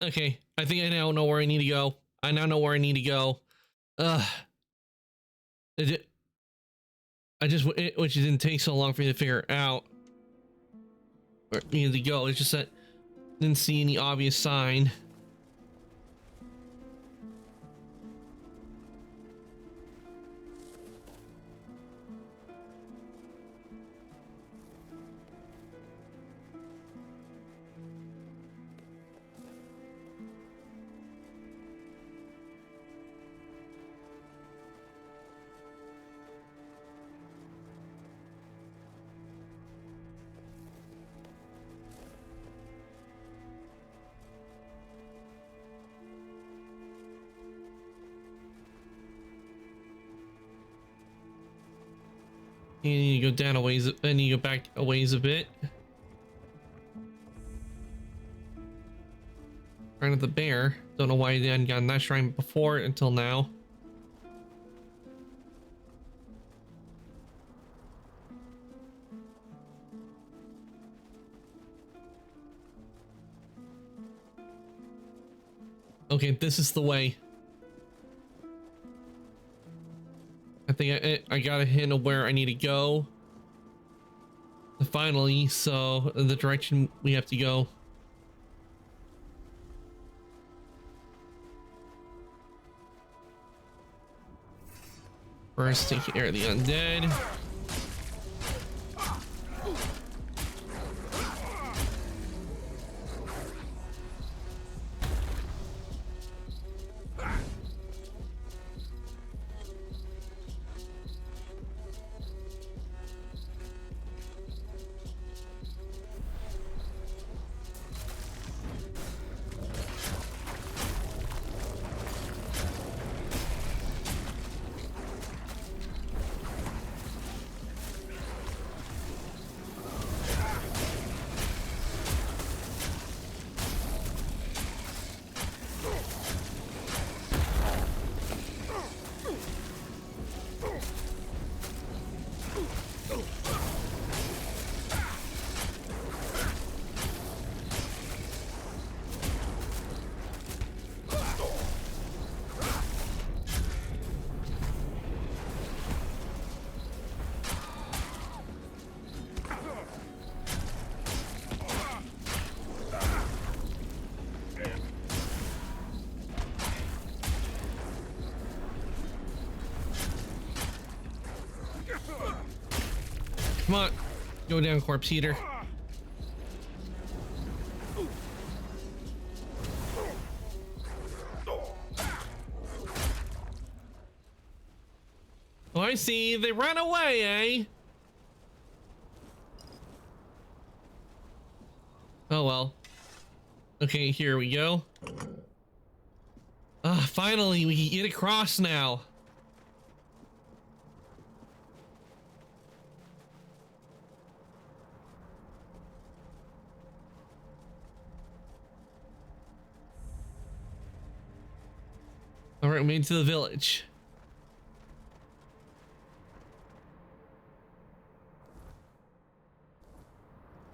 Okay, I think I now know where I need to go. I now know where I need to go. Which didn't take so long for me to figure out where I needed to go. It's just that I didn't see any obvious sign. You need to go down a ways, then you go back a ways a bit. Shrine of the Bear. Don't know why you hadn't gotten that shrine before until now. Okay, this is the way. I think I got a hint of where I need to go. Finally, so the direction we have to go. First, take care of the undead. Come on, go down, corpse eater. Oh, I see. They ran away, eh? Oh well. Okay, here we go. Finally, we can get across now. All right, we made it to the village.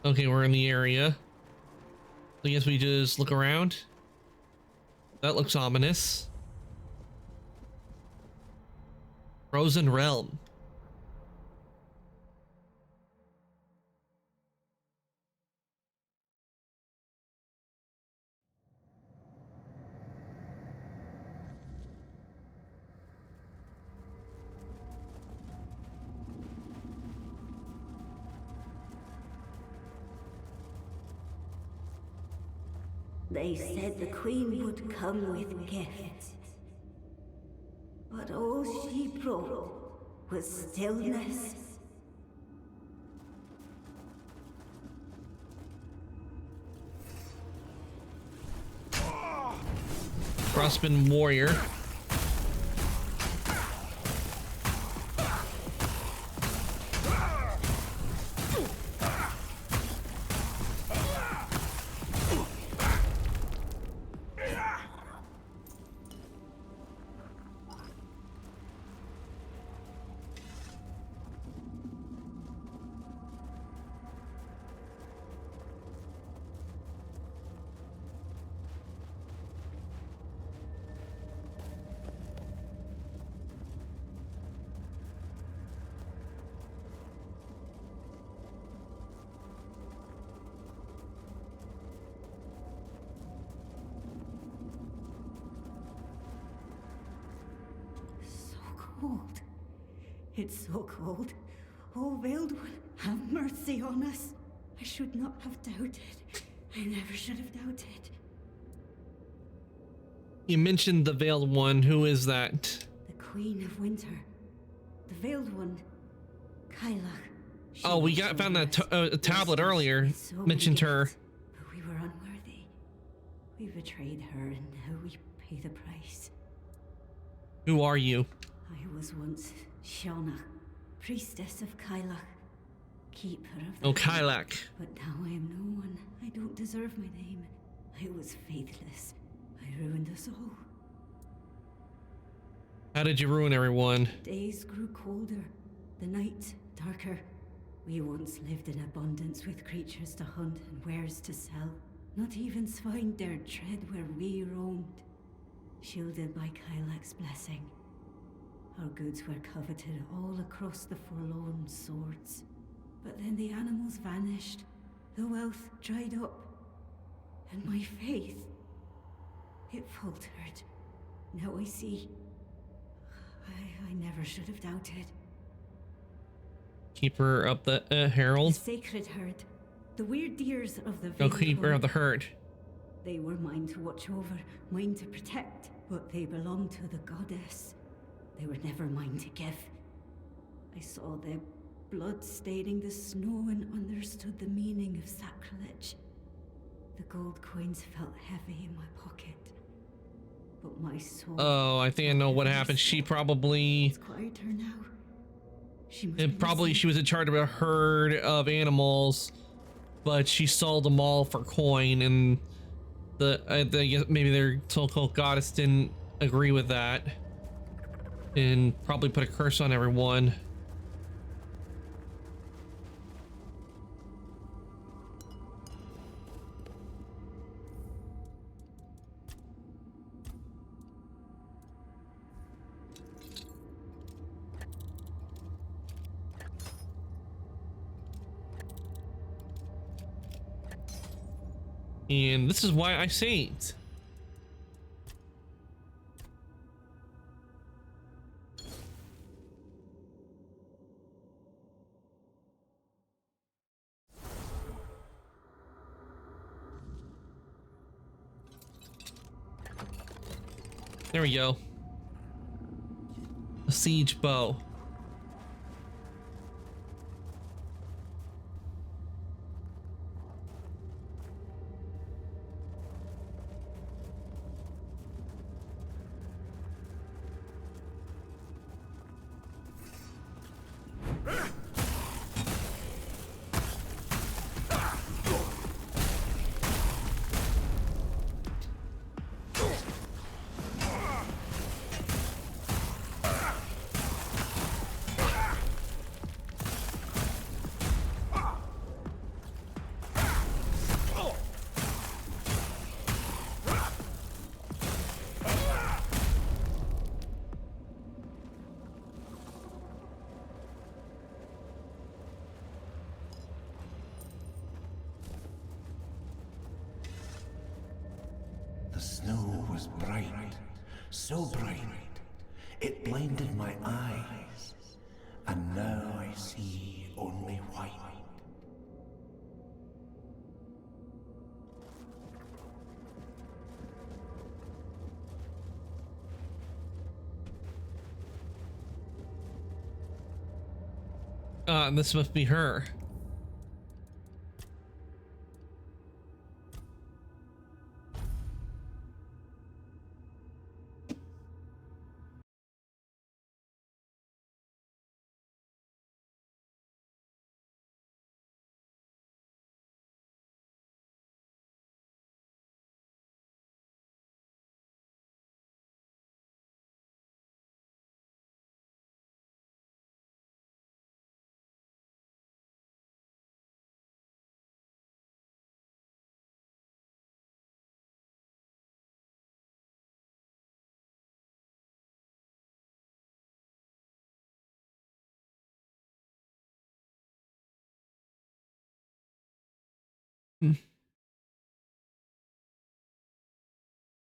Okay, we're in the area. I guess we just look around. That looks ominous. Frozen Realm. They said the queen would come with gifts, but all she brought was stillness. Crossman warrior. Cold. It's so cold. Oh, Veiled One, have mercy on us. I should not have doubted. I never should have doubted. You mentioned the Veiled One. Who is that? The Queen of Winter. The Veiled One. Kailach. Oh, we found that tablet earlier. Mentioned her. But we were unworthy. We betrayed her and now we pay the price. Who are you? I was once Shauna, priestess of Kailach, keeper of the Kailach. But now I am no one. I don't deserve my name. I was faithless. I ruined us all. How did you ruin everyone? Days grew colder, the night darker. We once lived in abundance with creatures to hunt and wares to sell. Not even swine dared tread where we roamed. Shielded by Kailach's blessing. Our goods were coveted all across the forlorn swords. But then the animals vanished, the wealth dried up, and my faith, it faltered. Now I see. I never should have doubted. Keeper of the Herald. The sacred herd, the weird deers of the No, keeper of the herd. They were mine to watch over, mine to protect, but they belonged to the goddess. They were never mine to give. I saw their blood staining the snow and understood the meaning of sacrilege. The gold coins felt heavy in my pocket. But my soul... Oh, I think I know what happened. She probably... It's quieter now. She was in charge of a herd of animals, but she sold them all for coin, and maybe their so-called goddess didn't agree with that, and probably put a curse on everyone. And this is why I saved. There we go. A siege bow. The snow was bright, so bright, it blinded my eyes, and now I see only white. This must be her.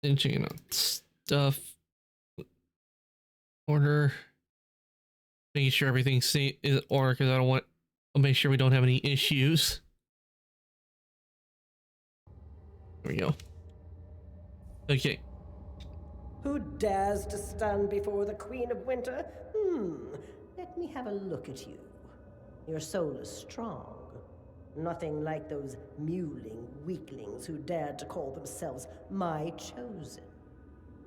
Changing on stuff. Order. Making sure everything's safe is order because I don't want. I'll make sure we don't have any issues. There we go. Okay. Who dares to stand before the Queen of Winter? Let me have a look at you. Your soul is strong. Nothing like those mewling weaklings who dared to call themselves my chosen.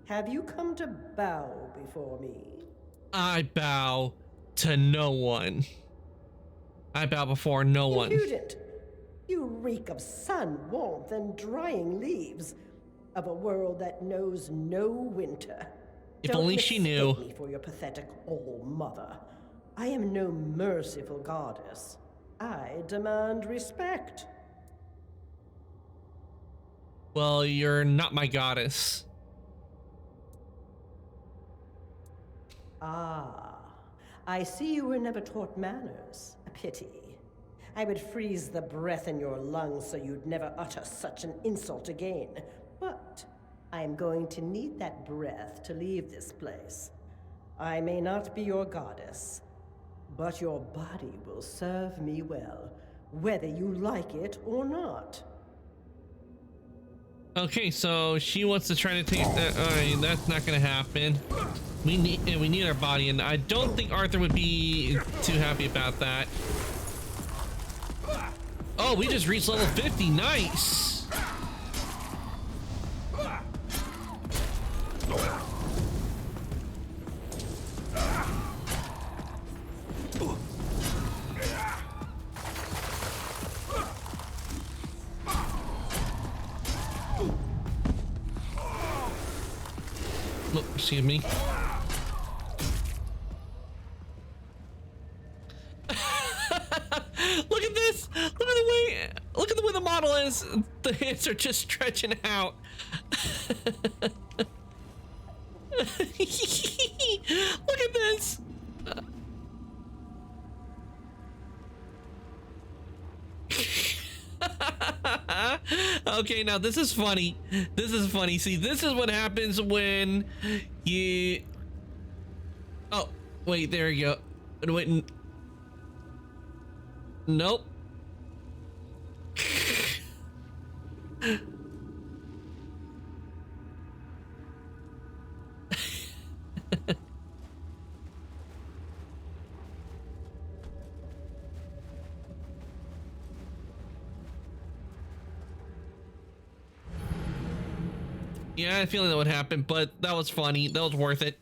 Have you come to bow before me? I bow to no one. I bow before no one. Impudent! You reek of sun, warmth, and drying leaves. Of a world that knows no winter. If only she knew. Don't mistake me for your pathetic all-mother. I am no merciful goddess. I demand respect. Well, you're not my goddess. Ah, I see you were never taught manners. A pity. I would freeze the breath in your lungs so you'd never utter such an insult again. But I am going to need that breath to leave this place. I may not be your goddess, but your body will serve me well, whether you like it or not. Okay, so she wants to try to take that. Alright, that's not gonna happen. We need our body, and I don't think Arthur would be too happy about that. Oh, we just reached level 50. Nice. Oh, excuse me. Look at this! Look at the way the model is. The hands are just stretching out. Look at this. Okay, now this is funny. This is funny. See, this is what happens when you... Oh, wait, there you go. Wait, nope. Yeah, I had a feeling that would happen, but that was funny. That was worth it.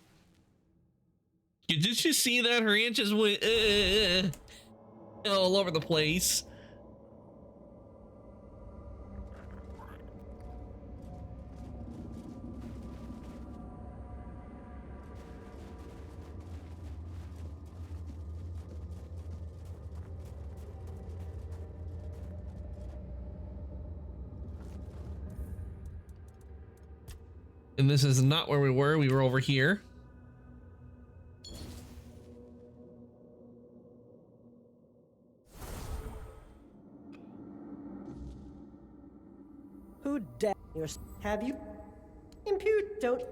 Did you see that? Her hand just went all over the place. And this is not where we were. We were over here. Who have you? Impute, don't.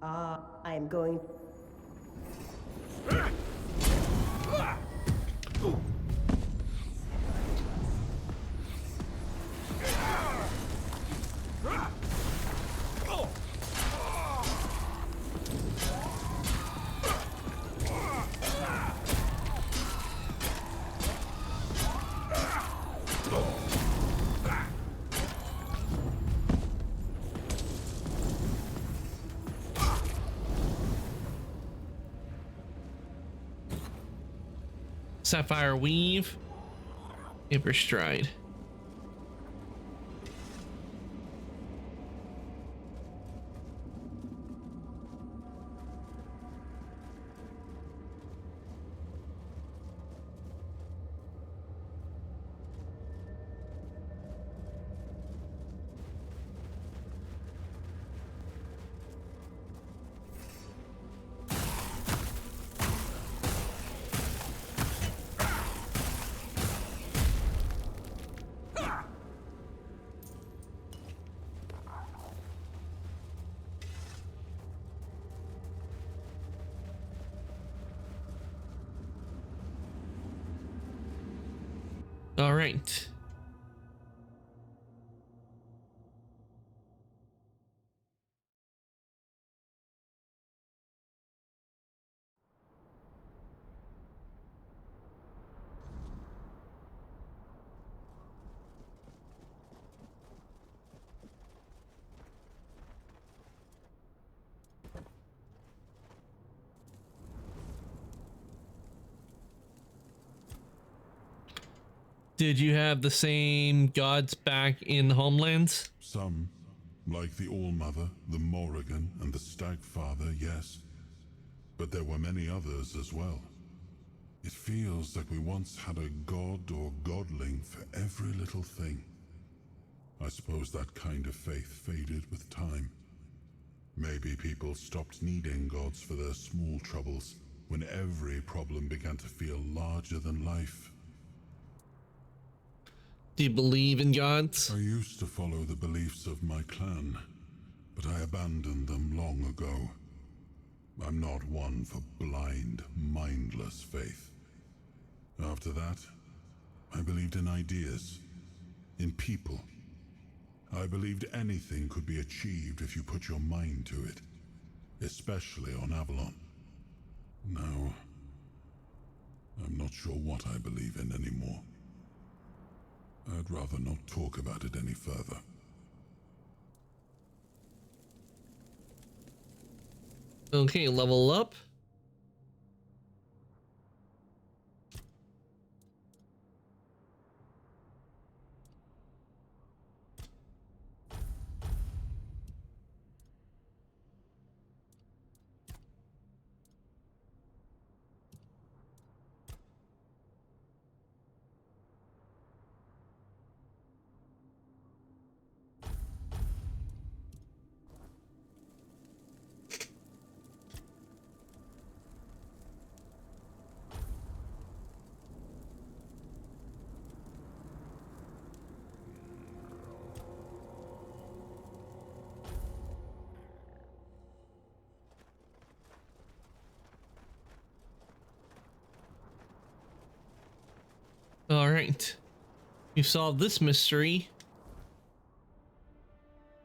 I am going. Sapphire Weave, Amber Stride. All right. Did you have the same gods back in the homelands? Some, like the All-Mother, the Morrigan, and the Stagfather, yes. But there were many others as well. It feels like we once had a god or godling for every little thing. I suppose that kind of faith faded with time. Maybe people stopped needing gods for their small troubles when every problem began to feel larger than life. Do you believe in gods? I used to follow the beliefs of my clan, but I abandoned them long ago. I'm not one for blind, mindless faith. After that, I believed in ideas, in people. I believed anything could be achieved if you put your mind to it, especially on Avalon. Now, I'm not sure what I believe in anymore. I'd rather not talk about it any further. Okay, level up. All right, you solved this mystery.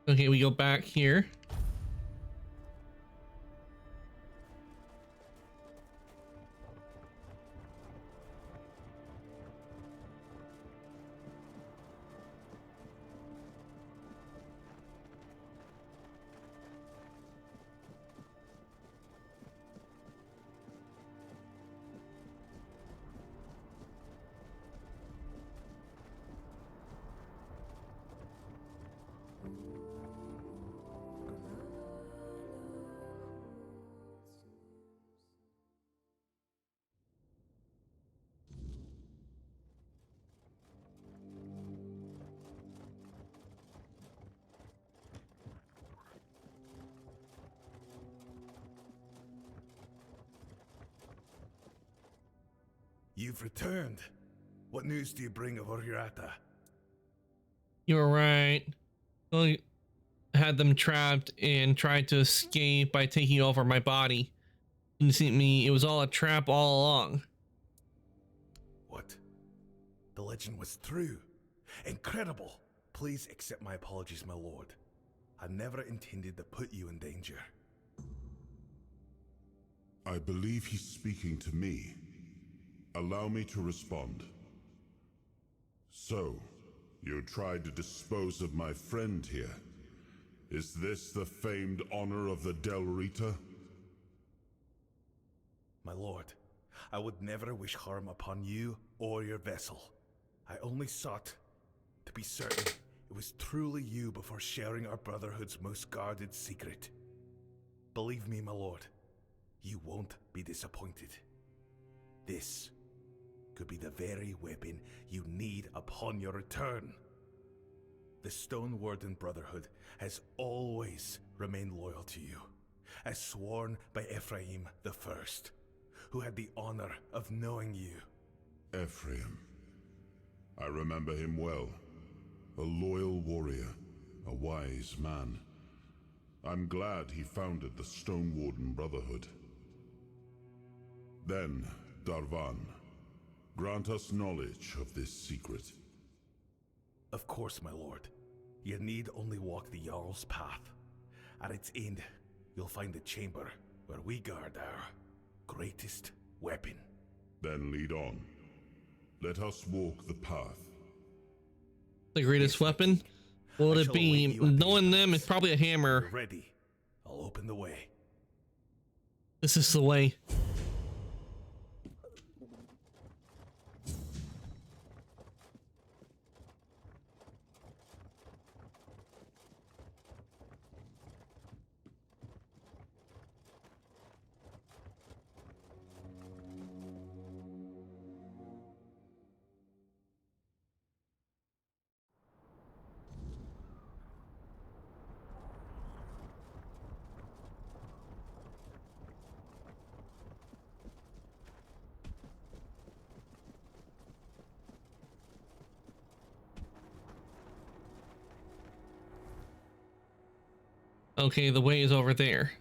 Okay, we go back here. You've returned. What news do you bring of Oriata? You were right. I had them trapped and tried to escape by taking over my body. You see me, it was all a trap all along. What? The legend was true. Incredible. Please accept my apologies, my lord. I never intended to put you in danger. I believe he's speaking to me. Allow me to respond. So, you tried to dispose of my friend here. Is this the famed honor of the Del Rita? My lord, I would never wish harm upon you or your vessel. I only sought to be certain it was truly you before sharing our Brotherhood's most guarded secret. Believe me, my lord, you won't be disappointed. This could be the very weapon you need upon your return. The Stone Warden Brotherhood has always remained loyal to you, as sworn by Ephraim the First, who had the honor of knowing you. Ephraim. I remember him well. A loyal warrior, a wise man. I'm glad he founded the Stone Warden Brotherhood. Then, Darvan, grant us knowledge of this secret. Of course, my lord. You need only walk the Jarl's path. At its end, you'll find the chamber where we guard our greatest weapon. Then lead on. Let us walk the path. The greatest weapon? What would it be? Knowing them, it's probably a hammer. You're ready. I'll open the way. This is the way. Okay, the way is over there.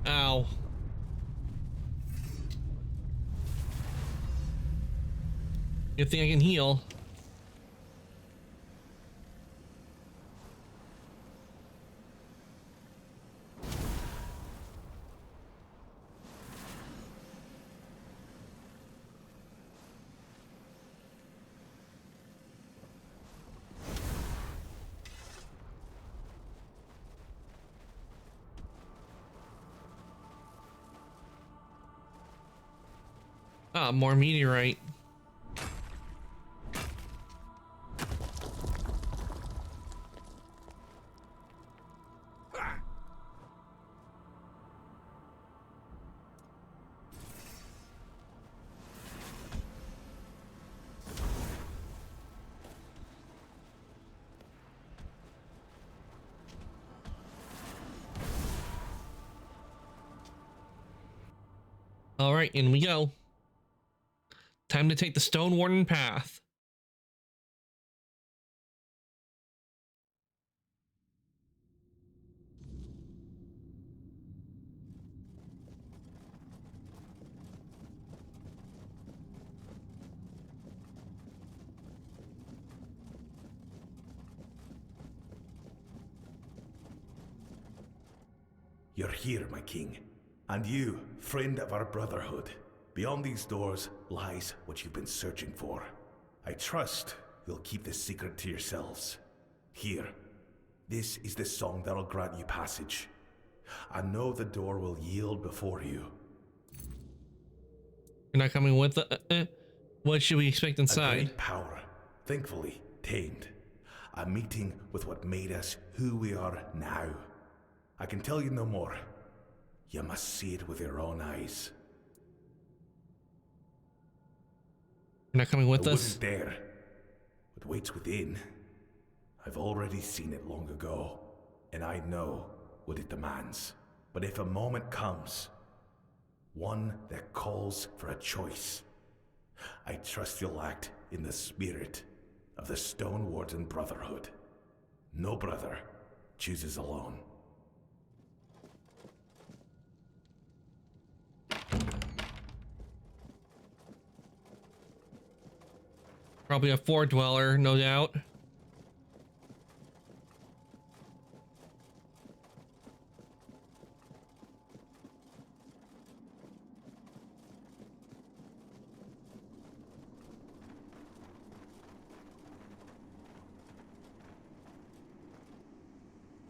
Ow. Good thing I can heal. Ah, more meteorite. All right, in we go. Time to take the Stone Warden path. You're here, my king. And you, friend of our brotherhood. Beyond these doors lies what you've been searching for. I trust you'll keep this secret to yourselves. Here, this is the song that'll grant you passage. I know the door will yield before you. You're not coming with the... What should we expect A inside? great power, thankfully tamed. A meeting with what made us who we are now. I can tell you no more. You must see it with your own eyes. You're not coming with I us? wouldn't dare. What waits within, I've already seen it long ago, and I know what it demands. But if a moment comes, one that calls for a choice, I trust you'll act in the spirit of the Stone Warden Brotherhood. No brother chooses alone. Probably a Fort Dweller, no doubt.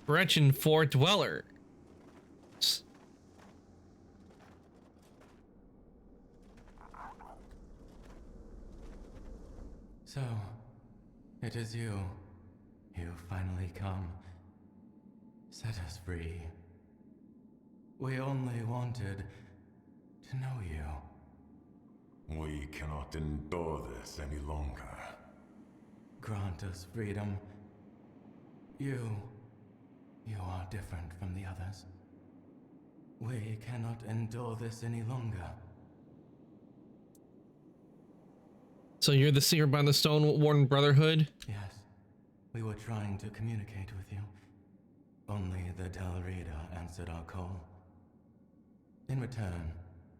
Gretchen Fort Dweller. So, it is you. You finally come. Set us free. We only wanted to know you. We cannot endure this any longer. Grant us freedom. You are different from the others. We cannot endure this any longer. So you're the seer by the Stone Warden Brotherhood? Yes. We were trying to communicate with you. Only the Del Rita answered our call. In return,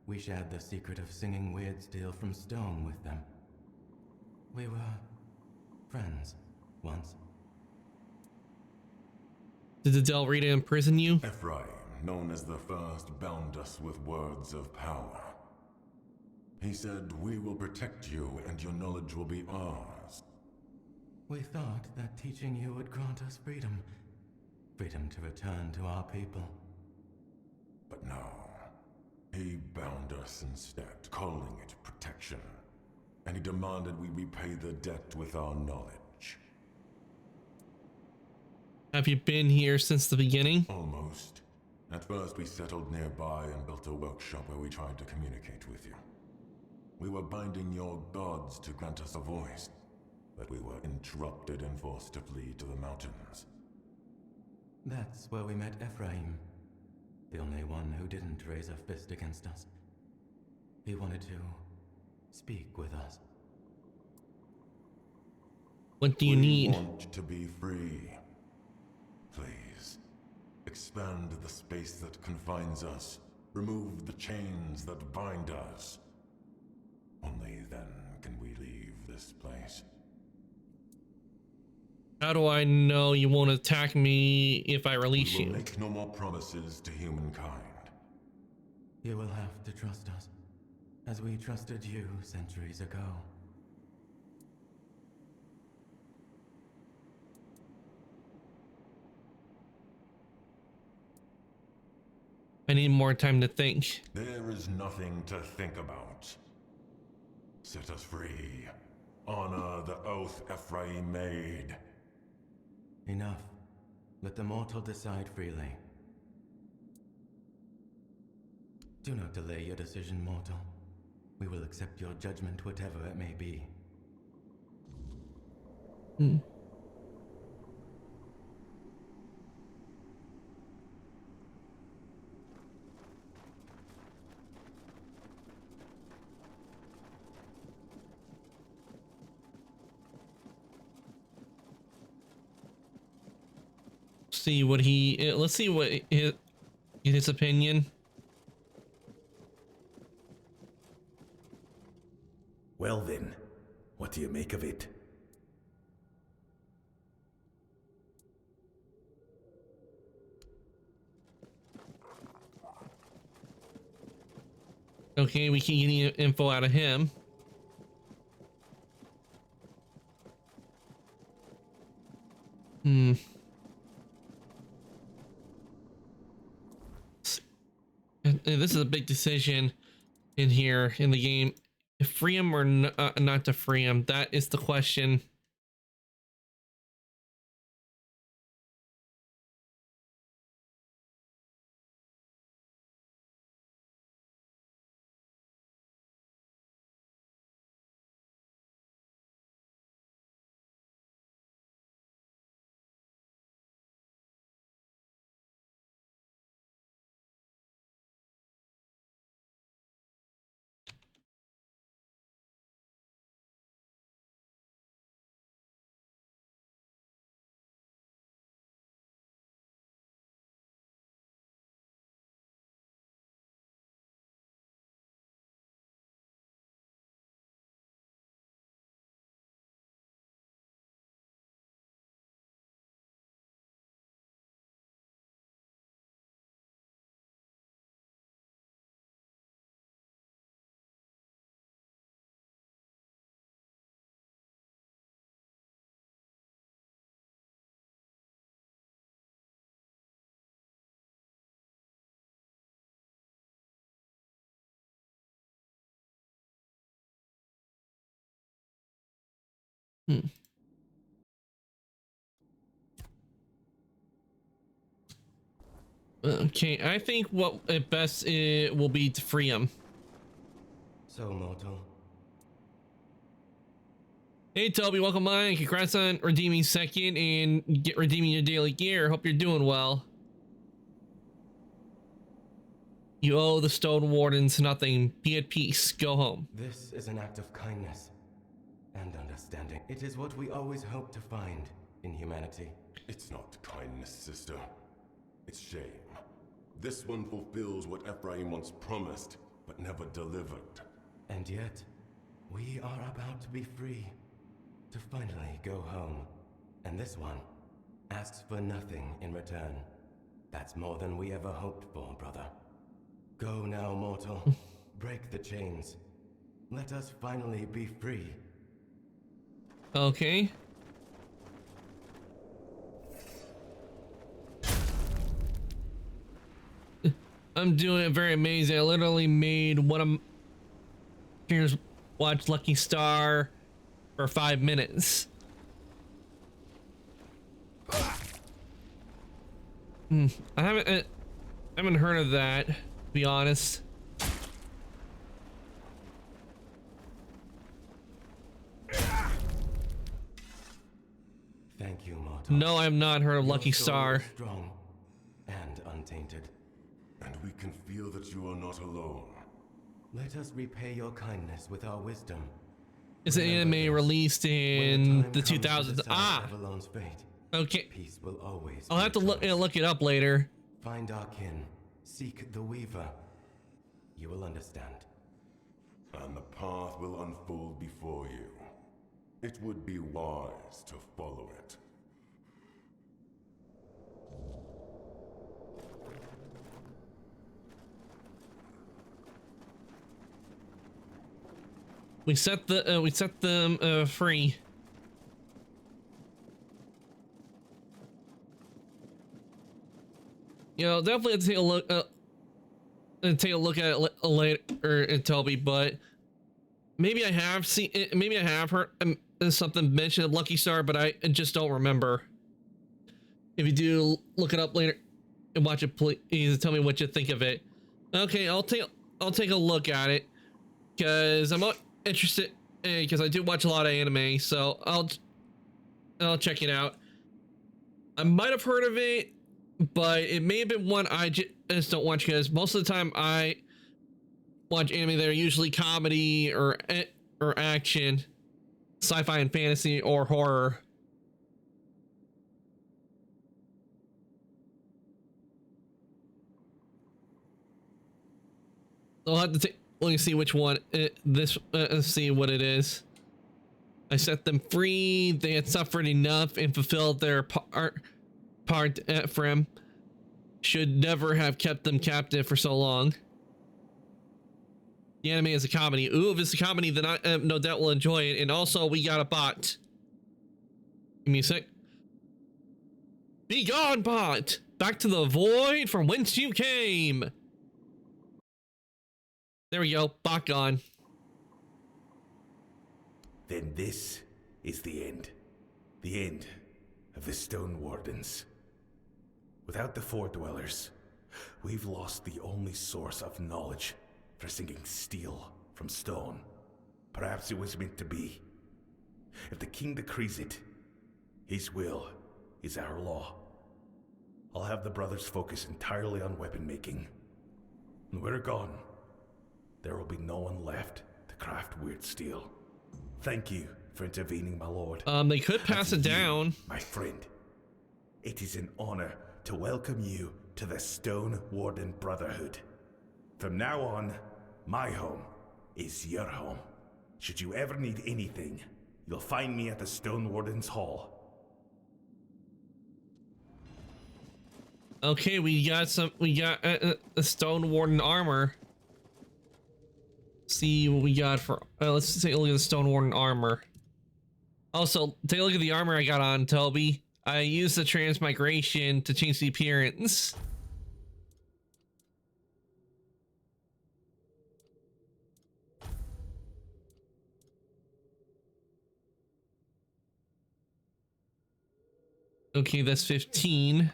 we shared the secret of singing weird steel from stone with them. We were friends once. Did the Del Rita imprison you? Ephraim, known as the first, bound us with words of power. He said, "We will protect you and your knowledge will be ours." We thought that teaching you would grant us freedom. Freedom to return to our people. But no. He bound us instead, calling it protection. And he demanded we repay the debt with our knowledge. Have you been here since the beginning? Almost. At first we settled nearby and built a workshop where we tried to communicate with you. We were binding your gods to grant us a voice, but we were interrupted and forced to flee to the mountains. That's where we met Ephraim. The only one who didn't raise a fist against us. He wanted to speak with us. What do you need? We want to be free. Please, expand the space that confines us. Remove the chains that bind us. Only then can we leave this place. How do I know you won't attack me if I release We will you? make no more promises to humankind. You will have to trust us, as we trusted you centuries ago. I need more time to think. There is nothing to think about. Set us free. Honor the oath Ephraim made. Enough. Let the mortal decide freely. Do not delay your decision, mortal. We will accept your judgment, whatever it may be. See what he. Let's see what his opinion. Well then, what do you make of it? Okay, we can get info out of him. And this is a big decision in here in the game. To free him or not to free him? That is the question. Okay, I think what at best it will be to free him. So, mortal. Hey Toby, welcome on. Congrats on redeeming second and redeeming your daily gear. Hope you're doing well. You owe the Stone Wardens nothing. Be at peace. Go home. This is an act of kindness and understanding. It is what we always hope to find in humanity. It's not kindness, sister. It's shame. This one fulfills what Ephraim once promised, but never delivered. And yet, we are about to be free. To finally go home. And this one asks for nothing in return. That's more than we ever hoped for, brother. Go now, mortal. Break the chains. Let us finally be free. Okay. I'm doing it very amazing. I literally made one of here's watch Lucky Star for 5 minutes. I haven't heard of that, to be honest. Thank you, mortal. No, I have not heard of Your Lucky soul Star. is strong and untainted. And we can feel that you are not alone. Let us repay your kindness with our wisdom. It's an anime released in the 2000s. Ah! Fate, Okay. peace will always I'll have to look it up later. Find our kin. Seek the Weaver. You will understand. And the path will unfold before you. It would be wise to follow it. We set them free. You know, definitely have to take a look at it later, Toby. But maybe I have seen it. Maybe I have heard something mentioned of Lucky Star, but I just don't remember. If you do look it up later and watch it, please tell me what you think of it. Okay, I'll take a look at it because I'm interested because I do watch a lot of anime, so I'll check it out. I might have heard of it, but it may have been one I just don't watch because most of the time I watch anime that are usually comedy or action, sci-fi and fantasy, or horror. I'll have to take. Let me see which one. See what it is. I set them free. They had suffered enough and fulfilled their part. Ephraim should never have kept them captive for so long. The anime is a comedy. Ooh, if it's a comedy, then I no doubt will enjoy it. And also, we got a bot. Give me a sec. Be gone, bot! Back to the void from whence you came! There we go, bot gone. Then this is the end. The end of the Stone Wardens. Without the Four Dwellers, we've lost the only source of knowledge for singing steel from stone. Perhaps it was meant to be. If the king decrees it, his will is our law. I'll have the brothers focus entirely on weapon making. When we're gone, there will be no one left to craft weird steel. Thank you for intervening, my lord. They could pass it down. My friend, it is an honor to welcome you to the Stone Warden Brotherhood. From now on, my home is your home. Should you ever need anything, you'll find me at the Stone Warden's Hall. Okay, we got a Stone Warden armor. See what we got for let's take a look at the Stone Warden armor. Also, take a look at the armor I got on, Toby. I used the transmigration to change the appearance. Okay, that's 15.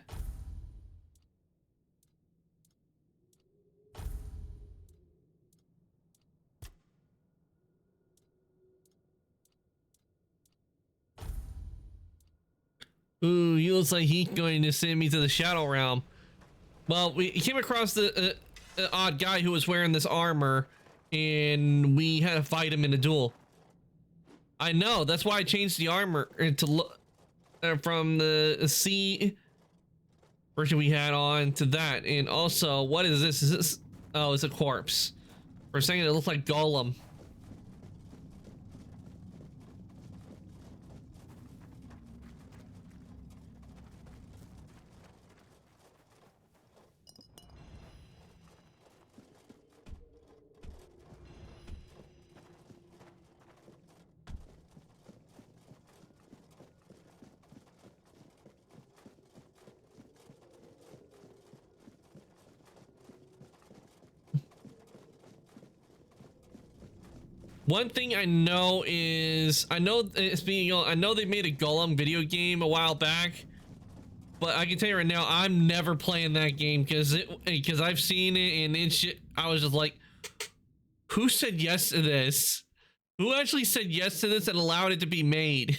Ooh, he looks like he's going to send me to the Shadow Realm. Well, we came across the odd guy who was wearing this armor, and we had to fight him in a duel. I know, that's why I changed the armor to look from the sea version we had on to that. And also, what is this? Is this? Oh, it's a corpse. For a second, it looked like Gollum. One thing I know is, I know they made a Golem video game a while back, but I can tell you right now, I'm never playing that game because I've seen it and it's shit. I was just like, who said yes to this? Who actually said yes to this and allowed it to be made?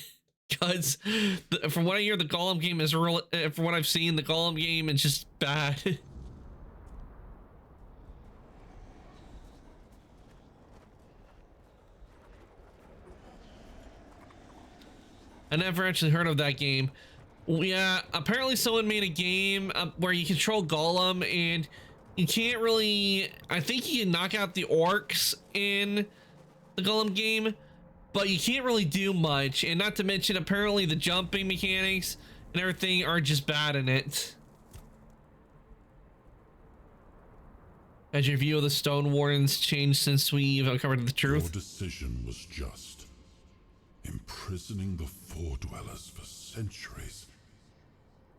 Because from what I hear, the Golem game is real. From what I've seen, the Golem game is just bad. I never actually heard of that game. Yeah, apparently someone made a game where you control Golem and you can't really... I think you can knock out the orcs in the Golem game, but you can't really do much. And not to mention, apparently the jumping mechanics and everything are just bad in it. Has your view of the Stone Wardens changed since we've uncovered the truth? Your decision was just. Imprisoning the Four Dwellers for centuries.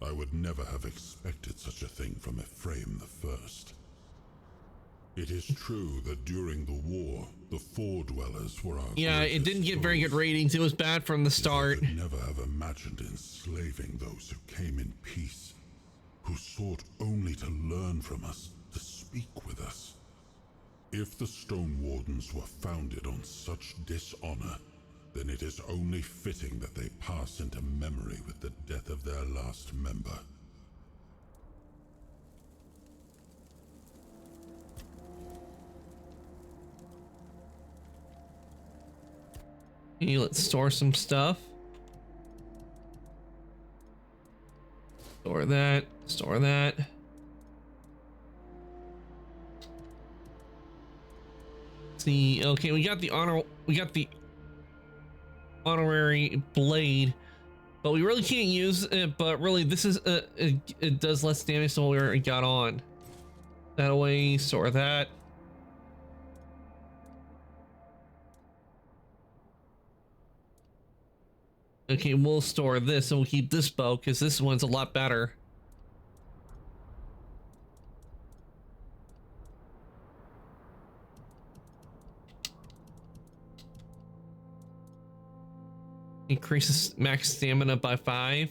I would never have expected such a thing from Ephraim the First. It is true that during the war, the Four Dwellers were our it didn't get very good ratings. It was bad from the start. I could never have imagined enslaving those who came in peace, who sought only to learn from us, to speak with us. If the Stone Wardens were founded on such dishonor, then it is only fitting that they pass into memory with the death of their last member. Okay, let's store some stuff. Store that, store that. See, okay, we got the honorary blade, but we really can't use it. But really, this is it does less damage than what we already got on. That away, store that. Okay, we'll store this and we'll keep this bow because this one's a lot better. Increases max stamina by 5.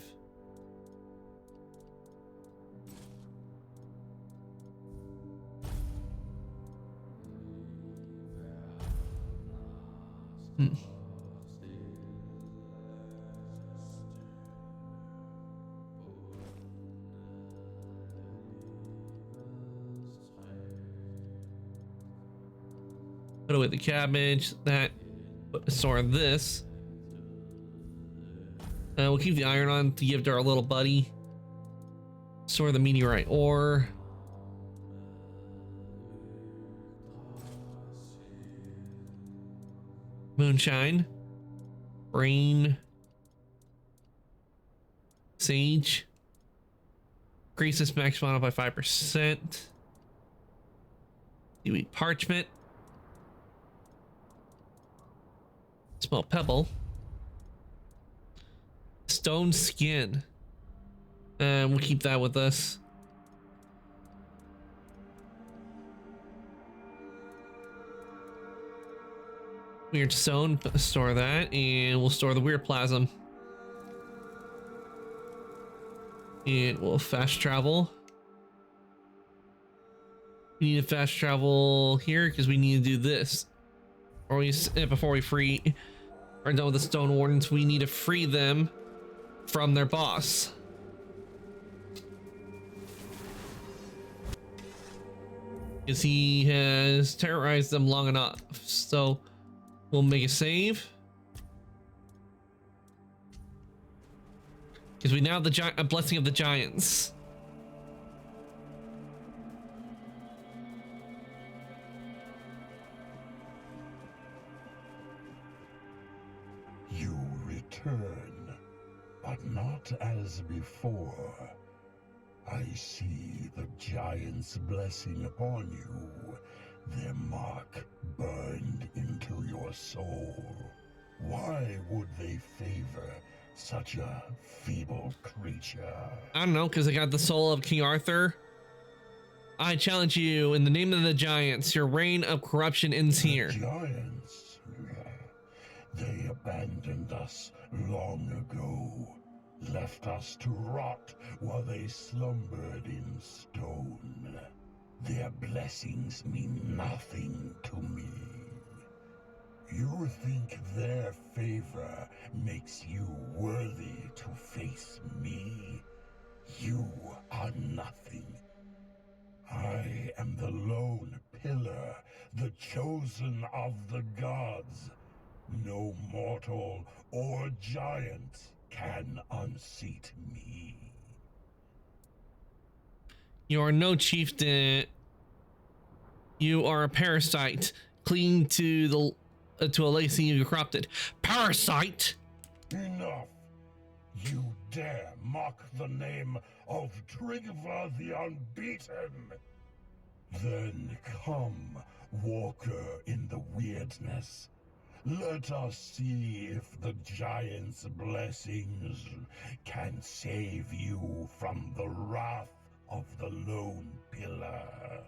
Put away the cabbage. That. Store this. We'll keep the iron on to give to our little buddy. Store the meteorite ore. Moonshine. Rain. Sage. Increases max mana by 5%. Seaweed parchment. Small pebble. Stone skin. And we'll keep that with us. Weird stone, store that, and we'll store the weird plasm. And we'll fast travel. We need to fast travel here because we need to do this. Or before we are done with the Stone Wardens, we need to free them from their boss. Because he has terrorized them long enough. So we'll make a save. Because we now have the Blessing of the Giants. return, but not as before. I see the giant's blessing upon you, their mark burned into your soul. Why would they favor such a feeble creature? I don't know, because I got the soul of King Arthur. I challenge you in the name of the giants. Your reign of corruption ends here. Giants? They abandoned us long ago, left us to rot while they slumbered in stone. Their blessings mean nothing to me. You think their favor makes you worthy to face me? You are nothing. I am the lone pillar, the chosen of the gods. No mortal or giant can unseat me. You are no chieftain. You are a parasite, clinging to a legacy you corrupted. Parasite! Enough! You dare mock the name of Tryggva the Unbeaten? Then come, walker in the weirdness. Let us see if the giant's blessings can save you from the wrath of the Lone Pillar.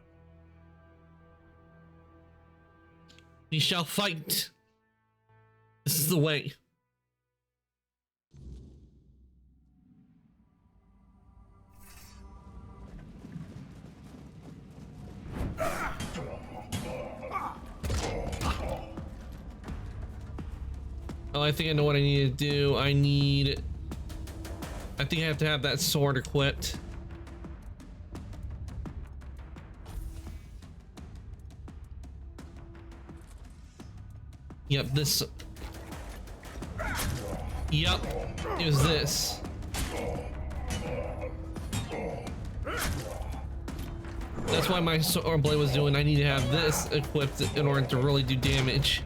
We shall fight. This is the way. Oh, I think I know what I need to do. I think I have to have that sword equipped. Yep, this. Yep, it was this. That's why my sword blade was doing. I need to have this equipped in order to really do damage.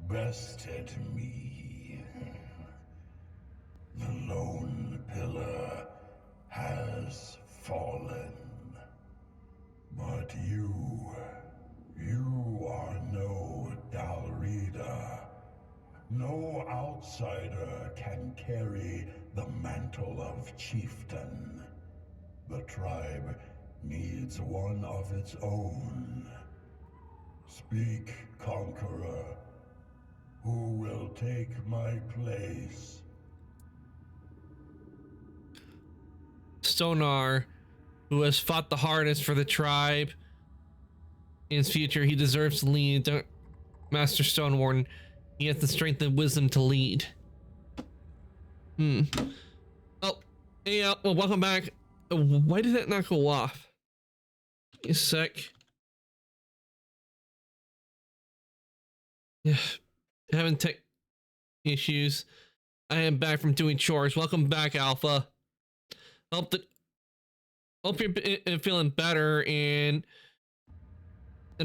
Bested me. The Lone Pillar has fallen. But you are no Dalrida. No outsider can carry the mantle of chieftain. The tribe needs one of its own. Speak, conqueror. Who will take my place? Stonar, who has fought the hardest for the tribe. In his future, he deserves to lead. Master Stonewarden, he has the strength and wisdom to lead. Oh, hey, well, welcome back. Why did that not go off? Give me a sec. Yeah. Having tech issues. I am back from doing chores. Welcome back, Alpha. Hope you're feeling better and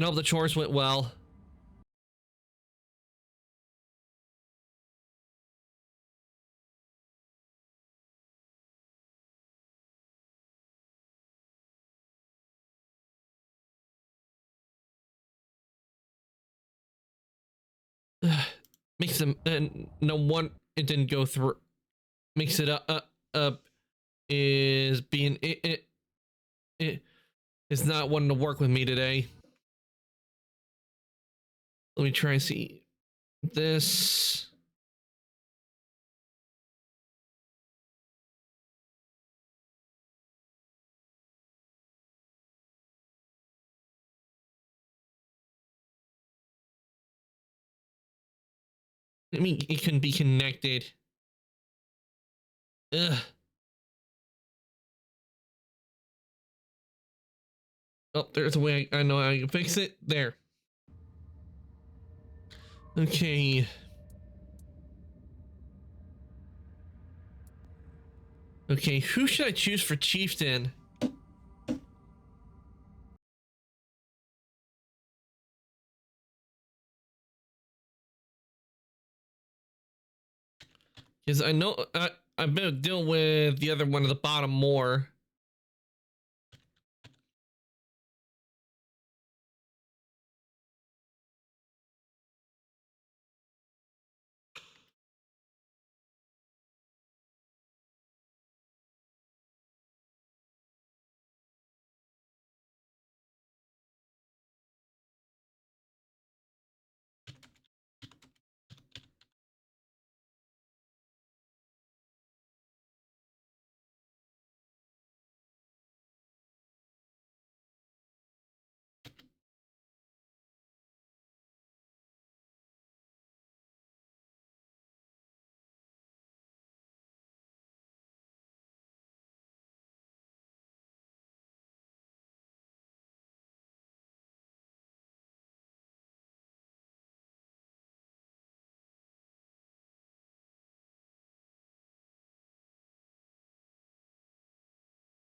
hope the chores went well. Makes them no one it didn't go through. Makes it up is being it is not wanting to work with me today. Let me try and see this. I mean, it can be connected. Ugh. Oh, there's a way I know how you fix it. There. Okay. Okay, who should I choose for chieftain? Because I know I've been dealing with the other one at the bottom more.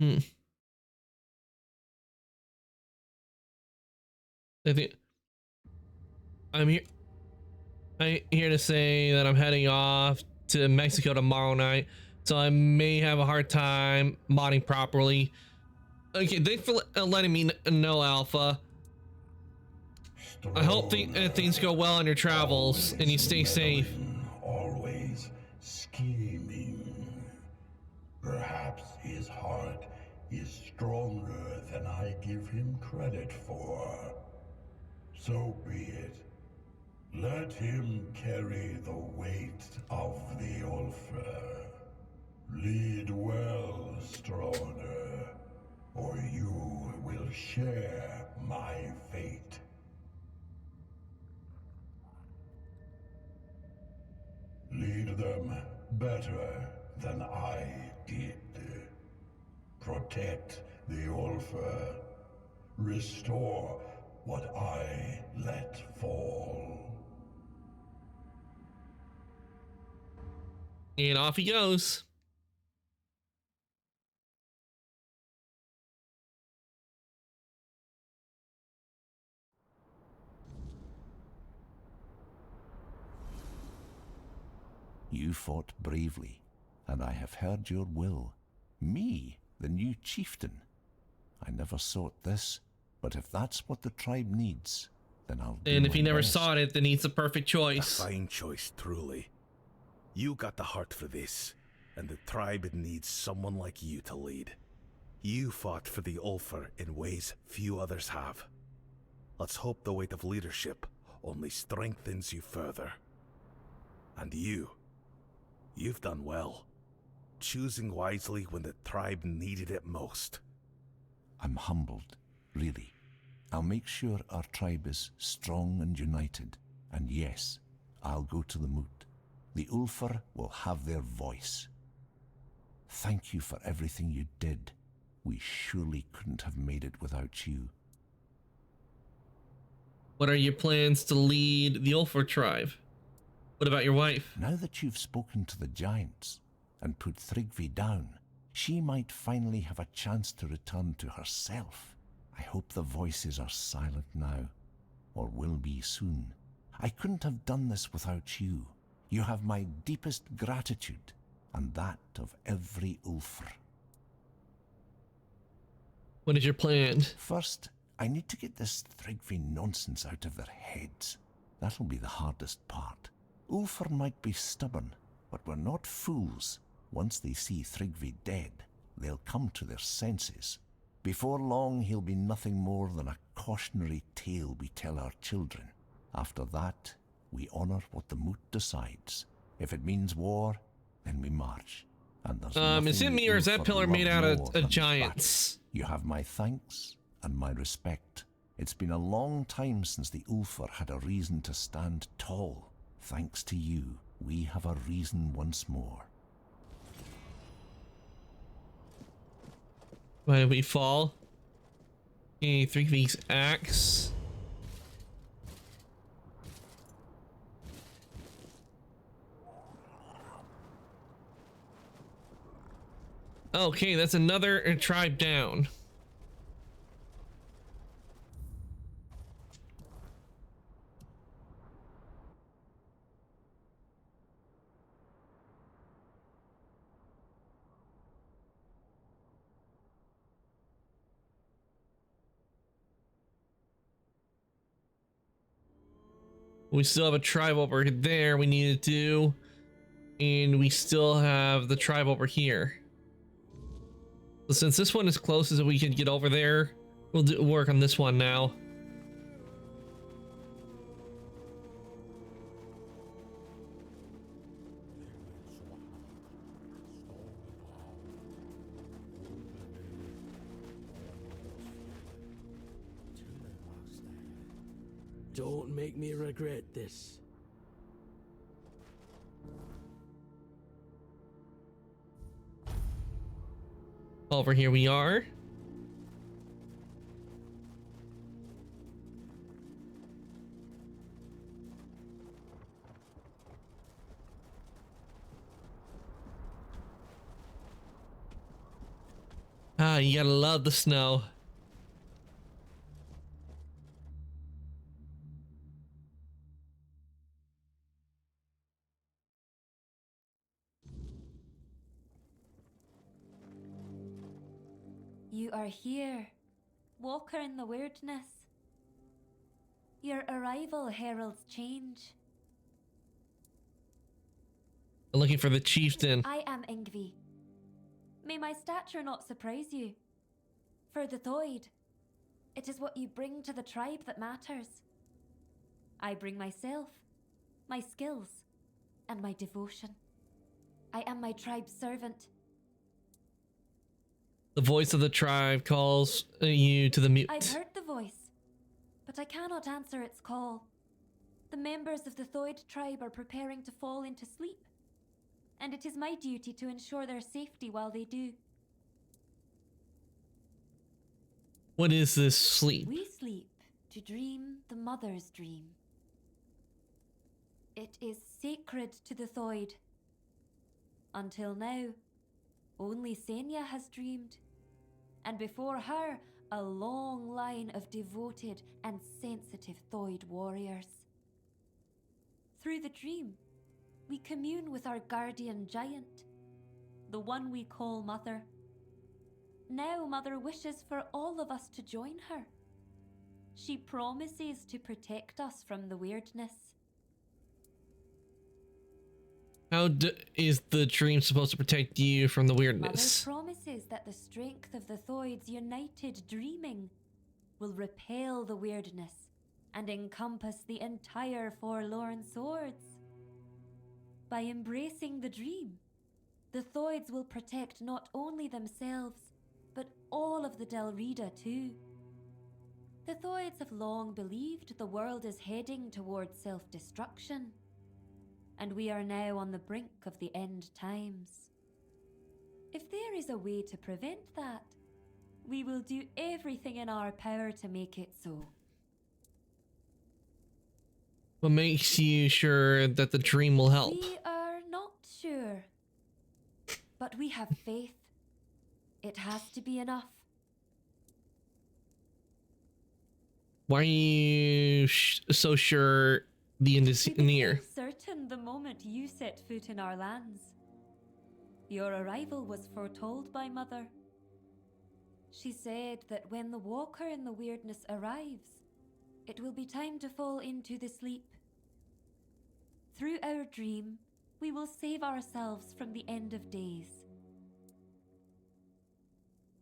Hmm. I think I'm here. I'm here to say that I'm heading off to Mexico tomorrow night, so I may have a hard time modding properly. Okay, thanks for letting me know, Alpha. I hope things go well on your travels and you stay safe. Always scheming. Perhaps his heart is stronger than I give him credit for. So be it. Let him carry the weight of the Ulfr. Lead well, Stroner, or you will share my fate. Lead them better than I did. Protect the Ulfr. Restore what I let fall. And off he goes. You fought bravely, and I have heard your will. Me, the new chieftain. I never sought this, but if that's what the tribe needs, then I'll do And if my he never best. sought it, then he's the perfect choice. A fine choice, truly. You got the heart for this, and the tribe needs someone like you to lead. You fought for the Ulfr in ways few others have. Let's hope the weight of leadership only strengthens you further. And you've done well, choosing wisely when the tribe needed it most. I'm humbled, really. I'll make sure our tribe is strong and united. And yes, I'll go to the Moot. The Ulfr will have their voice. Thank you for everything you did. We surely couldn't have made it without you. What are your plans to lead the Ulfr tribe? What about your wife? Now that you've spoken to the giants and put Thrigvi down, she might finally have a chance to return to herself. I hope the voices are silent now, or will be soon. I couldn't have done this without you. You have my deepest gratitude, and that of every Ulfr. What is your plan? First, I need to get this Thrigvi nonsense out of their heads. That'll be the hardest part. Ulfr might be stubborn, but we're not fools. Once they see Thrigvi dead, they'll come to their senses. Before long, he'll be nothing more than a cautionary tale we tell our children. After that, we honor what the Moot decides. If it means war, then we march. And there's is it me or is that pillar made out of giants? You have my thanks and my respect. It's been a long time since the Ulfr had a reason to stand tall. Thanks to you, we have a reason once more. Why did we fall? Okay, 3V's axe. Okay, that's another tribe down. We still have a tribe over there we need to do, and we still have the tribe over here. So since this one is closest, we can get over there. We'll work on this one now. Don't make me regret this. Over here we are. Ah, you gotta love the snow. You are here, Walker in the Weirdness. Your arrival heralds change. I'm looking for the chieftain. I am Ingvi. May my stature not surprise you. For the Thoid, it is what you bring to the tribe that matters. I bring myself, my skills, and my devotion. I am my tribe's servant. The voice of the tribe calls you to the mute. I've heard the voice, but I cannot answer its call. The members of the Thoid tribe are preparing to fall into sleep, and it is my duty to ensure their safety while they do. What is this sleep? We sleep to dream the mother's dream. It is sacred to the Thoid. Until now, only Senya has dreamed, and before her, a long line of devoted and sensitive Thoid warriors. Through the dream, we commune with our guardian giant, the one we call Mother. Now Mother wishes for all of us to join her. She promises to protect us from the weirdness. How is the dream supposed to protect you from the weirdness? Mother promises that the strength of the Thoid's united dreaming will repel the weirdness and encompass the entire Forlorn Swords. By embracing the dream, the Thoids will protect not only themselves, but all of the Delrida too. The Thoids have long believed the world is heading towards self-destruction, and we are now on the brink of the end times. If there is a way to prevent that, we will do everything in our power to make it so. What makes you sure that the dream will help? We are not sure, but we have faith. It has to be enough. Why are you so sure the end is near? Certain the moment you set foot in our lands. Your arrival was foretold by Mother. She said that when the Walker in the Weirdness arrives, it will be time to fall into the sleep. Through our dream, we will save ourselves from the end of days.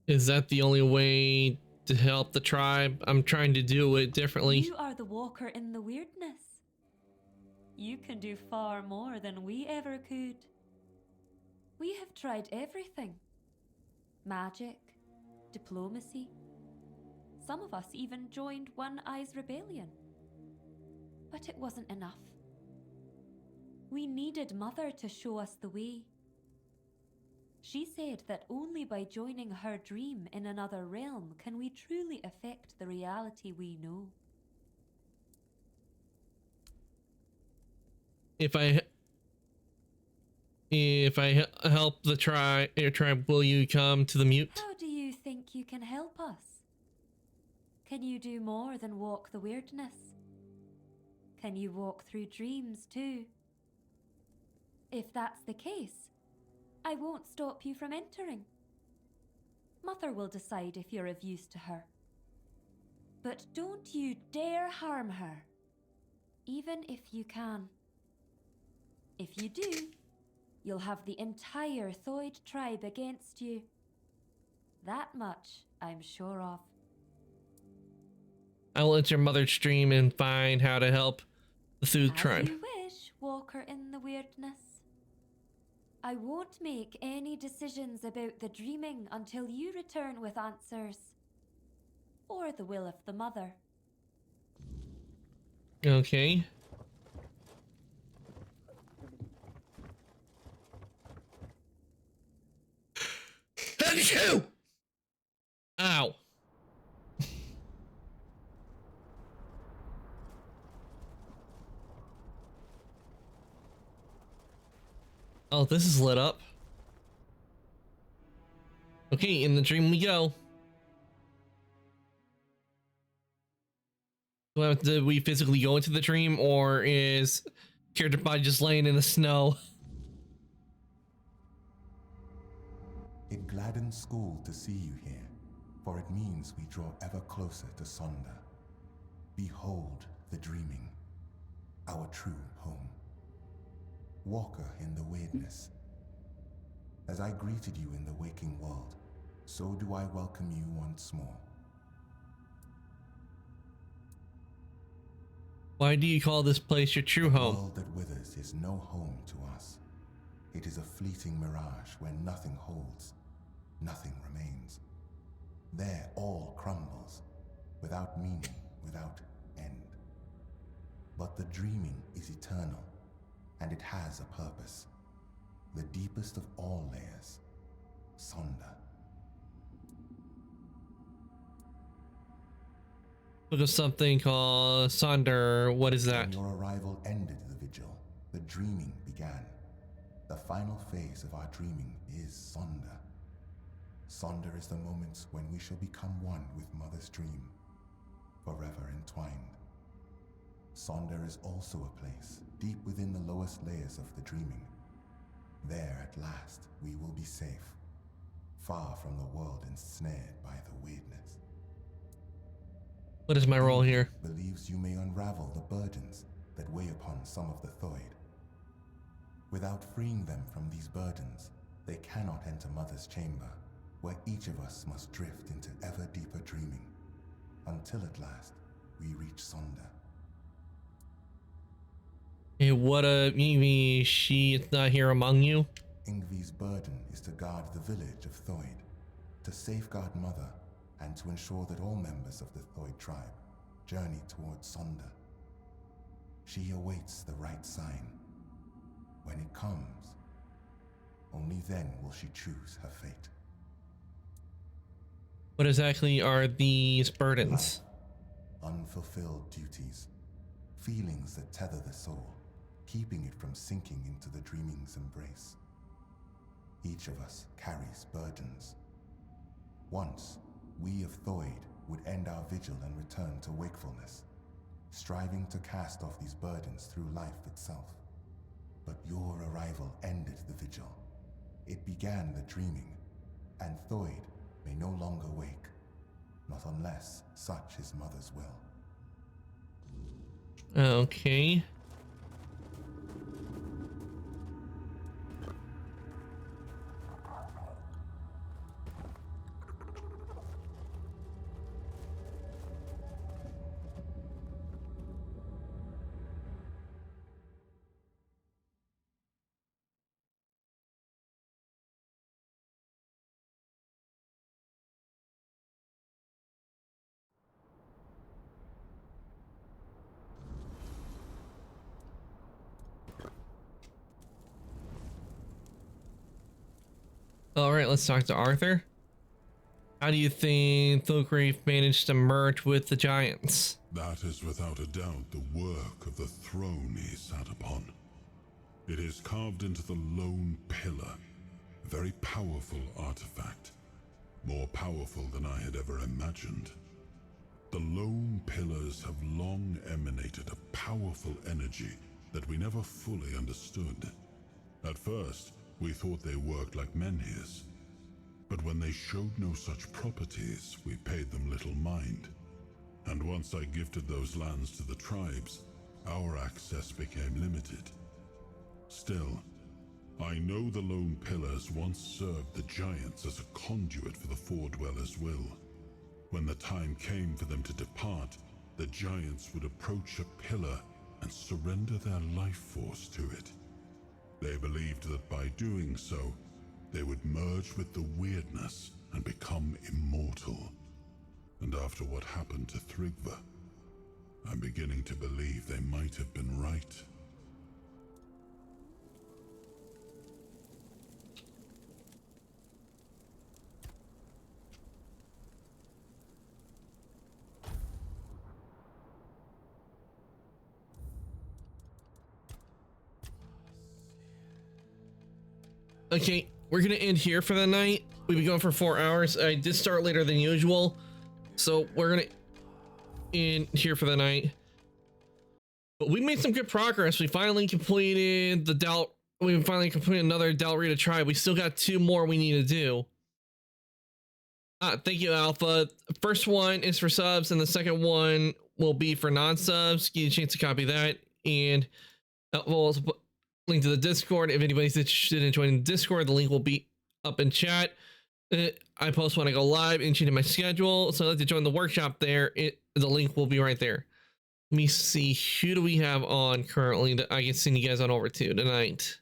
Is that the only way to help the tribe? I'm trying to do it differently. You are the Walker in the Weirdness. You can do far more than we ever could. We have tried everything. Magic, diplomacy. Some of us even joined One Eye's rebellion. But it wasn't enough. We needed Mother to show us the way. She said that only by joining her dream in another realm can we truly affect the reality we know. If I help the tribe, will you come to the mute? How do you think you can help us? Can you do more than walk the weirdness? Can you walk through dreams too? If that's the case, I won't stop you from entering. Mother will decide if you're of use to her. But don't you dare harm her, even if you can. If you do, you'll have the entire Thoid tribe against you. That much I'm sure of. I will enter Mother's stream and find how to help the Thoid tribe. As you wish, Walker in the Weirdness. I won't make any decisions about the dreaming until you return with answers. Or the will of the Mother. Okay. Ow. Oh, this is lit up. Okay, in the dream we go. Did we physically go into the dream, or is character body just laying in the snow? It gladdens school to see you here, for it means we draw ever closer to Sonder. Behold the dreaming, our true home. Walker in the weirdness. As I greeted you in the waking world, so do I welcome you once more. Why do you call this place your true home? The world that withers is no home to us. It is a fleeting mirage where nothing holds, nothing remains. There all crumbles, without meaning, without end. But the dreaming is eternal, and it has a purpose. The deepest of all layers, Sonder. Look at something called Sonder. What is that? When your arrival ended the vigil, the dreaming began. The final phase of our dreaming is Sonder. Sonder is the moments when we shall become one with Mother's dream, forever entwined. Sonder is also a place deep within the lowest layers of the dreaming. There at last we will be safe, far from the world ensnared by the weirdness. What is my role here? Believes you may unravel the burdens that weigh upon some of the Thoid. Without freeing them from these burdens, they cannot enter Mother's chamber, where each of us must drift into ever deeper dreaming, until at last we reach Sonder. Hey, what maybe she is not here among you? Ingvi's burden is to guard the village of Thoid, to safeguard Mother, and to ensure that all members of the Thoid tribe journey towards Sonder. She awaits the right sign. When it comes, only then will she choose her fate. What exactly are these burdens? Unfulfilled duties, feelings that tether the soul, keeping it from sinking into the dreaming's embrace. Each of us carries burdens. Once, we of Thoid would end our vigil and return to wakefulness, striving to cast off these burdens through life itself. But your arrival ended the vigil. It began the dreaming, and Thoid may no longer wake, not unless such is Mother's will. Okay. All right, let's talk to Arthur. How do you think Thilgrief managed to merge with the giants? That is without a doubt the work of the throne he sat upon. It is carved into the lone pillar, a very powerful artifact, more powerful than I had ever imagined. The lone pillars have long emanated a powerful energy that we never fully understood. At first, we thought they worked like menhirs, but when they showed no such properties, we paid them little mind. And once I gifted those lands to the tribes, our access became limited. Still, I know the lone pillars once served the giants as a conduit for the Four Dwellers' will. When the time came for them to depart, the giants would approach a pillar and surrender their life force to it. They believed that by doing so, they would merge with the weirdness and become immortal. And after what happened to Thrigva, I'm beginning to believe they might have been right. Okay, we're gonna end here for the night. We've been going for 4 hours. I did start later than usual, so we're gonna end here for the night. But we made some good progress. We finally completed the we finally completed another Dalrita tribe. We still got 2 more we need to do. Thank you, Alpha. First one is for subs, and the second one will be for non-subs. Give you a chance to copy that, and we'll also put link to the Discord. If anybody's interested in joining the Discord, the link will be up in chat. I post when I go live and change my schedule. So I'd like to join the workshop there. The link will be right there. Let me see, who do we have on currently that I can send you guys on over to tonight?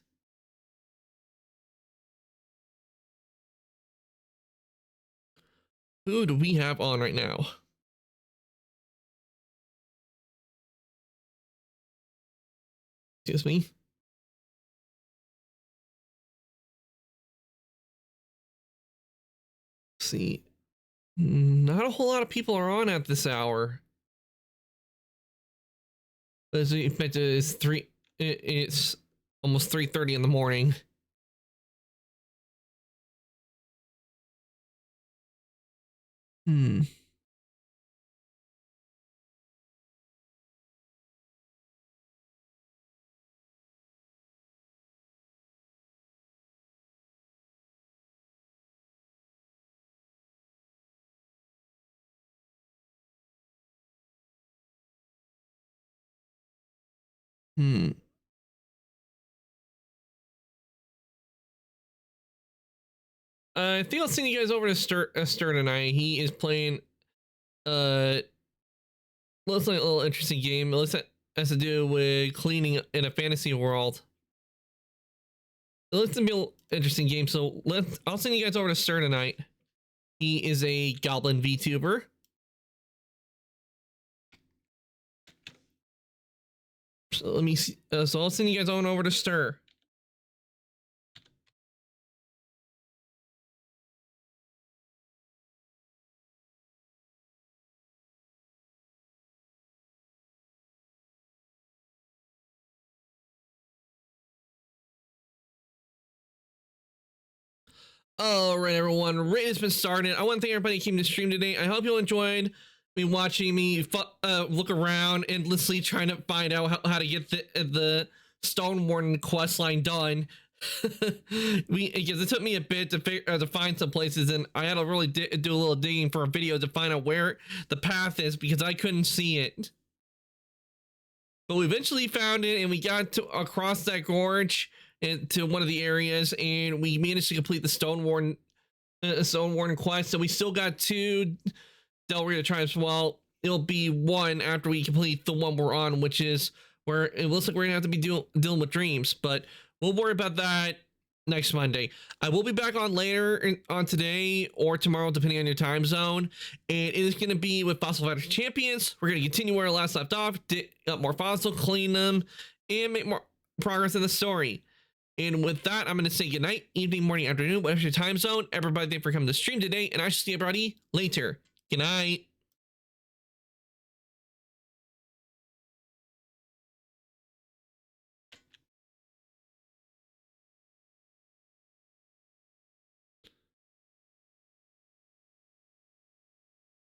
Who do we have on right now? Excuse me. See, not a whole lot of people are on at this hour. In fact, it's almost 3:30 in the morning. I think I'll send you guys over to Stir tonight. He is playing looks like a little interesting game. It looks like it has to do with cleaning in a fantasy world. It looks to be an interesting game, so I'll send you guys over to Stir tonight. He is a Goblin VTuber. So let me see. So I'll send you guys on over to Stir. All right, everyone. Raid has been started. I want to thank everybody who came to stream today. I hope you enjoyed me watching me look around endlessly trying to find out how to get the Stonewarden quest line done. Because it took me a bit to find some places, and I had to really do a little digging for a video to find out where the path is because I couldn't see it. But we eventually found it, and we got across that gorge into one of the areas, and we managed to complete the Stonewarden quest. So we still got 2 Dalrita tribes. Well, it'll be 1 after we complete the one we're on, which is where it looks like we're gonna have to be dealing with dreams. But we'll worry about that next Monday. I will be back on later on today or tomorrow, depending on your time zone. And it is going to be with Fossil Fighters Champions. We're going to continue where I last left off, dig up more fossil, clean them, and make more progress in the story. And with that, I'm going to say good night, evening, morning, afternoon, whatever your time zone. Everybody, thank you for coming to stream today, and I shall see everybody later. Good night.